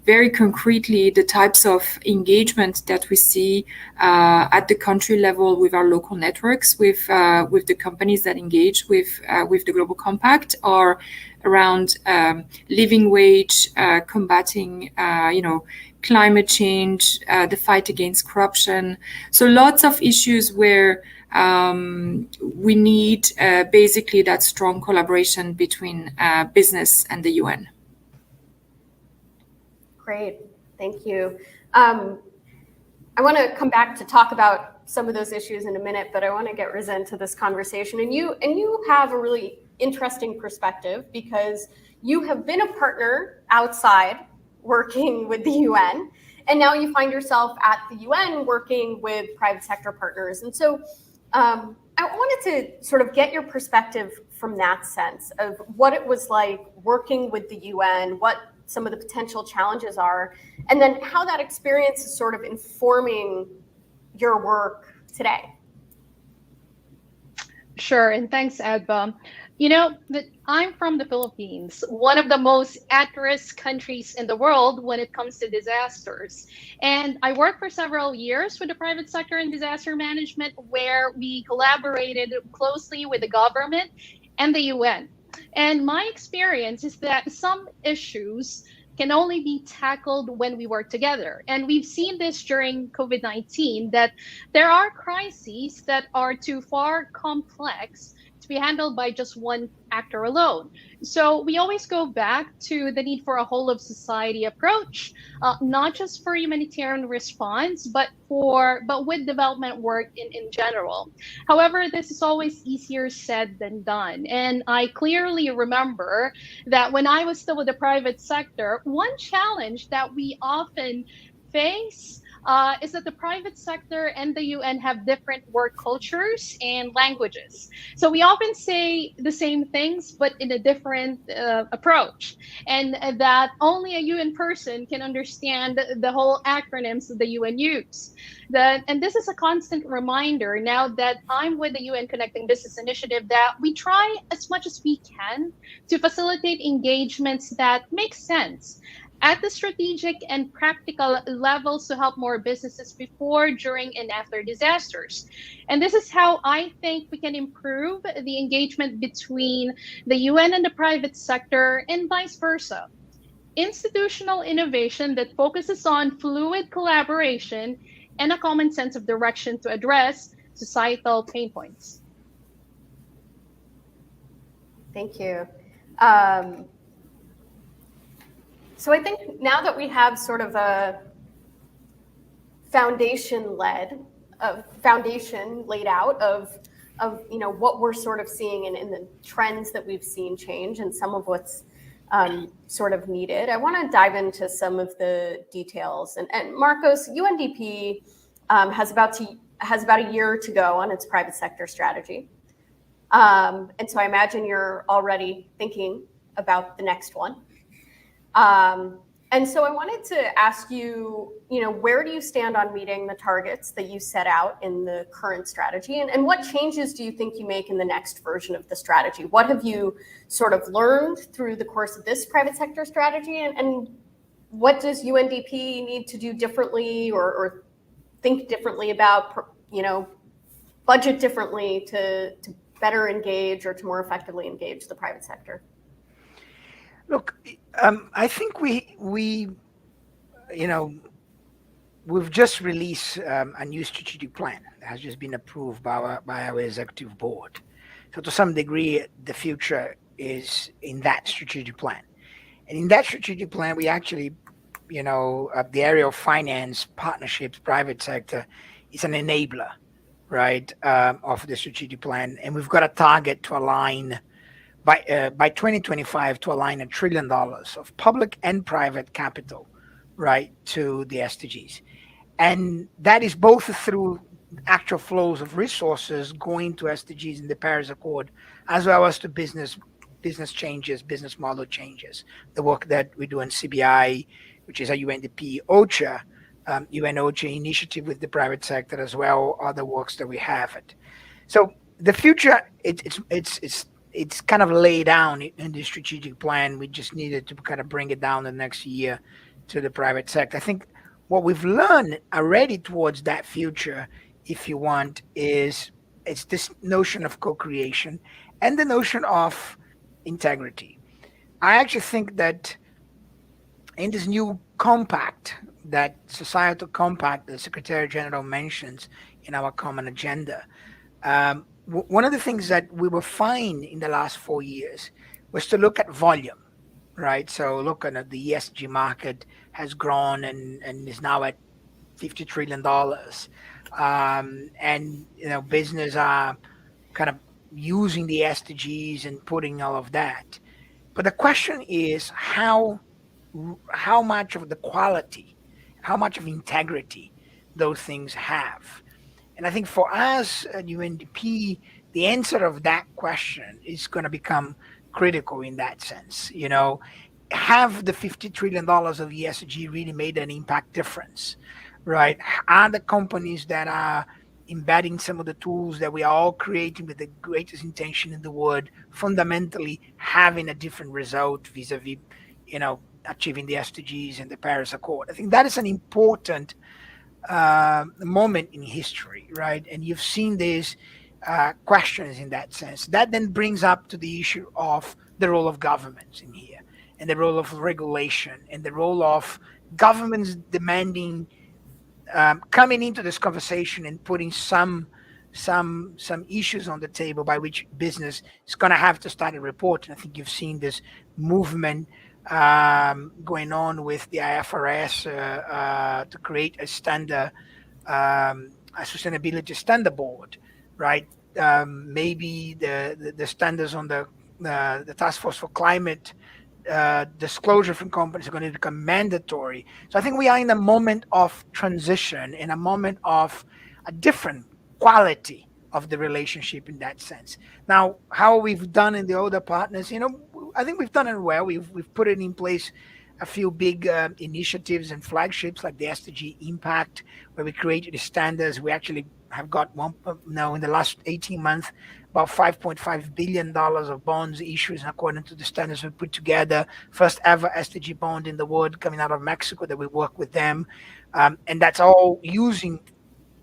very concretely the types of engagement that we see at the country level with our local networks, with the companies that engage with the Global Compact, or around living wage, combating, climate change, the fight against corruption. So lots of issues where we need basically that strong collaboration between business and the UN. Great, thank you. I want to come back to talk about some of those issues in a minute, but I want to get Riza into this conversation. And you have a really interesting perspective because you have been a partner outside working with the UN, and now you find yourself at the UN working with private sector partners. And so I wanted to sort of get your perspective from that sense of what it was like working with the UN, what some of the potential challenges are, and then how that experience is sort of informing your work today. Sure, and thanks, Adva. I'm from the Philippines, one of the most at-risk countries in the world when it comes to disasters. And I worked for several years with the private sector in disaster management, where we collaborated closely with the government and the UN. And my experience is that some issues can only be tackled when we work together. And we've seen this during COVID-19, that there are crises that are too far complex to be handled by just one actor alone. So we always go back to the need for a whole of society approach, not just for humanitarian response, but with development work in general. However, this is always easier said than done. And I clearly remember that when I was still with the private sector, one challenge that we often face is that the private sector and the UN have different work cultures and languages. So we often say the same things, but in a different approach. And that only a UN person can understand the whole acronyms that the UN use. And this is a constant reminder now that I'm with the UN Connecting Business Initiative, that we try as much as we can to facilitate engagements that make sense at the strategic and practical levels to help more businesses before, during, and after disasters. And this is how I think we can improve the engagement between the UN and the private sector, and vice versa. Institutional innovation that focuses on fluid collaboration and a common sense of direction to address societal pain points. Thank you. So I think now that we have sort of a foundation laid out of what we're sort of seeing in the trends that we've seen change and some of what's sort of needed, I want to dive into some of the details. And Marcos, UNDP has about a year to go on its private sector strategy. And so I imagine you're already thinking about the next one. And so I wanted to ask you, where do you stand on meeting the targets that you set out in the current strategy? And what changes do you think you make in the next version of the strategy? What have you sort of learned through the course of this private sector strategy? And what does UNDP need to do differently or think differently about, budget differently to better engage or to more effectively engage the private sector? Look, I think we've just released a new strategic plan that has just been approved by our executive board. So to some degree, the future is in that strategic plan. And in that strategic plan, we actually, the area of finance, partnerships, private sector is an enabler, right, of the strategic plan. And we've got a target to align by 2025 to align $1 trillion of public and private capital, right, to the SDGs. And that is both through actual flows of resources going to SDGs in the Paris Accord, as well as to business changes, business model changes. The work that we do in CBI, which is a UNDP OCHA, UN OCHA initiative with the private sector as well, other works that we have it. So the future, it's kind of laid down in the strategic plan. We just needed to kind of bring it down the next year to the private sector. I think what we've learned already towards that future, if you want, it's this notion of co-creation and the notion of integrity. I actually think that in this new compact, that societal compact that the Secretary General mentions in our common agenda, one of the things that we were fine in the last 4 years was to look at volume, right? So looking at the ESG market has grown and is now at $50 trillion. And, you know, business are kind of using the SDGs and putting all of that. But the question is how much of the quality, how much of integrity those things have. And I think for us at UNDP, the answer of that question is going to become critical in that sense. You know, have the $50 trillion of ESG really made an impact difference, right? Are the companies that are embedding some of the tools that we are all creating with the greatest intention in the world fundamentally having a different result vis-a-vis, you know, achieving the SDGs and the Paris Accord? I think that is an important moment in history, right? And you've seen these questions in that sense. That then brings up to the issue of the role of governments in here, and the role of regulation, and the role of governments demanding, coming into this conversation and putting some issues on the table by which business is going to have to start a report. And I think you've seen this movement going on with the IFRS to create a standard, a sustainability standard board, right? Maybe the standards on the Task Force for Climate disclosure from companies are going to become mandatory. So I think we are in a moment of transition, in a moment of a different quality of the relationship in that sense. Now, how we've done in the other partners, you know, I think we've done it well. We've put it in place a few big initiatives and flagships like the SDG Impact, where we created the standards. We actually have got one now in the last 18 months, about $5.5 billion of bonds issued according to the standards we put together. First ever SDG bond in the world coming out of Mexico that we work with them. And that's all using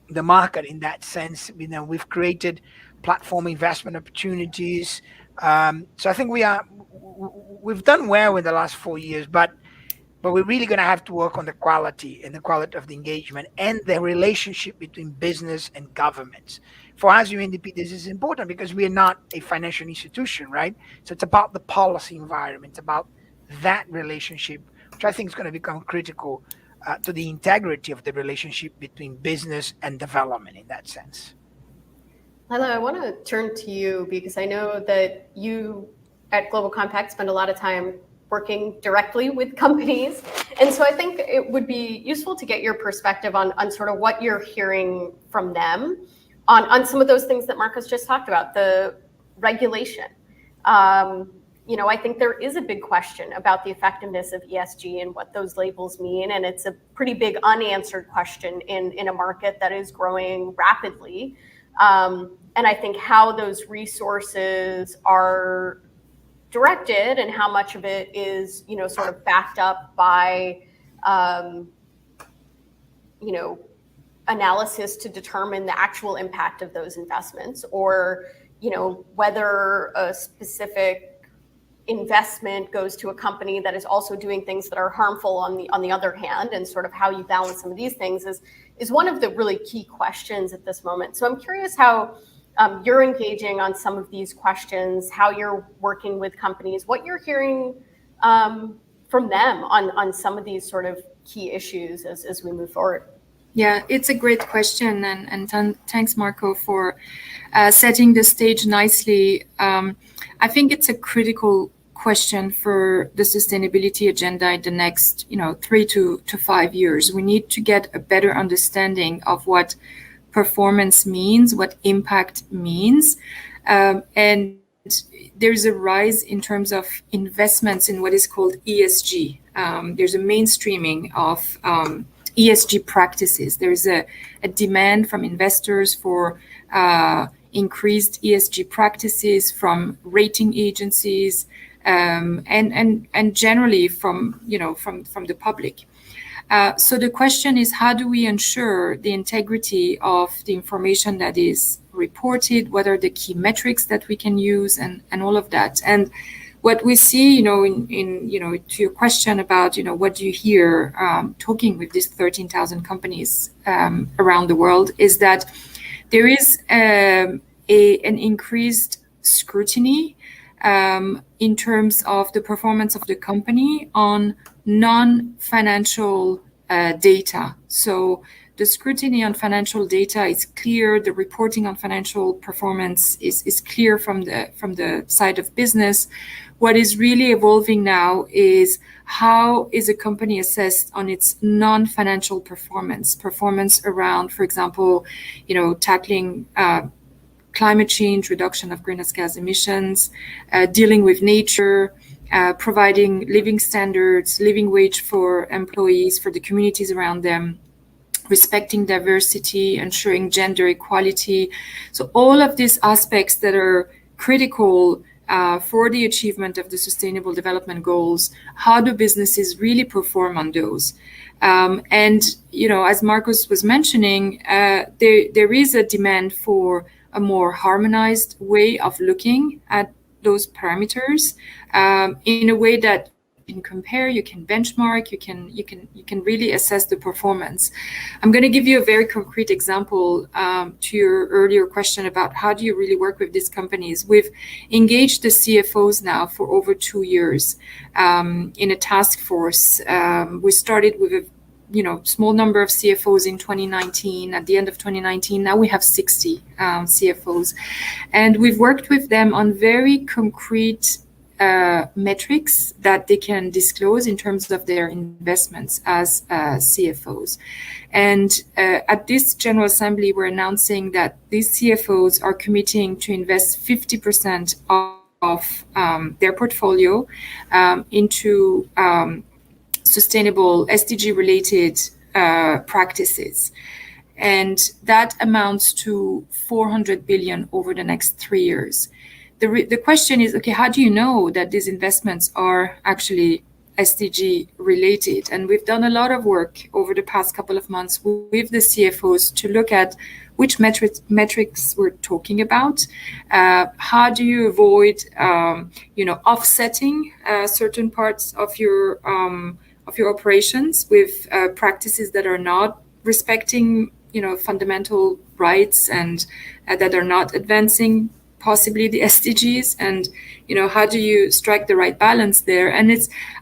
the market in that sense. You know, we've created platform investment opportunities. So I think we've done well in the last 4 years, but we're really going to have to work on the quality of the engagement and the relationship between business and governments. For us, UNDP, this is important because we are not a financial institution, right? So it's about the policy environment, about that relationship, which I think is going to become critical to the integrity of the relationship between business and development in that sense. Lila, I want to turn to you because I know that you at Global Compact spend a lot of time working directly with companies. And so I think it would be useful to get your perspective on sort of what you're hearing from them on some of those things that Marcos just talked about, the regulation. You know, I think there is a big question about the effectiveness of ESG and what those labels mean. And it's a pretty big unanswered question in a market that is growing rapidly. And I think how those resources are directed and how much of it is, you know, sort of backed up by, you know, analysis to determine the actual impact of those investments, or, you know, whether a specific investment goes to a company that is also doing things that are harmful on the other hand, and sort of how you balance some of these things is one of the really key questions at this moment. So I'm curious how you're engaging on some of these questions, how you're working with companies, what you're hearing from them on some of these sort of key issues as we move forward. Yeah, it's a great question, and thanks, Marco, for setting the stage nicely. I think it's a critical question for the sustainability agenda in the next, 3 to 5 years. We need to get a better understanding of what performance means, what impact means, and there's a rise in terms of investments in what is called ESG. There's a mainstreaming of ESG practices. There's a demand from investors for increased ESG practices from rating agencies and generally from the public. So the question is, how do we ensure the integrity of the information that is reported? What are the key metrics that we can use, and all of that? And what we see, in to your question about, what do you hear talking with these 13,000 companies around the world, is that there is an increased scrutiny in terms of the performance of the company on non-financial data. So the scrutiny on financial data is clear. The reporting on financial performance is clear from the side of business. What is really evolving now is how is a company assessed on its non-financial performance around, for example, tackling climate change, reduction of greenhouse gas emissions, dealing with nature, providing living standards, living wage for employees, for the communities around them, respecting diversity, ensuring gender equality. So all of these aspects that are critical for the achievement of the Sustainable Development Goals, how do businesses really perform on those? And, as Marcus was mentioning, there is a demand for a more harmonized way of looking at those parameters in a way that you can compare, you can benchmark, you can really assess the performance. I'm going to give you a very concrete example to your earlier question about how do you really work with these companies. We've engaged the CFOs now for over 2 years in a task force. We started with a small number of CFOs in 2019. At the end of 2019, now we have 60 CFOs, and we've worked with them on very concrete metrics that they can disclose in terms of their investments as CFOs. And at this General Assembly, we're announcing that these CFOs are committing to invest 50% of their portfolio into sustainable SDG-related practices. And that amounts to 400 billion over the next 3 years. The question is, okay, how do you know that these investments are actually SDG related? And we've done a lot of work over the past couple of months with the CFOs to look at which metrics we're talking about. How do you avoid, offsetting certain parts of your operations with practices that are not respecting, fundamental rights and that are not advancing possibly the SDGs, and how do you strike the right balance there? And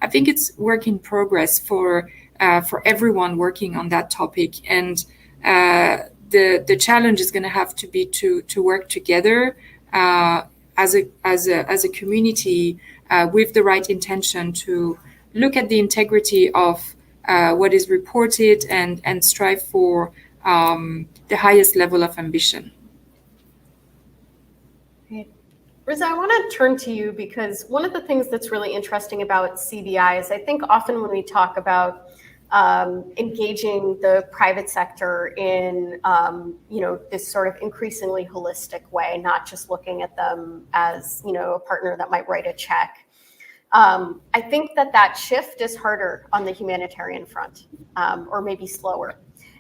I think it's work in progress for everyone working on that topic. And the challenge is going to have to be to work together as a community with the right intention to look at the integrity of what is reported and strive for the highest level of ambition. Riza, I want to turn to you because one of the things that's really interesting about CBI is I think often when we talk about engaging the private sector in this sort of increasingly holistic way, not just looking at them as a partner that might write a check. I think that shift is harder on the humanitarian front, or maybe slower.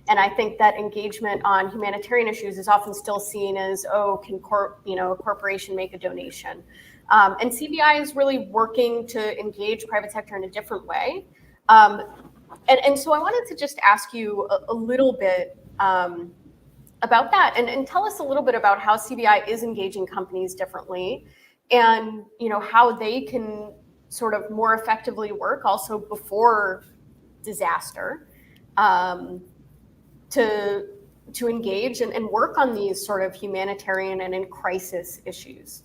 And I think that engagement on humanitarian issues is often still seen as, can a corporation make a donation? And CBI is really working to engage private sector in a different way. And so I wanted to just ask you a little bit about that and tell us a little bit about how CBI is engaging companies differently and how they can sort of more effectively work also before disaster. To engage and work on these sort of humanitarian and in crisis issues.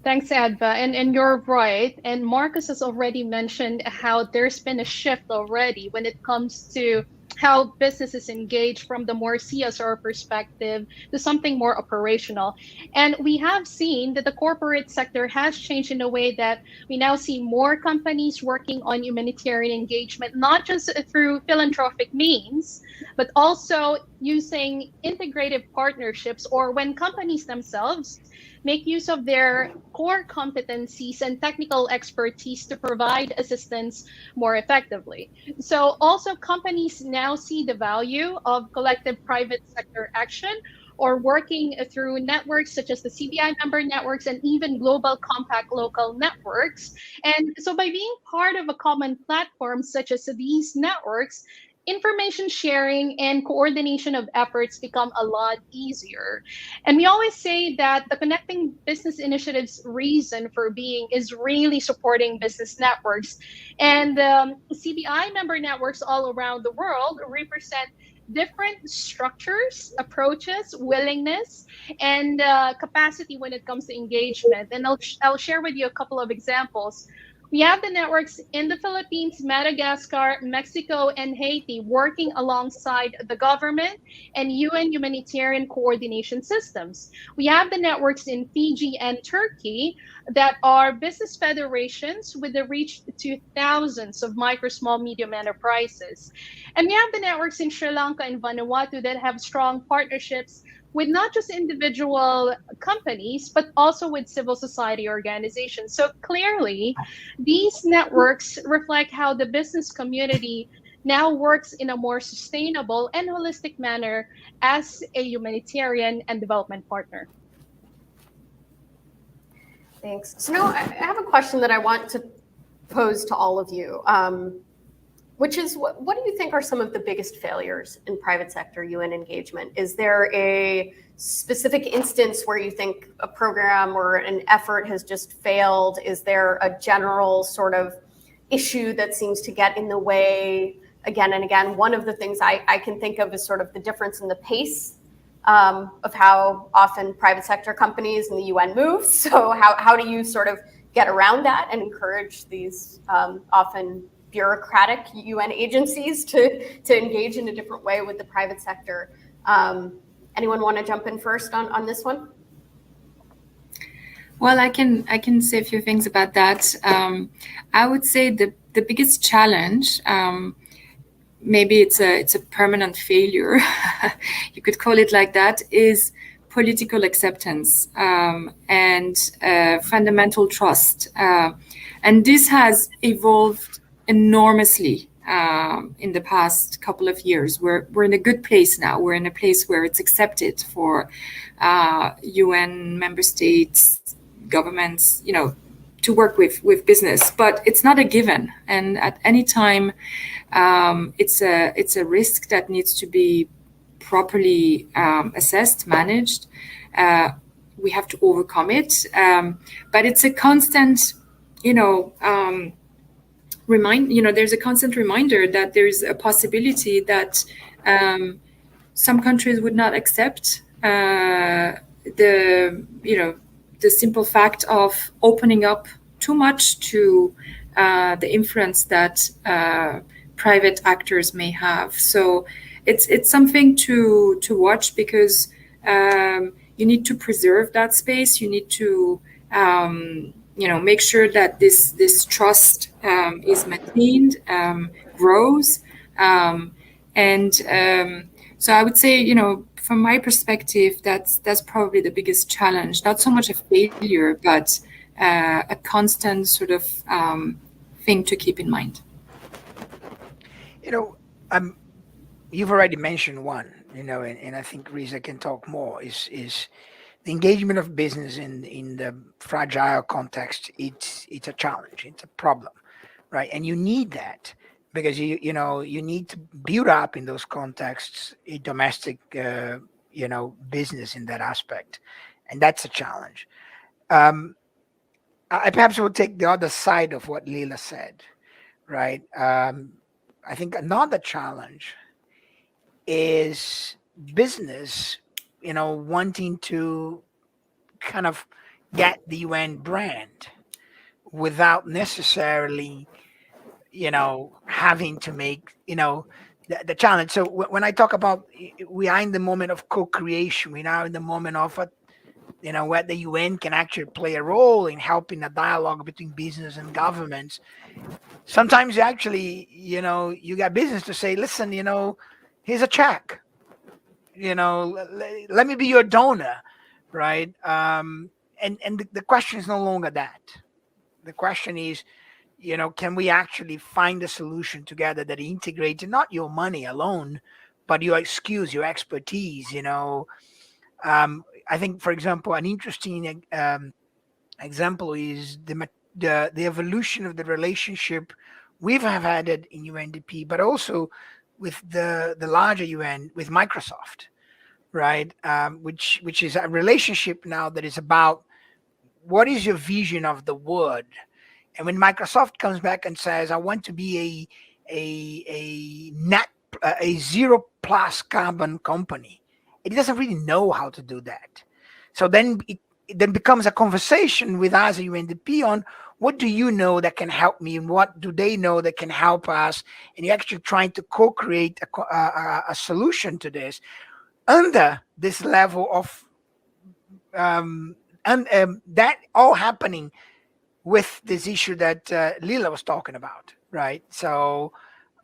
Thanks, Adva. And you're right. And Marcus has already mentioned how there's been a shift already when it comes to how businesses engage from the more CSR perspective to something more operational. And we have seen that the corporate sector has changed in a way that we now see more companies working on humanitarian engagement, not just through philanthropic means, but also using integrative partnerships, or when companies themselves make use of their core competencies and technical expertise to provide assistance more effectively. So also companies now see the value of collective private sector action, or working through networks such as the CBI member networks and even Global Compact local networks. And so by being part of a common platform such as these networks, information sharing and coordination of efforts become a lot easier. And we always say that the Connecting Business Initiative's reason for being is really supporting business networks. And CBI member networks all around the world represent different structures, approaches, willingness, and capacity when it comes to engagement. And I'll share with you a couple of examples. We have the networks in the Philippines, Madagascar, Mexico, and Haiti working alongside the government and UN humanitarian coordination systems. We have the networks in Fiji and Turkey that are business federations with the reach to thousands of micro, small, medium enterprises. And we have the networks in Sri Lanka and Vanuatu that have strong partnerships with not just individual companies, but also with civil society organizations. So clearly, these networks reflect how the business community now works in a more sustainable and holistic manner as a humanitarian and development partner. Thanks. So now I have a question that I want to pose to all of you, which is what do you think are some of the biggest failures in private sector UN engagement? Is there a specific instance where you think a program or an effort has just failed? Is there a general sort of issue that seems to get in the way again and again? One of the things I can think of is sort of the difference in the pace of how often private sector companies and the UN move. So how do you sort of get around that and encourage these often bureaucratic UN agencies to engage in a different way with the private sector? Anyone want to jump in first on this one? Well, I can say a few things about that. I would say the biggest challenge, maybe it's a permanent failure, you could call it like that, is political acceptance and fundamental trust. And this has evolved enormously in the past couple of years. We're in a good place now. We're in a place where it's accepted for UN member states, governments, to work with business, but it's not a given. And at any time, it's a risk that needs to be properly assessed, managed. We have to overcome it, but it's a constant, there's a constant reminder that there's a possibility that some countries would not accept the simple fact of opening up too much to the influence that private actors may have. So it's something to watch, because you need to preserve that space. You need to make sure that this trust is maintained, grows, so I would say, from my perspective, that's probably the biggest challenge. Not so much a failure, but a constant sort of thing to keep in mind. You've already mentioned one, and I think Risa can talk more. Is the engagement of business in the fragile context? It's a challenge. It's a problem, right? And you need that, because you need to build up in those contexts a domestic business in that aspect, and that's a challenge. I perhaps will take the other side of what Leila said, right? I think another challenge is business, wanting to kind of get the UN brand without necessarily, having to make, the challenge. So when I talk about we are in the moment of co-creation, we are in the moment of where the UN can actually play a role in helping a dialogue between business and governments. Sometimes you actually, you got business to say, listen, here's a check, let me be your donor, right? And the question is no longer that. The question is, can we actually find a solution together that integrates not your money alone, but your skills, your expertise, I think, for example, an interesting example is the evolution of the relationship we've had it in UNDP, but also with the larger UN, with Microsoft, right? Which is a relationship now that is about what is your vision of the world. And when Microsoft comes back and says, I want to be a zero plus carbon company, it doesn't really know how to do that. So then it then becomes a conversation with us at UNDP on what do you know that can help me, and what do they know that can help us, and you're actually trying to co-create a solution to this under this level of that all happening with this issue that Lila was talking about, right? So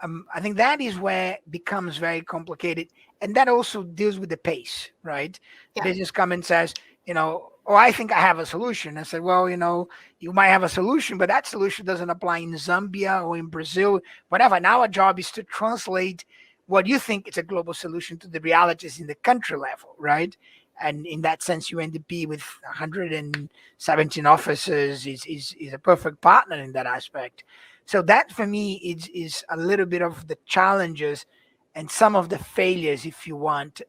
I think that is where it becomes very complicated, and that also deals with the pace, right? Yeah. They just come and says, oh, I think I have a solution. I said, well, you might have a solution, but that solution doesn't apply in Zambia or in Brazil, whatever. Now our job is to translate what you think is a global solution to the realities in the country level, right? And in that sense, UNDP with 117 officers is a perfect partner in that aspect. So that for me is a little bit of the challenges and some of the failures, if you want,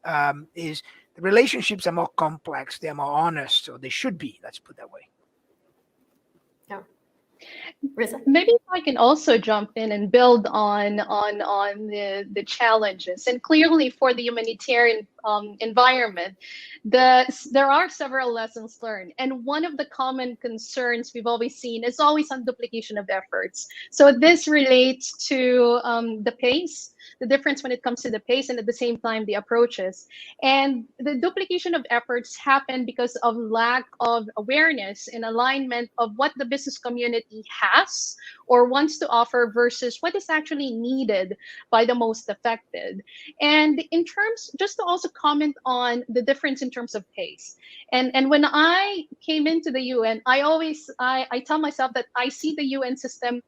is the relationships are more complex, they're more honest, or they should be, let's put it that way. Yeah. Maybe if I can also jump in and build on the challenges. And clearly for the humanitarian environment, there are several lessons learned. And one of the common concerns we've always seen is always on duplication of efforts. So this relates to the pace, the difference when it comes to the pace, and at the same time the approaches. And the duplication of efforts happen because of lack of awareness and alignment of what the business community has or wants to offer versus what is actually needed by the most affected. And in terms, just to also comment on the difference in terms of pace. And when I came into the UN, I tell myself that I see the UN system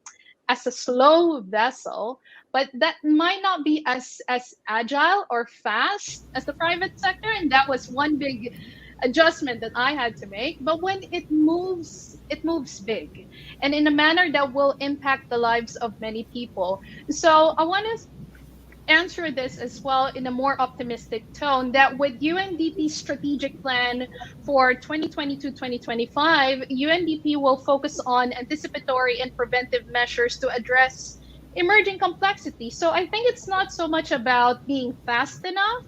as a slow vessel, but that might not be as agile or fast as the private sector. And that was one big adjustment that I had to make. But when it moves big and in a manner that will impact the lives of many people. So I want to answer this as well in a more optimistic tone, that with UNDP's strategic plan for 2022-2025, UNDP will focus on anticipatory and preventive measures to address emerging complexity. So I think it's not so much about being fast enough,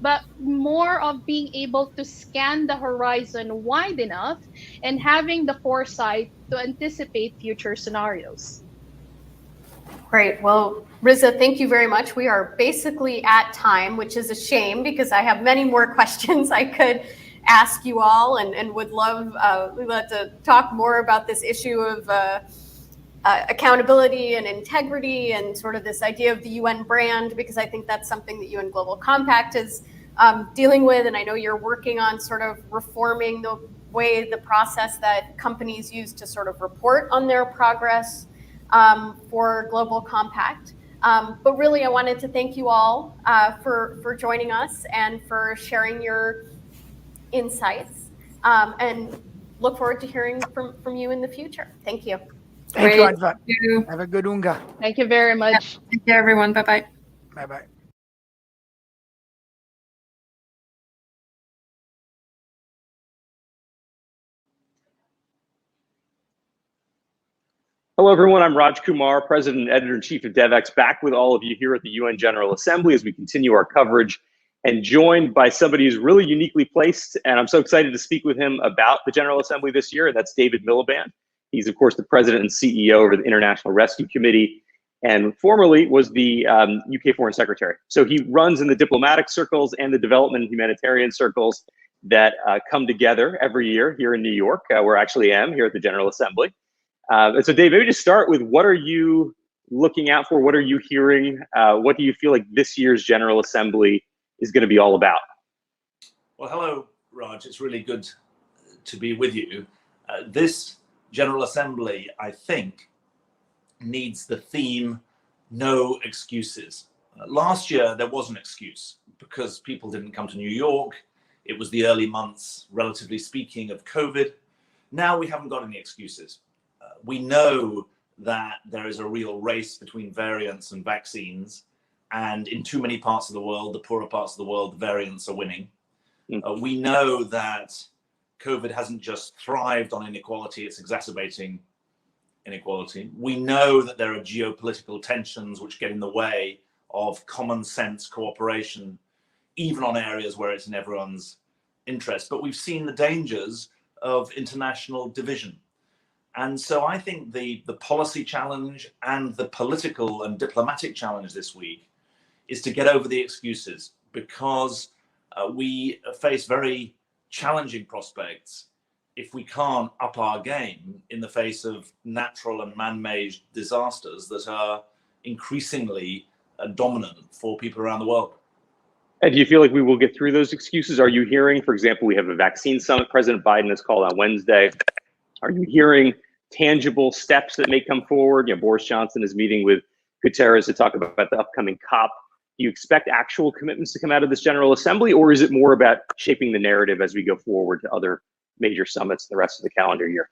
but more of being able to scan the horizon wide enough and having the foresight to anticipate future scenarios. Great. Well, Riza, thank you very much. We are basically at time, which is a shame because I have many more questions I could ask you all and would love Lila to talk more about this issue of accountability and integrity and sort of this idea of the UN brand, because I think that's something that UN Global Compact is dealing with. And I know you're working on sort of reforming the process that companies use to sort of report on their progress for Global Compact. But really, I wanted to thank you all for joining us and for sharing your insights, and look forward to hearing from you in the future. Thank you. Thank you, Adva. Have a good UNGA. Thank you very much. Thank you, everyone. Bye-bye. Bye-bye. Hello, everyone. I'm Raj Kumar, President and Editor-in-Chief of Devex, back with all of you here at the UN General Assembly as we continue our coverage, and joined by somebody who's really uniquely placed. And I'm so excited to speak with him about the General Assembly this year, and that's David Miliband. He's, of course, the President and CEO of the International Rescue Committee, and formerly was the UK Foreign Secretary. So he runs in the diplomatic circles and the development and humanitarian circles that come together every year here in New York, where I actually am here at the General Assembly. And so, Dave, maybe just start with, what are you looking out for? What are you hearing? What do you feel like this year's General Assembly is going to be all about? Well, hello, Raj. It's really good to be with you. This General Assembly, I think, needs the theme, no excuses. Last year, there was an excuse because people didn't come to New York. It was the early months, relatively speaking, of COVID. Now we haven't got any excuses. We know that there is a real race between variants and vaccines. And in too many parts of the world, the poorer parts of the world, the variants are winning. We know that COVID hasn't just thrived on inequality, it's exacerbating inequality. We know that there are geopolitical tensions which get in the way of common sense cooperation, even on areas where it's in everyone's interest. But we've seen the dangers of international division. And so I think the policy challenge and the political and diplomatic challenge this week is to get over the excuses, because we face very challenging prospects if we can't up our game in the face of natural and man-made disasters that are increasingly dominant for people around the world. And do you feel like we will get through those excuses? Are you hearing, for example, we have a vaccine summit President Biden has called on Wednesday. Are you hearing tangible steps that may come forward? You know, Boris Johnson is meeting with Guterres to talk about the upcoming COP. Do you expect actual commitments to come out of this General Assembly, or is it more about shaping the narrative as we go forward to other major summits the rest of the calendar year?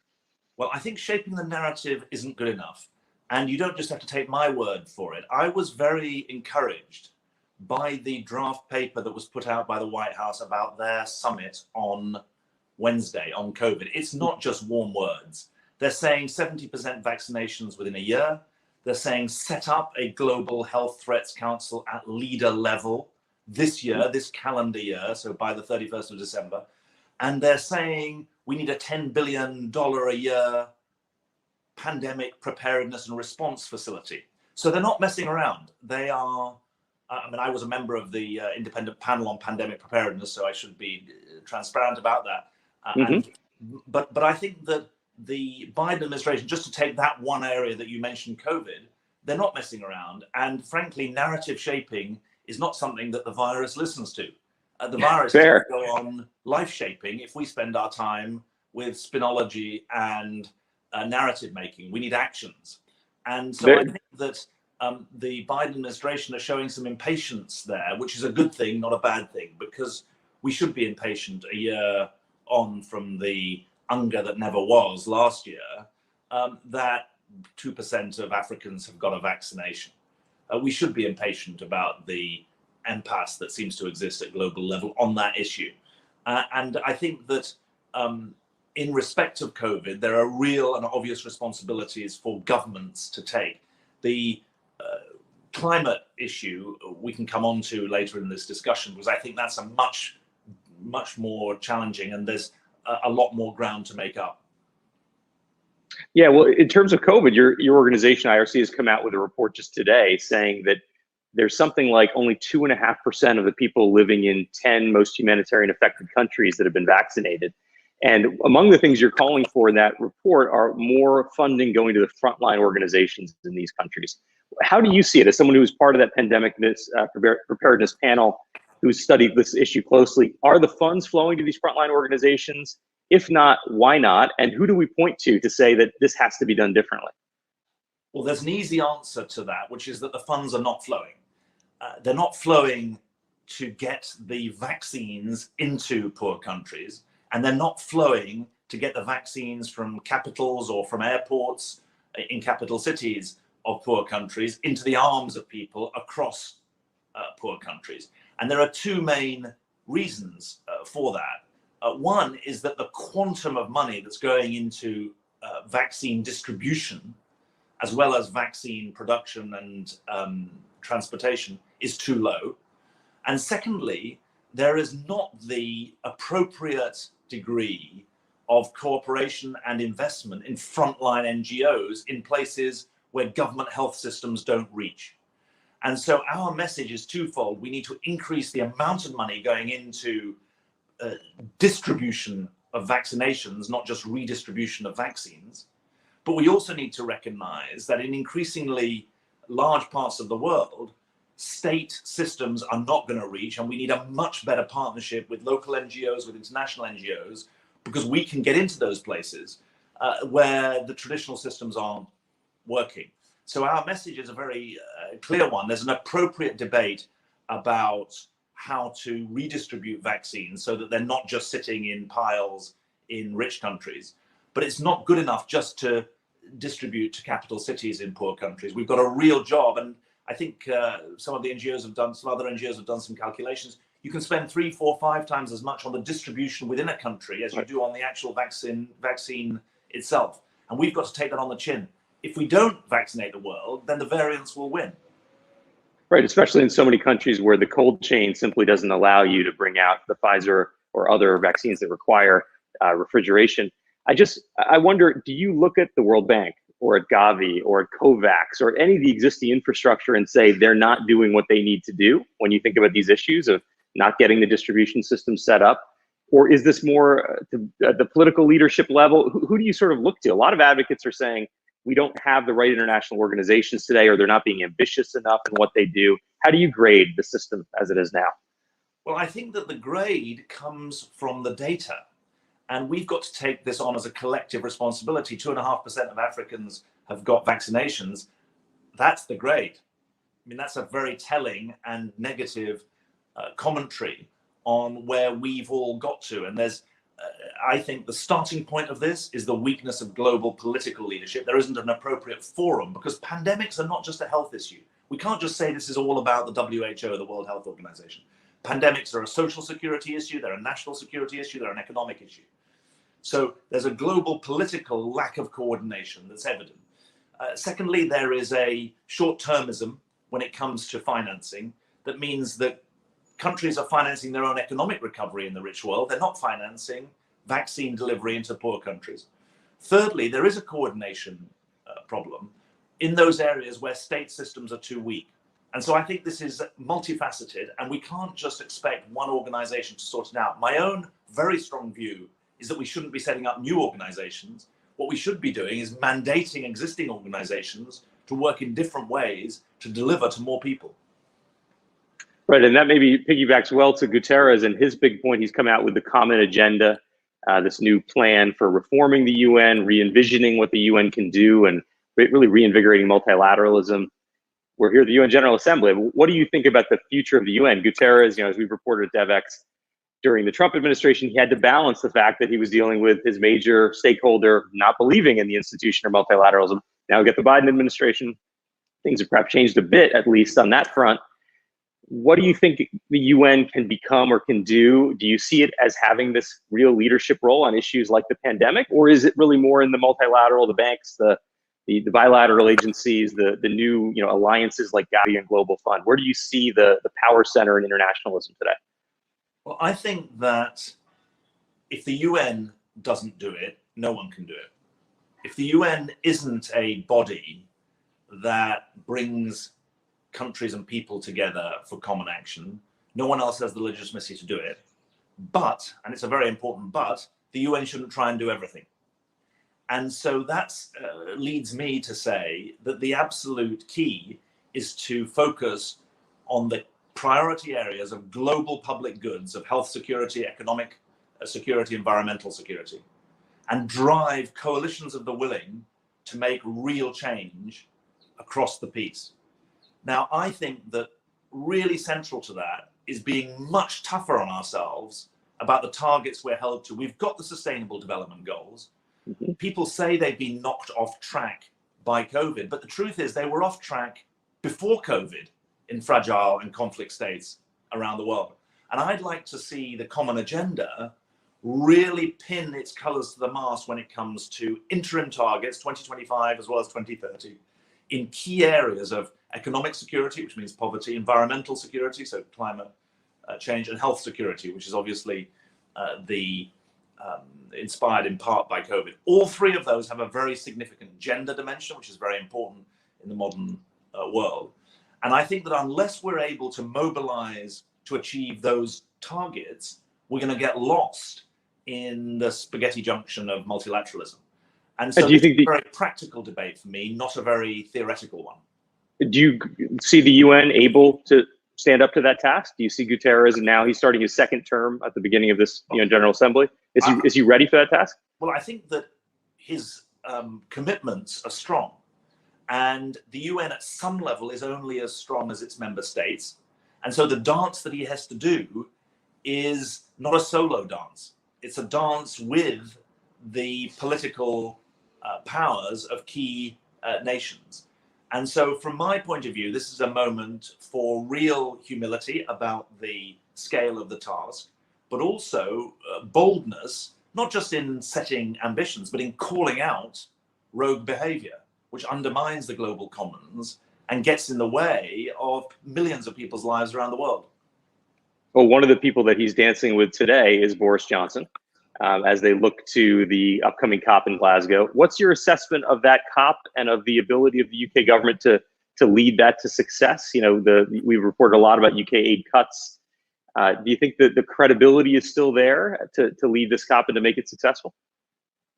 Well, I think shaping the narrative isn't good enough. And you don't just have to take my word for it. I was very encouraged by the draft paper that was put out by the White House about their summit on Wednesday on COVID. It's not just warm words. They're saying 70% vaccinations within a year. They're saying set up a global health threats council at leader level this year, this calendar year, so by the 31st of December. And they're saying we need a $10 billion a year pandemic preparedness and response facility. So they're not messing around. They are, I mean, I was a member of the independent panel on pandemic preparedness, so I should be transparent about that. But I think that the Biden administration, just to take that one area that you mentioned, COVID, they're not messing around. And frankly, narrative shaping is not something that the virus listens to. The virus is going to go on life shaping if we spend our time with spinology and narrative making. We need actions. And so I think that the Biden administration are showing some impatience there, which is a good thing, not a bad thing, because we should be impatient a year on from the UNGA that never was last year, that 2% of Africans have got a vaccination. We should be impatient about the impasse that seems to exist at global level on that issue. And I think that in respect of COVID, there are real and obvious responsibilities for governments to take. The climate issue we can come on to later in this discussion, because I think that's a much more challenging, and there's a lot more ground to make up. Yeah, well, in terms of COVID, your organization, IRC, has come out with a report just today saying that there's something like only 2.5% of the people living in 10 most humanitarian affected countries that have been vaccinated. And among the things you're calling for in that report are more funding going to the frontline organizations in these countries. How do you see it as someone who was part of that pandemic preparedness panel who studied this issue closely? Are the funds flowing to these frontline organizations? If not, why not? And who do we point to say that this has to be done differently? Well, there's an easy answer to that, which is that the funds are not flowing. They're not flowing to get the vaccines into poor countries, and they're not flowing to get the vaccines from capitals or from airports in capital cities of poor countries into the arms of people across poor countries. And there are two main reasons for that. One is that the quantum of money that's going into vaccine distribution, as well as vaccine production and transportation, is too low. And secondly, there is not the appropriate degree of cooperation and investment in frontline NGOs in places where government health systems don't reach. And so our message is twofold. We need to increase the amount of money going into distribution of vaccinations, not just redistribution of vaccines. But we also need to recognize that in increasingly large parts of the world, state systems are not going to reach, and we need a much better partnership with local NGOs, with international NGOs, because we can get into those places where the traditional systems aren't working. So our message is a very clear one. There's an appropriate debate about how to redistribute vaccines so that they're not just sitting in piles in rich countries. But it's not good enough just to distribute to capital cities in poor countries. We've got a real job, and I think some other NGOs have done some calculations. You can spend 3, 4, 5 times as much on the distribution within a country as you do on the actual vaccine itself. And we've got to take that on the chin. If we don't vaccinate the world, then the variants will win. Right, especially in so many countries where the cold chain simply doesn't allow you to bring out the Pfizer or other vaccines that require refrigeration. I wonder, do you look at the World Bank or at Gavi or at COVAX or any of the existing infrastructure and say they're not doing what they need to do when you think about these issues of not getting the distribution system set up? Or is this more at the political leadership level? Who do you sort of look to? A lot of advocates are saying we don't have the right international organizations today, or they're not being ambitious enough in what they do. How do you grade the system as it is now? Well, I think that the grade comes from the data. And we've got to take this on as a collective responsibility. 2.5% of Africans have got vaccinations. That's the grade. I mean, that's a very telling and negative commentary on where we've all got to. And there's, I think the starting point of this is the weakness of global political leadership. There isn't an appropriate forum because pandemics are not just a health issue. We can't just say this is all about the WHO or the World Health Organization. Pandemics are a social security issue, they're a national security issue, they're an economic issue. So there's a global political lack of coordination that's evident. Secondly, there is a short-termism when it comes to financing. That means that countries are financing their own economic recovery in the rich world. They're not financing vaccine delivery into poor countries. Thirdly, there is a coordination problem in those areas where state systems are too weak. And so I think this is multifaceted, and we can't just expect one organization to sort it out. My own very strong view is that we shouldn't be setting up new organizations. What we should be doing is mandating existing organizations to work in different ways to deliver to more people. Right, and that maybe piggybacks well to Guterres and his big point. He's come out with the common agenda, this new plan for reforming the UN, re-envisioning what the UN can do, and really reinvigorating multilateralism. We're here at the UN General Assembly. What do you think about the future of the UN? Guterres, as we've reported at Devex, during the Trump administration, he had to balance the fact that he was dealing with his major stakeholder not believing in the institution of multilateralism. Now we get the Biden administration. Things have perhaps changed a bit, at least on that front. What do you think the UN can become or can do? Do you see it as having this real leadership role on issues like the pandemic, or is it really more in the multilateral, the banks, the bilateral agencies, the new alliances like Gavi and Global Fund? Where do you see the power center in internationalism today? Well, I think that if the UN doesn't do it, no one can do it. If the UN isn't a body that brings countries and people together for common action, no one else has the legitimacy to do it. But, and it's a very important but, the UN shouldn't try and do everything. And so that leads me to say that the absolute key is to focus on the priority areas of global public goods, of health security, economic security, environmental security, and drive coalitions of the willing to make real change across the piece. Now, I think that really central to that is being much tougher on ourselves about the targets we're held to. We've got the Sustainable Development Goals. People say they've been knocked off track by COVID, but the truth is they were off track before COVID in fragile and conflict states around the world. And I'd like to see the common agenda really pin its colors to the mast when it comes to interim targets, 2025 as well as 2030, in key areas of economic security, which means poverty, environmental security, so climate change, and health security, which is obviously inspired in part by COVID. All three of those have a very significant gender dimension, which is very important in the modern world. And I think that unless we're able to mobilize to achieve those targets, we're going to get lost in the spaghetti junction of multilateralism. And so it's a very practical debate for me, not a very theoretical one. Do you see the UN able to stand up to that task? Do you see Guterres, and now he's starting his second term at the beginning of this General Assembly? Is he ready for that task? Well, I think that his commitments are strong. And the UN at some level is only as strong as its member states. And so the dance that he has to do is not a solo dance. It's a dance with the political powers of key nations. And so from my point of view, this is a moment for real humility about the scale of the task, but also boldness, not just in setting ambitions, but in calling out rogue behavior, which undermines the global commons and gets in the way of millions of people's lives around the world. Well, one of the people that he's dancing with today is Boris Johnson, as they look to the upcoming COP in Glasgow. What's your assessment of that COP and of the ability of the UK government to lead that to success? You know, we've reported a lot about UK aid cuts. Do you think that the credibility is still there to lead this COP and to make it successful?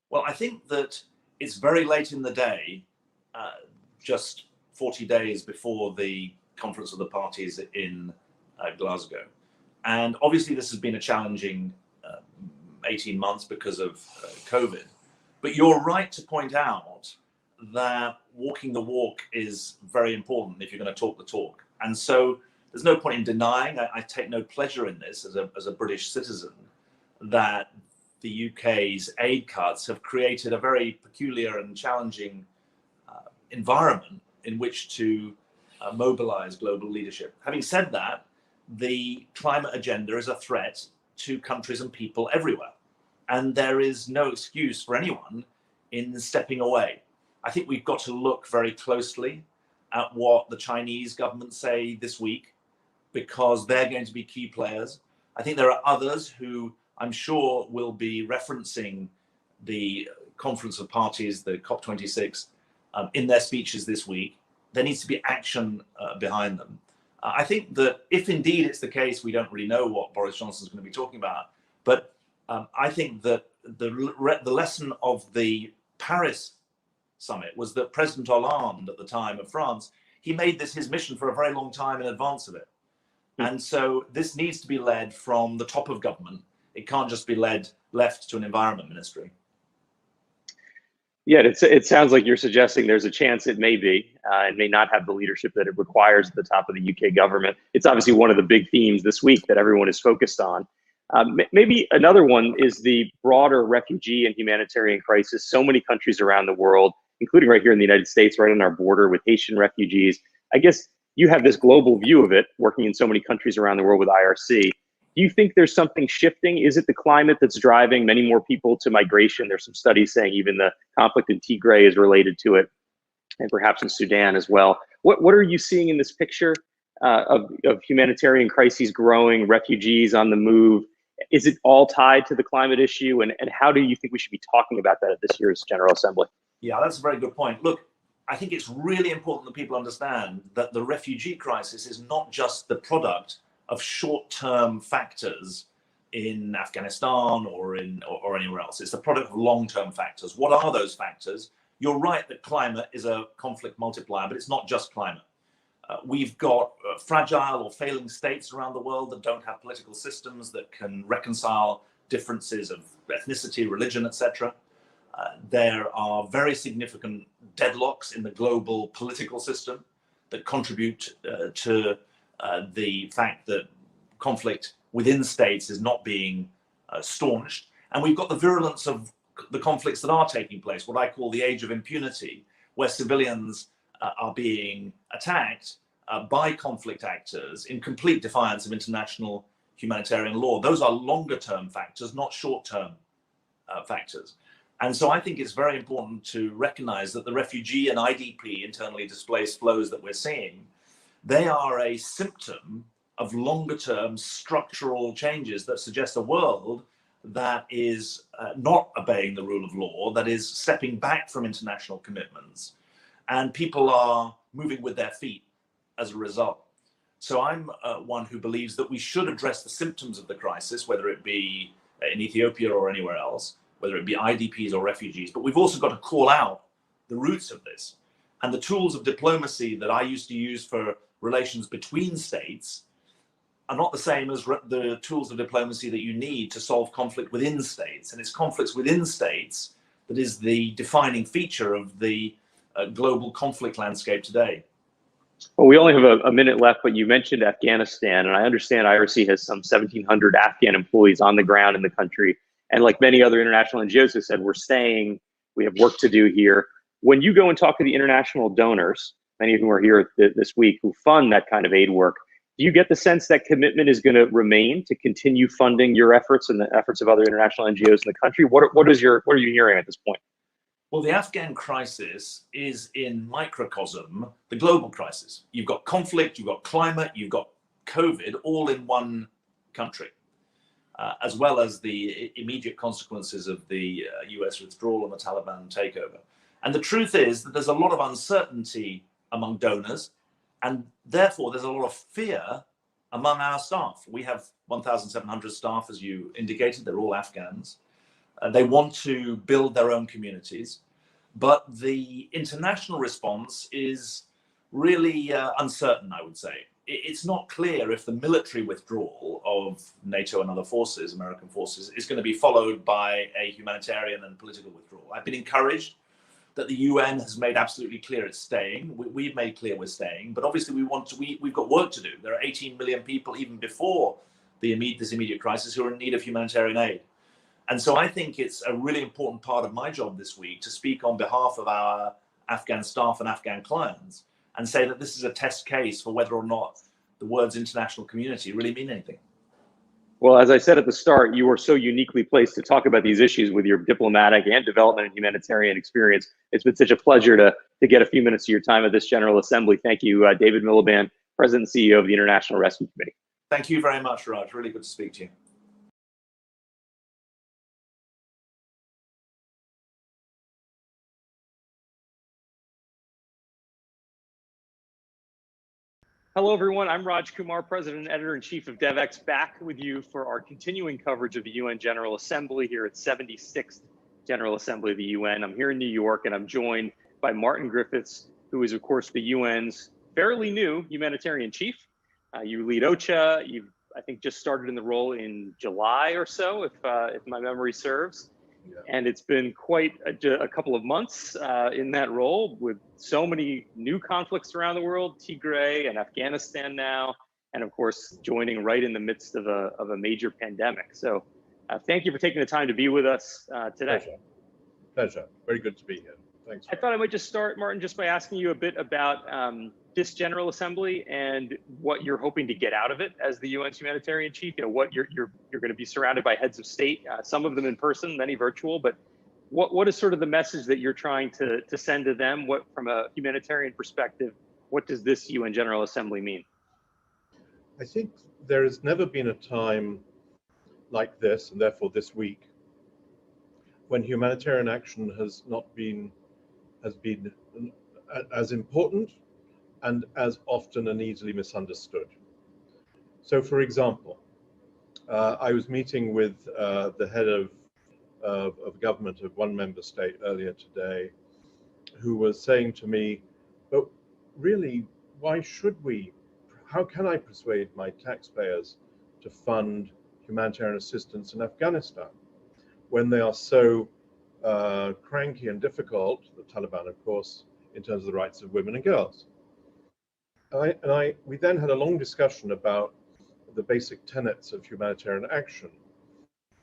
Well, I think that it's very late in the day, just 40 days before the Conference of the Parties in Glasgow. And obviously this has been a challenging 18 months because of COVID. But you're right to point out that walking the walk is very important if you're going to talk the talk. And so there's no point in denying, I take no pleasure in this as a British citizen, that the UK's aid cuts have created a very peculiar and challenging environment in which to mobilize global leadership. Having said that, the climate agenda is a threat to countries and people everywhere. And there is no excuse for anyone in stepping away. I think we've got to look very closely at what the Chinese government say this week, because they're going to be key players. I think there are others who I'm sure will be referencing the Conference of Parties, the COP26, in their speeches this week. There needs to be action behind them. I think that if indeed it's the case, we don't really know what Boris Johnson is going to be talking about, but I think that the lesson of the Paris summit was that President Hollande at the time of France, he made this his mission for a very long time in advance of it. And so this needs to be led from the top of government. It can't just be left to an environment ministry. Yeah, it sounds like you're suggesting there's a chance it may be, and may not have the leadership that it requires at the top of the UK government. It's obviously one of the big themes this week that everyone is focused on. Maybe another one is the broader refugee and humanitarian crisis. So many countries around the world, including right here in the United States, right on our border with Haitian refugees. I guess you have this global view of it, working in so many countries around the world with IRC. Do you think there's something shifting? Is it the climate that's driving many more people to migration? There's some studies saying even the conflict in Tigray is related to it, and perhaps in Sudan as well. What are you seeing in this picture of humanitarian crises growing, refugees on the move? Is it all tied to the climate issue? And how do you think we should be talking about that at this year's General Assembly? Yeah, that's a very good point. Look, I think it's really important that people understand that the refugee crisis is not just the product of short-term factors in Afghanistan or anywhere else. It's the product of long-term factors. What are those factors? You're right that climate is a conflict multiplier, but it's not just climate. We've got fragile or failing states around the world that don't have political systems that can reconcile differences of ethnicity, religion, etc. There are very significant deadlocks in the global political system that contribute to the fact that conflict within states is not being staunched. And we've got the virulence of the conflicts that are taking place, what I call the age of impunity, where civilians are being attacked by conflict actors in complete defiance of international humanitarian law. Those are longer term factors, not short term factors. And so I think it's very important to recognize that the refugee and IDP, internally displaced flows that we're seeing, they are a symptom of longer term structural changes that suggest a world that is not obeying the rule of law, that is stepping back from international commitments, and people are moving with their feet as a result. So I'm one who believes that we should address the symptoms of the crisis, whether it be in Ethiopia or anywhere else, whether it be IDPs or refugees, but we've also got to call out the roots of this. And the tools of diplomacy that I used to use for relations between states are not the same as the tools of diplomacy that you need to solve conflict within states. And it's conflicts within states that is the defining feature of the global conflict landscape today. Well, we only have a minute left, but you mentioned Afghanistan, and I understand IRC has some 1,700 Afghan employees on the ground in the country. And like many other international NGOs have said, we're staying, we have work to do here. When you go and talk to the international donors, many of whom are here this week, who fund that kind of aid work, do you get the sense that commitment is going to remain to continue funding your efforts and the efforts of other international NGOs in the country? What are you hearing at this point? Well, the Afghan crisis is in microcosm the global crisis. You've got conflict, you've got climate, you've got COVID all in one country, as well as the immediate consequences of the US withdrawal and the Taliban takeover. And the truth is that there's a lot of uncertainty among donors, and therefore there's a lot of fear among our staff. We have 1,700 staff, as you indicated, they're all Afghans. They want to build their own communities, but the international response is really uncertain, I would say. It's not clear if the military withdrawal of NATO and other forces, American forces, is going to be followed by a humanitarian and political withdrawal. I've been encouraged that the UN has made absolutely clear it's staying. We've made clear we're staying, but obviously we've got work to do. There are 18 million people even before this immediate crisis who are in need of humanitarian aid. And so I think it's a really important part of my job this week to speak on behalf of our Afghan staff and Afghan clients and say that this is a test case for whether or not the words international community really mean anything. Well, as I said at the start, you are so uniquely placed to talk about these issues with your diplomatic and development and humanitarian experience. It's been such a pleasure to get a few minutes of your time at this General Assembly. Thank you, David Miliband, President and CEO of the International Rescue Committee. Thank you very much, Raj. Really good to speak to you. Hello, everyone. I'm Raj Kumar, President and Editor-in-Chief of Devex, back with you for our continuing coverage of the UN General Assembly here at 76th General Assembly of the UN. I'm here in New York, and I'm joined by Martin Griffiths, who is, of course, the UN's fairly new humanitarian chief. You lead OCHA. You've, I think, just started in the role in July or so, if my memory serves. Yeah. And it's been quite a couple of months in that role with so many new conflicts around the world, Tigray and Afghanistan now, and of course, joining right in the midst of a major pandemic. So thank you for taking the time to be with us today. Pleasure. Very good to be here. Thanks. I thought I might just start, Martin, just by asking you a bit about this General Assembly and what you're hoping to get out of it as the UN's humanitarian chief. You know, what you're going to be surrounded by heads of state, some of them in person, many virtual. But what is sort of the message that you're trying to send to them? What, from a humanitarian perspective, what does this UN General Assembly mean? I think there has never been a time like this, and therefore this week, when humanitarian action has been as important and as often and easily misunderstood. So, for example, I was meeting with the head of government of one member state earlier today, who was saying to me, but really, why should we? How can I persuade my taxpayers to fund humanitarian assistance in Afghanistan when they are so cranky and difficult, the Taliban, of course, in terms of the rights of women and girls? We then had a long discussion about the basic tenets of humanitarian action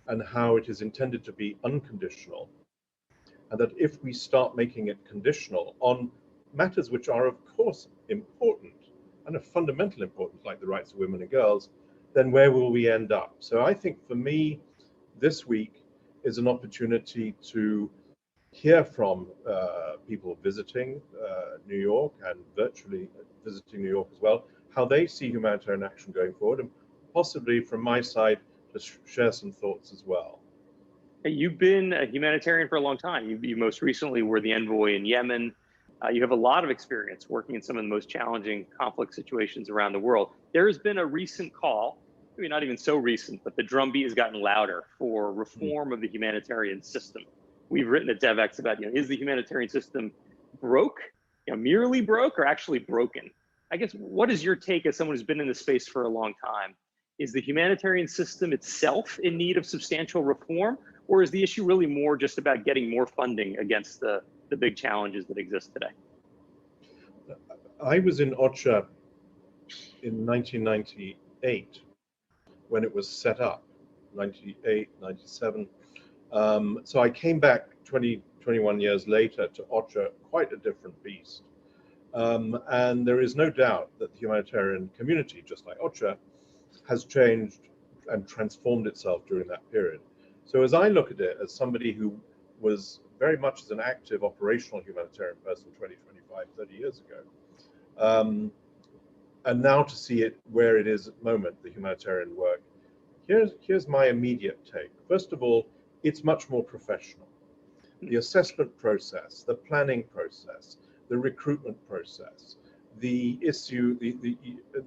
and how it is intended to be unconditional, and that if we start making it conditional on matters which are, of course, important and of fundamental importance, like the rights of women and girls, then where will we end up? So I think for me, this week is an opportunity to hear from people visiting New York and virtually visiting New York as well, how they see humanitarian action going forward, and possibly from my side to share some thoughts as well. You've been a humanitarian for a long time. You most recently were the envoy in Yemen. You have a lot of experience working in some of the most challenging conflict situations around the world. There has been a recent call, maybe not even so recent, but the drumbeat has gotten louder for reform of the humanitarian system. We've written at Devex about, is the humanitarian system broke, merely broke, or actually broken? I guess, what is your take as someone who's been in this space for a long time? Is the humanitarian system itself in need of substantial reform, or is the issue really more just about getting more funding against the big challenges that exist today? I was in OCHA in 1998 when it was set up, 98, 97. So I came back 21 years later to OCHA, quite a different beast. And there is no doubt that the humanitarian community, just like OCHA, has changed and transformed itself during that period. So as I look at it, as somebody who was very much as an active operational humanitarian person 20, 25, 30 years ago, and now to see it where it is at the moment, the humanitarian work, here's my immediate take. First of all, it's much more professional. The assessment process, the planning process, the recruitment process, the issue, the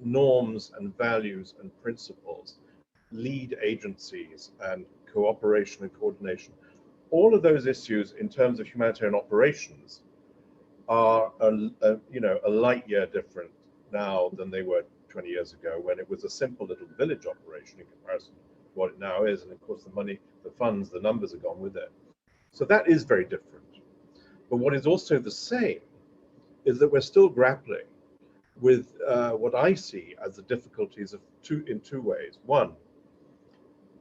norms and values and principles, lead agencies and cooperation and coordination, all of those issues in terms of humanitarian operations are a light year different now than they were 20 years ago, when it was a simple little village operation in comparison to what it now is. And of course, the money, the funds, the numbers are gone with it. So that is very different. But what is also the same is that we're still grappling with what I see as the difficulties in two ways. One,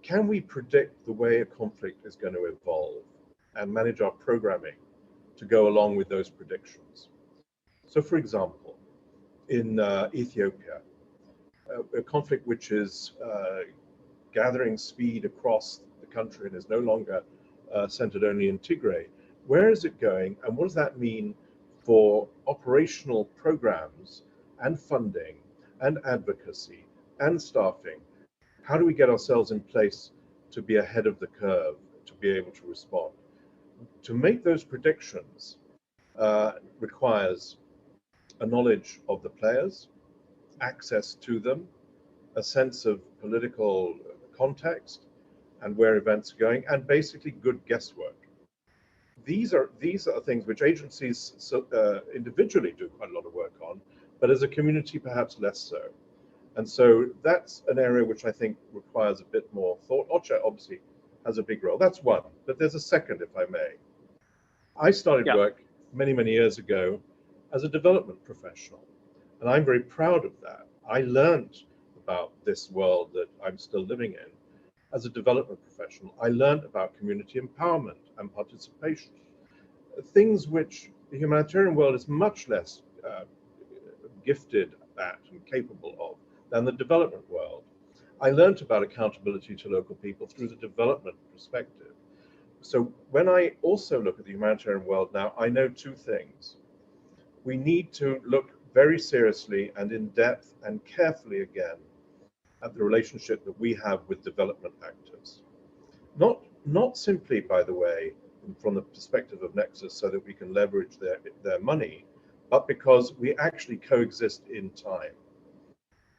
can we predict the way a conflict is going to evolve and manage our programming to go along with those predictions? So, for example, in Ethiopia, a conflict which is gathering speed across the country and is no longer centered only in Tigray, where is it going, and what does that mean for operational programs and funding and advocacy and staffing? How do we get ourselves in place to be ahead of the curve, to be able to respond? To make those predictions requires a knowledge of the players, access to them, a sense of political context and where events are going, and basically good guesswork. These are things which agencies individually do quite a lot of work on, but as a community perhaps less so. And so that's an area which I think requires a bit more thought. OCHA obviously has a big role. That's one, but there's a second, if I may. I started work many, many years ago as a development professional, and I'm very proud of that. I learned about this world that I'm still living in as a development professional. I learned about community empowerment and participation, things which the humanitarian world is much less gifted at and capable of than the development world. I learned about accountability to local people through the development perspective. So when I also look at the humanitarian world now, I know two things. We need to look very seriously and in depth and carefully again at the relationship that we have with development actors. Not simply, by the way, from the perspective of Nexus so that we can leverage their money, but because we actually coexist in time.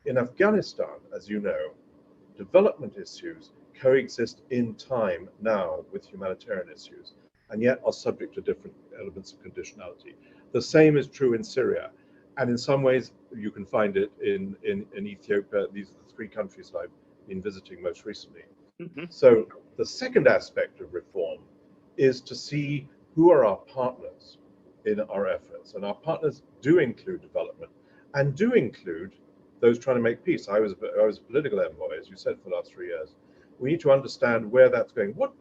In Afghanistan, as you know, development issues coexist in time now with humanitarian issues, and yet are subject to different elements of conditionality. The same is true in Syria, and in some ways you can find it in Ethiopia. These are the three countries I've been visiting most recently. So the second aspect of reform is to see who are our partners in our efforts, and our partners do include development and do include those trying to make peace. I was a political envoy, as you said, for the last 3 years. We need to understand where that's going. What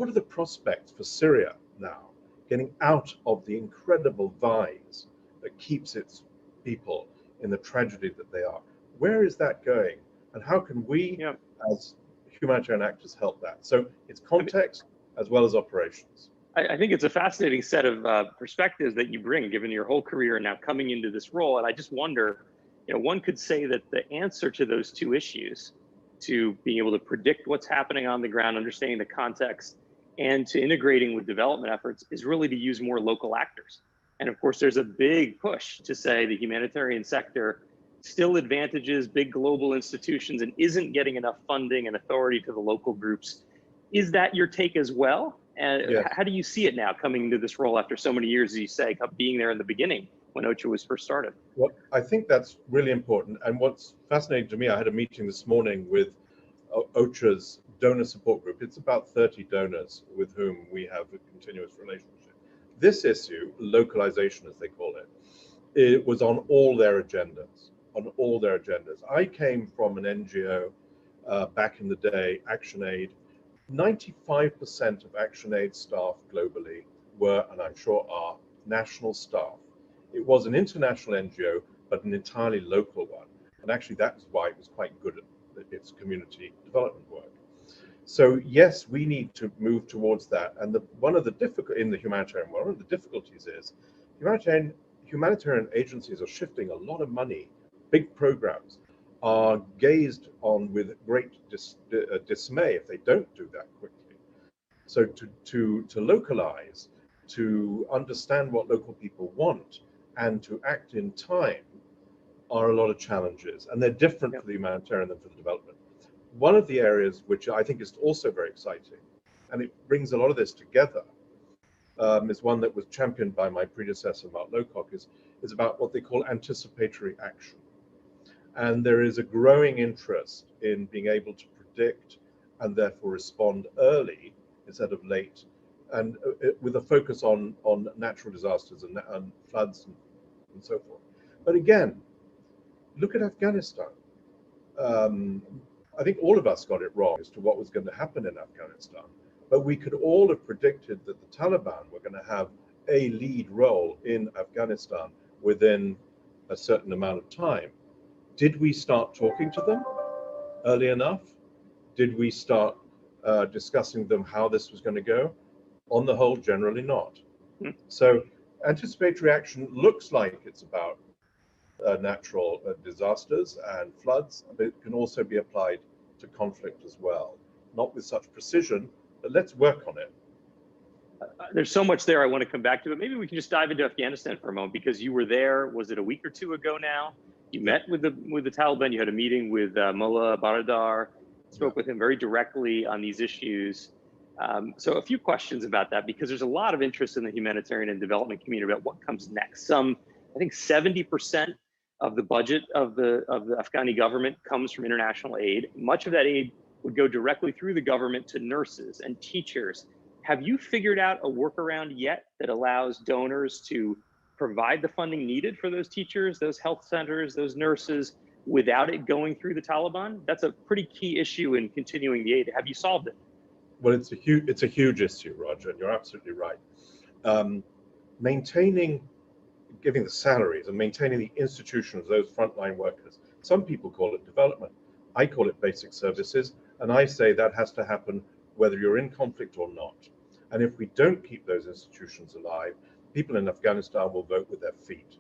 are the prospects for Syria now, getting out of the incredible vise that keeps its people in the tragedy that they are? Where is that going, and how can we, as humanitarian actors, help that? So it's context as well as operations. I think it's a fascinating set of perspectives that you bring, given your whole career and now coming into this role. And I just wonder, one could say that the answer to those two issues, to being able to predict what's happening on the ground, understanding the context, and to integrating with development efforts, is really to use more local actors. And of course, there's a big push to say the humanitarian sector still advantages big global institutions and isn't getting enough funding and authority to the local groups. Is that your take as well? And how do you see it now coming into this role after so many years, as you say, being there in the beginning when OCHA was first started? Well, I think that's really important. And what's fascinating to me, I had a meeting this morning with OCHA's donor support group. It's about 30 donors with whom we have a continuous relationship. This issue, localization as they call it, it was on all their agendas, I came from an NGO back in the day, ActionAid. 95% of ActionAid staff globally were, and I'm sure are, national staff. It was an international NGO, but an entirely local one. And actually that is why it was quite good at its community development work. So yes, we need to move towards that. And one of the in the humanitarian world, one of the difficulties is humanitarian agencies are shifting a lot of money. Big programs are gazed on with great dismay if they don't do that quickly. So to localize, to understand what local people want, and to act in time are a lot of challenges, and they're different for the humanitarian than for the development. One of the areas which I think is also very exciting, and it brings a lot of this together, is one that was championed by my predecessor, Mark Lowcock, is about what they call anticipatory action. And there is a growing interest in being able to predict and therefore respond early instead of late, and with a focus on natural disasters and floods and so forth. But again, look at Afghanistan. I think all of us got it wrong as to what was going to happen in Afghanistan, but we could all have predicted that the Taliban were going to have a lead role in Afghanistan within a certain amount of time. Did we start talking to them early enough? Did we start discussing with them how this was going to go? On the whole, generally not. So anticipatory action looks like it's about natural disasters and floods, but it can also be applied to conflict as well. Not with such precision, but let's work on it. There's so much there I want to come back to, but maybe we can just dive into Afghanistan for a moment, because you were there, was it a week or two ago now? You met with the Taliban, you had a meeting with Mullah Baradar, spoke with him very directly on these issues. So a few questions about that, because there's a lot of interest in the humanitarian and development community about what comes next. I think 70% of the budget of the Afghani government comes from international aid. Much of that aid would go directly through the government to nurses and teachers. Have you figured out a workaround yet that allows donors to provide the funding needed for those teachers, those health centers, those nurses, without it going through the Taliban? That's a pretty key issue in continuing the aid. Have you solved it? Well, it's a huge issue, Roger, and you're absolutely right. Giving the salaries and maintaining the institution of those frontline workers. Some people call it development. I call it basic services, and I say that has to happen whether you're in conflict or not. And if we don't keep those institutions alive, people in Afghanistan will vote with their feet.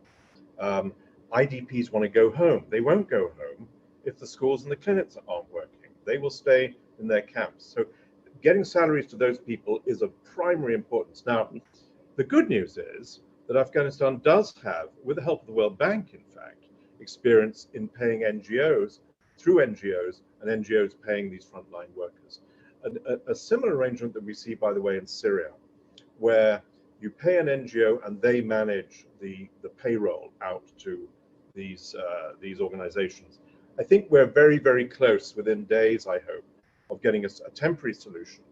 IDPs want to go home. They won't go home if the schools and the clinics aren't working. They will stay in their camps. So getting salaries to those people is of primary importance. Now, the good news is that Afghanistan does have, with the help of the World Bank, in fact, experience in paying NGOs through NGOs, and NGOs paying these frontline workers. A similar arrangement that we see, by the way, in Syria, where you pay an NGO and they manage the payroll out to these organizations. I think we're very, very close, within days, I hope, of getting a temporary solution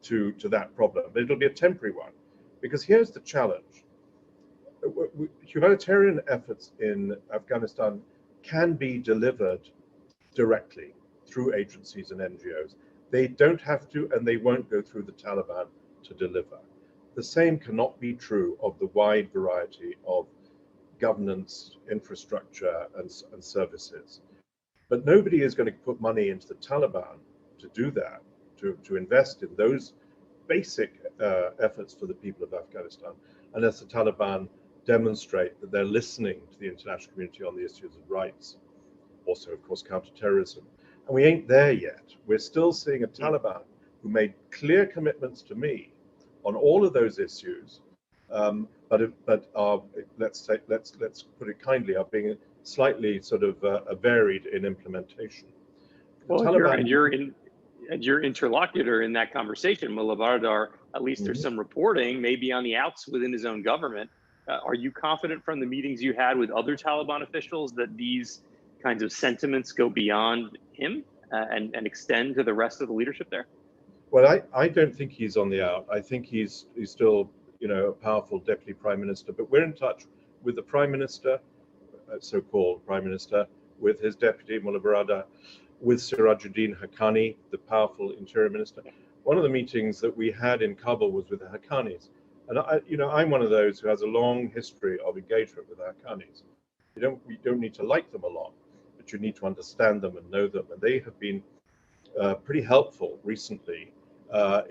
to that problem. But it'll be a temporary one, because here's the challenge. Humanitarian efforts in Afghanistan can be delivered directly through agencies and NGOs. They don't have to, and they won't go through the Taliban to deliver. The same cannot be true of the wide variety of governance, infrastructure, and services. But nobody is going to put money into the Taliban to do that, to invest in those basic efforts for the people of Afghanistan, unless the Taliban demonstrate that they're listening to the international community on the issues of rights, also, of course, counterterrorism. And we ain't there yet. We're still seeing a Taliban who made clear commitments to me on all of those issues, but are, let's put it kindly, are being slightly sort of varied in implementation. Well, your interlocutor in that conversation, Mullah Baradar, at least there's some reporting, maybe on the outs within his own government. Are you confident from the meetings you had with other Taliban officials that these kinds of sentiments go beyond him and extend to the rest of the leadership there? Well, I don't think he's on the out. I think he's still, a powerful deputy prime minister, but we're in touch with the Prime Minister, so-called Prime Minister, with his deputy Mullah Barada, with Sirajuddin Haqqani, the powerful Interior Minister. One of the meetings that we had in Kabul was with the Haqqanis. And I'm one of those who has a long history of engagement with the Haqqanis. We don't need to like them a lot, but you need to understand them and know them. And they have been pretty helpful recently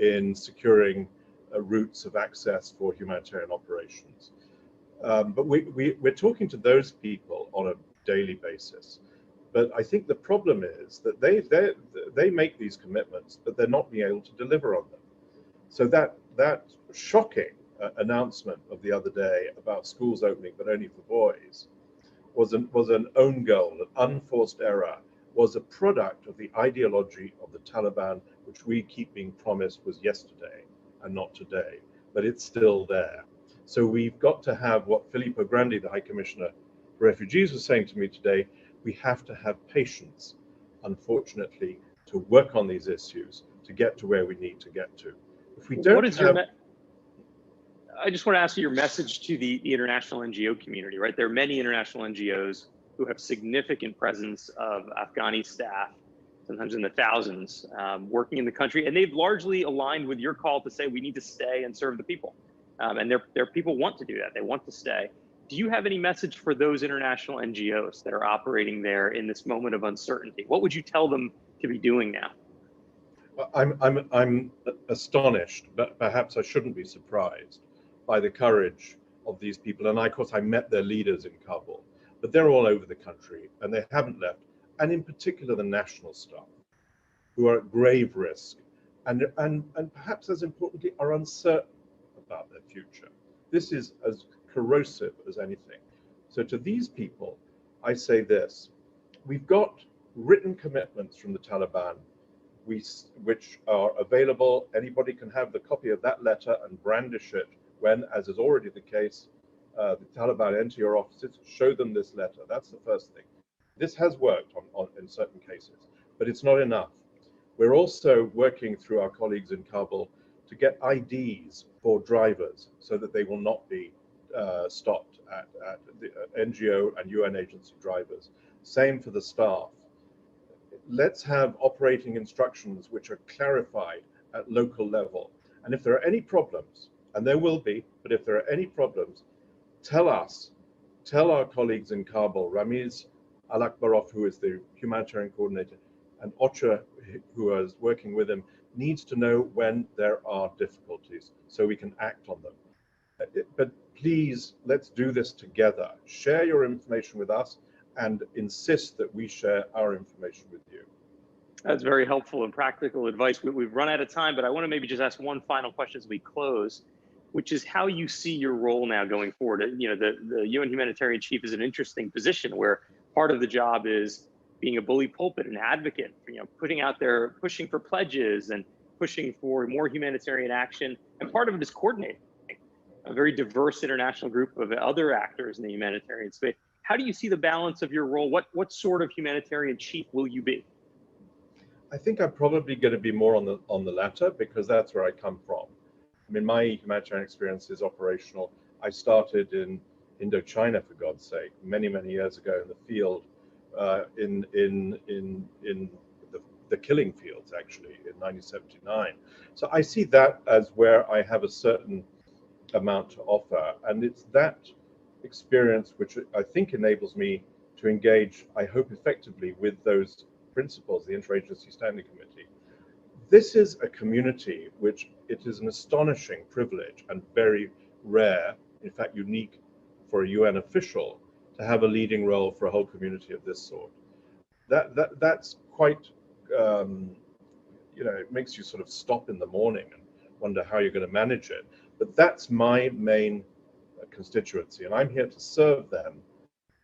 in securing routes of access for humanitarian operations. But we're talking to those people on a daily basis. But I think the problem is that they make these commitments, but they're not being able to deliver on them. So that shocking announcement of the other day about schools opening, but only for boys, was an own goal, an unforced error, was a product of the ideology of the Taliban, which we keep being promised was yesterday and not today, but it's still there. So we've got to have what Filippo Grandi, the High Commissioner for Refugees, was saying to me today. We have to have patience, unfortunately, to work on these issues to get to where we need to get to. If we don't I just want to ask you your message to the international NGO community, right? There are many international NGOs who have significant presence of Afghani staff, sometimes in the thousands, working in the country, and they've largely aligned with your call to say we need to stay and serve the people. And their people want to do that. They want to stay. Do you have any message for those international NGOs that are operating there in this moment of uncertainty? What would you tell them to be doing now? I'm astonished, but perhaps I shouldn't be surprised by the courage of these people. And of course, I met their leaders in Kabul, but they're all over the country and they haven't left. And in particular, the national staff, who are at grave risk and perhaps as importantly, are uncertain about their future. This is as corrosive as anything. So to these people, I say this: we've got written commitments from the Taliban, which are available. Anybody can have the copy of that letter and brandish it when, as is already the case, the Taliban enter your offices, show them this letter. That's the first thing. This has worked in certain cases, but it's not enough. We're also working through our colleagues in Kabul to get IDs for drivers so that they will not be stopped at the NGO and UN agency drivers. Same for the staff. Let's have operating instructions which are clarified at local level. And if there are any problems, and there will be, but if there are any problems, tell us, tell our colleagues in Kabul, Ramiz Al-Akbarov, who is the humanitarian coordinator, and Ocha, who is working with him, needs to know when there are difficulties so we can act on them. But please, let's do this together. Share your information with us and insist that we share our information with you. That's very helpful and practical advice. We've run out of time, but I want to maybe just ask one final question as we close, which is how you see your role now going forward. You know, the UN humanitarian chief is an interesting position where part of the job is being a bully pulpit, an advocate, you know, putting out there, pushing for pledges and pushing for more humanitarian action. And part of it is coordinating a very diverse international group of other actors in the humanitarian space. How do you see the balance of your role? What sort of humanitarian chief will you be? I think I'm probably going to be more on the latter, because that's where I come from. I mean, my humanitarian experience is operational. I started in Indochina, for God's sake, many years ago in the field, in the killing fields, actually, in 1979. So I see that as where I have a certain amount to offer, and it's that experience which I think enables me to engage, I hope, effectively with those principles, the Interagency Standing Committee. This is a community which it is an astonishing privilege and very rare, in fact unique for a UN official, to have a leading role for a whole community of this sort. That's quite, you know, it makes you sort of stop in the morning and wonder how you're going to manage it. But that's my main constituency, and I'm here to serve them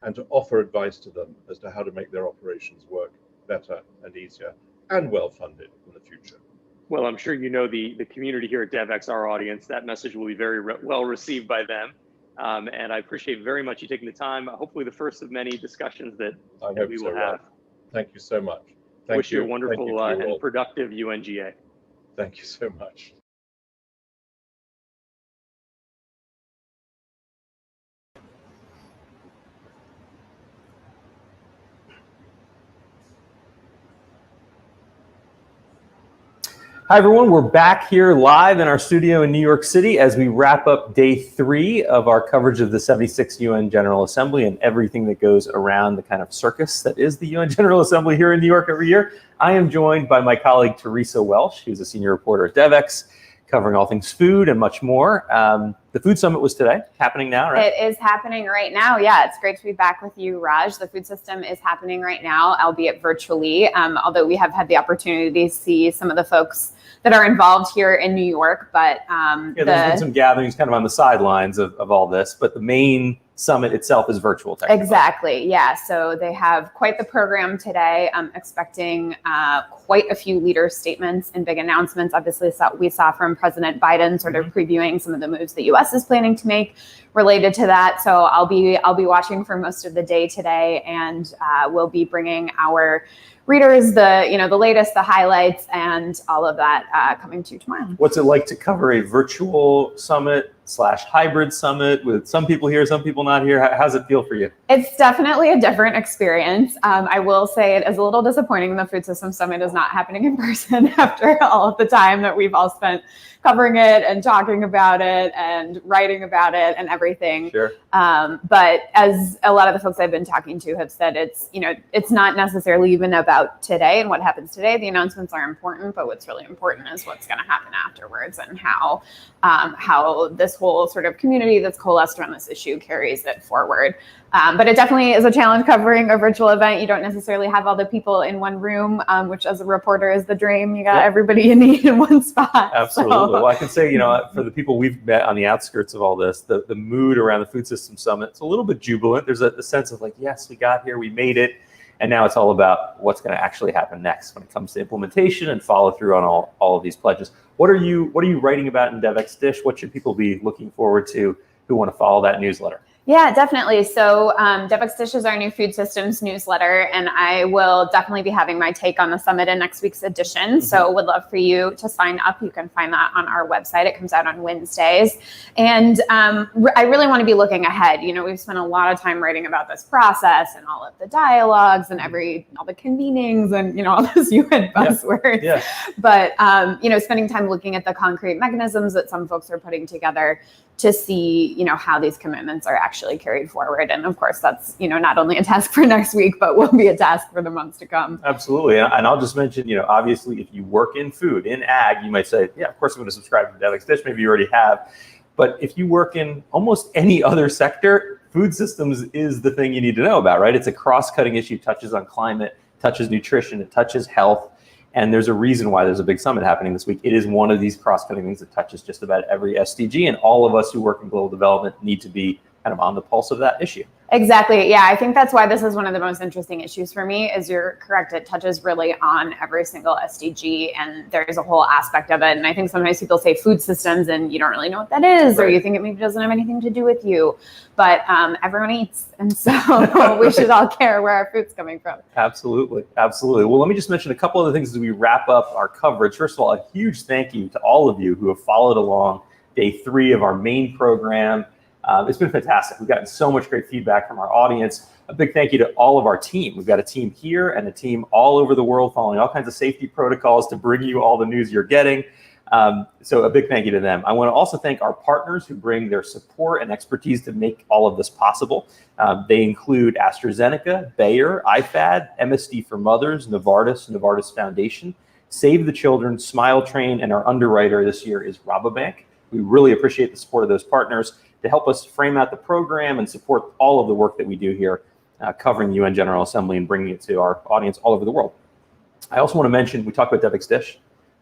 and to offer advice to them as to how to make their operations work better and easier and well funded in the future. Well, I'm sure you know the community here at Devex, our audience, that message will be very well received by them. And I appreciate very much you taking the time. Hopefully the first of many discussions that we will have. Thank you so much. Wish you a wonderful and productive UNGA. Thank you so much. Hi, everyone. We're back here live in our studio in New York City as we wrap up day 3 of our coverage of the 76th UN General Assembly and everything that goes around the kind of circus that is the UN General Assembly here in New York every year. I am joined by my colleague, Teresa Welsh, who's a senior reporter at Devex, covering all things food and much more. The Food Summit was today, happening now, right? It is happening right now. Yeah, it's great to be back with you, Raj. The food system is happening right now, albeit virtually, although we have had the opportunity to see some of the folks that are involved here in New York. But yeah, there's been some gatherings kind of on the sidelines of all this, but the main summit itself is virtual technically. Exactly, yeah. So they have quite the program today. I'm expecting quite a few leader statements and big announcements. Obviously, we saw from President Biden sort of previewing some of the moves the U.S. is planning to make related to that. So I'll be watching for most of the day today, and we'll be bringing our readers the latest, the highlights, and all of that coming to you tomorrow. What's it like to cover a virtual summit / hybrid summit with some people here, some people not here? How's it feel for you? It's definitely a different experience. I will say it is a little disappointing the Food System Summit is not happening in person after all of the time that we've all spent covering it and talking about it and writing about it and everything. Sure. But as a lot of the folks I've been talking to have said, it's not necessarily even about today and what happens today. The announcements are important, but what's really important is what's going to happen afterwards and how this whole sort of community that's coalesced around this issue carries it forward. But it definitely is a challenge covering a virtual event. You don't necessarily have all the people in one room, which as a reporter is the dream. You got everybody you need in one spot. Absolutely. So. Well, I can say, for the people we've met on the outskirts of all this, the mood around the Food System Summit, it's a little bit jubilant. There's a sense of like, yes, we got here, we made it. And now it's all about what's going to actually happen next when it comes to implementation and follow through on all of these pledges. What are you writing about in Devex Dish? What should people be looking forward to who want to follow that newsletter? Yeah, definitely. So Devex Dish is our new food systems newsletter, and I will definitely be having my take on the summit in next week's edition. So would love for you to sign up. You can find that on our website. It comes out on Wednesdays. And I really want to be looking ahead. We've spent a lot of time writing about this process and all of the dialogues and all the convenings and, all those UN buzzwords. Yeah. But, spending time looking at the concrete mechanisms that some folks are putting together to see, how these commitments are actually carried forward. And of course, that's, not only a task for next week, but will be a task for the months to come. Absolutely. And I'll just mention, obviously, if you work in food, in ag, you might say, yeah, of course I'm going to subscribe to Devex Dish. Maybe you already have. But if you work in almost any other sector, food systems is the thing you need to know about, right? It's a cross-cutting issue, touches on climate, touches nutrition, it touches health. And there's a reason why there's a big summit happening this week. It is one of these cross-cutting things that touches just about every SDG, and all of us who work in global development need to be kind of on the pulse of that issue. Exactly. Yeah, I think that's why this is one of the most interesting issues for me, is you're correct. It touches really on every single SDG, and there's a whole aspect of it. And I think sometimes people say food systems and you don't really know what that is, or you think it maybe doesn't have anything to do with you. But everyone eats, and so we should all care where our food's coming from. Absolutely. Absolutely. Well, let me just mention a couple other things as we wrap up our coverage. First of all, a huge thank you to all of you who have followed along day 3 of our main program. It's been fantastic. We've gotten so much great feedback from our audience. A big thank you to all of our team. We've got a team here and a team all over the world following all kinds of safety protocols to bring you all the news you're getting. So a big thank you to them. I want to also thank our partners who bring their support and expertise to make all of this possible. They include AstraZeneca, Bayer, IFAD, MSD for Mothers, Novartis Foundation, Save the Children, Smile Train, and our underwriter this year is Rabobank. We really appreciate the support of those partners to help us frame out the program and support all of the work that we do here covering the UN General Assembly and bringing it to our audience all over the world. I also want to mention, we talked about Devex Dish,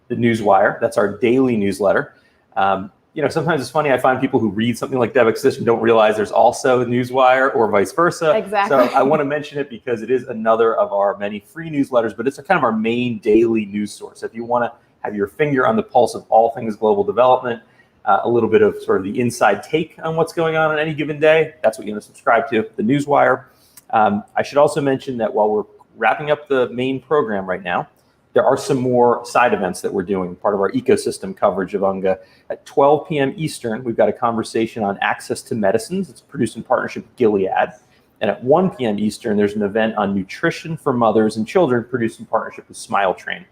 the Newswire. That's our daily newsletter. Sometimes it's funny, I find people who read something like Devex Dish and don't realize there's also a Newswire or vice versa. Exactly. So I want to mention it because it is another of our many free newsletters, but it's kind of our main daily news source. If you want to have your finger on the pulse of all things global development, a little bit of sort of the inside take on what's going on any given day, that's what you're going to subscribe to, the Newswire. I should also mention that while we're wrapping up the main program right now, there are some more side events that we're doing, part of our ecosystem coverage of UNGA. At 12 p.m. Eastern, we've got a conversation on access to medicines. It's produced in partnership with Gilead. And at 1 p.m. Eastern, there's an event on nutrition for mothers and children produced in partnership with Smile Train.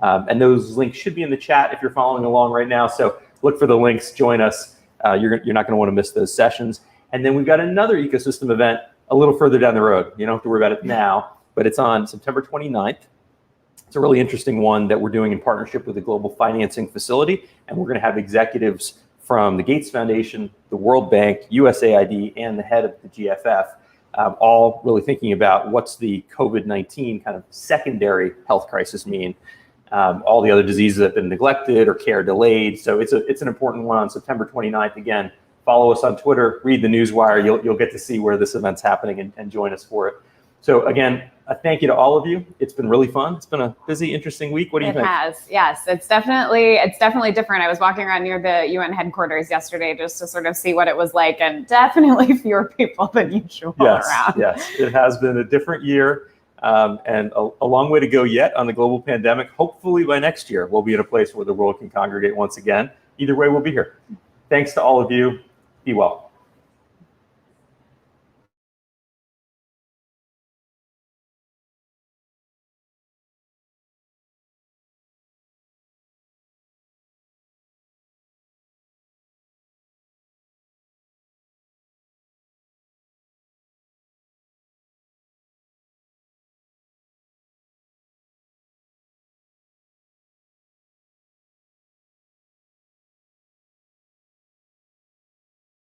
And those links should be in the chat if you're following along right now. So look for the links, join us. You're not going to want to miss those sessions. And then we've got another ecosystem event a little further down the road. You don't have to worry about it now, but it's on September 29th. It's a really interesting one that we're doing in partnership with the Global Financing Facility. And we're going to have executives from the Gates Foundation, the World Bank, USAID, and the head of the GFF, all really thinking about what's the COVID-19 kind of secondary health crisis mean. All the other diseases that have been neglected or care delayed. So it's an important one on September 29th. Again, follow us on Twitter, read the newswire. You'll get to see where this event's happening and join us for it. So again, a thank you to all of you. It's been really fun. It's been a busy, interesting week. What do you think? It has, yes. It's definitely different. I was walking around near the UN headquarters yesterday just to sort of see what it was like, and definitely fewer people than usual around. Yes, it has been a different year. And a long way to go yet on the global pandemic. Hopefully by next year, we'll be in a place where the world can congregate once again. Either way, we'll be here. Thanks to all of you. Be well.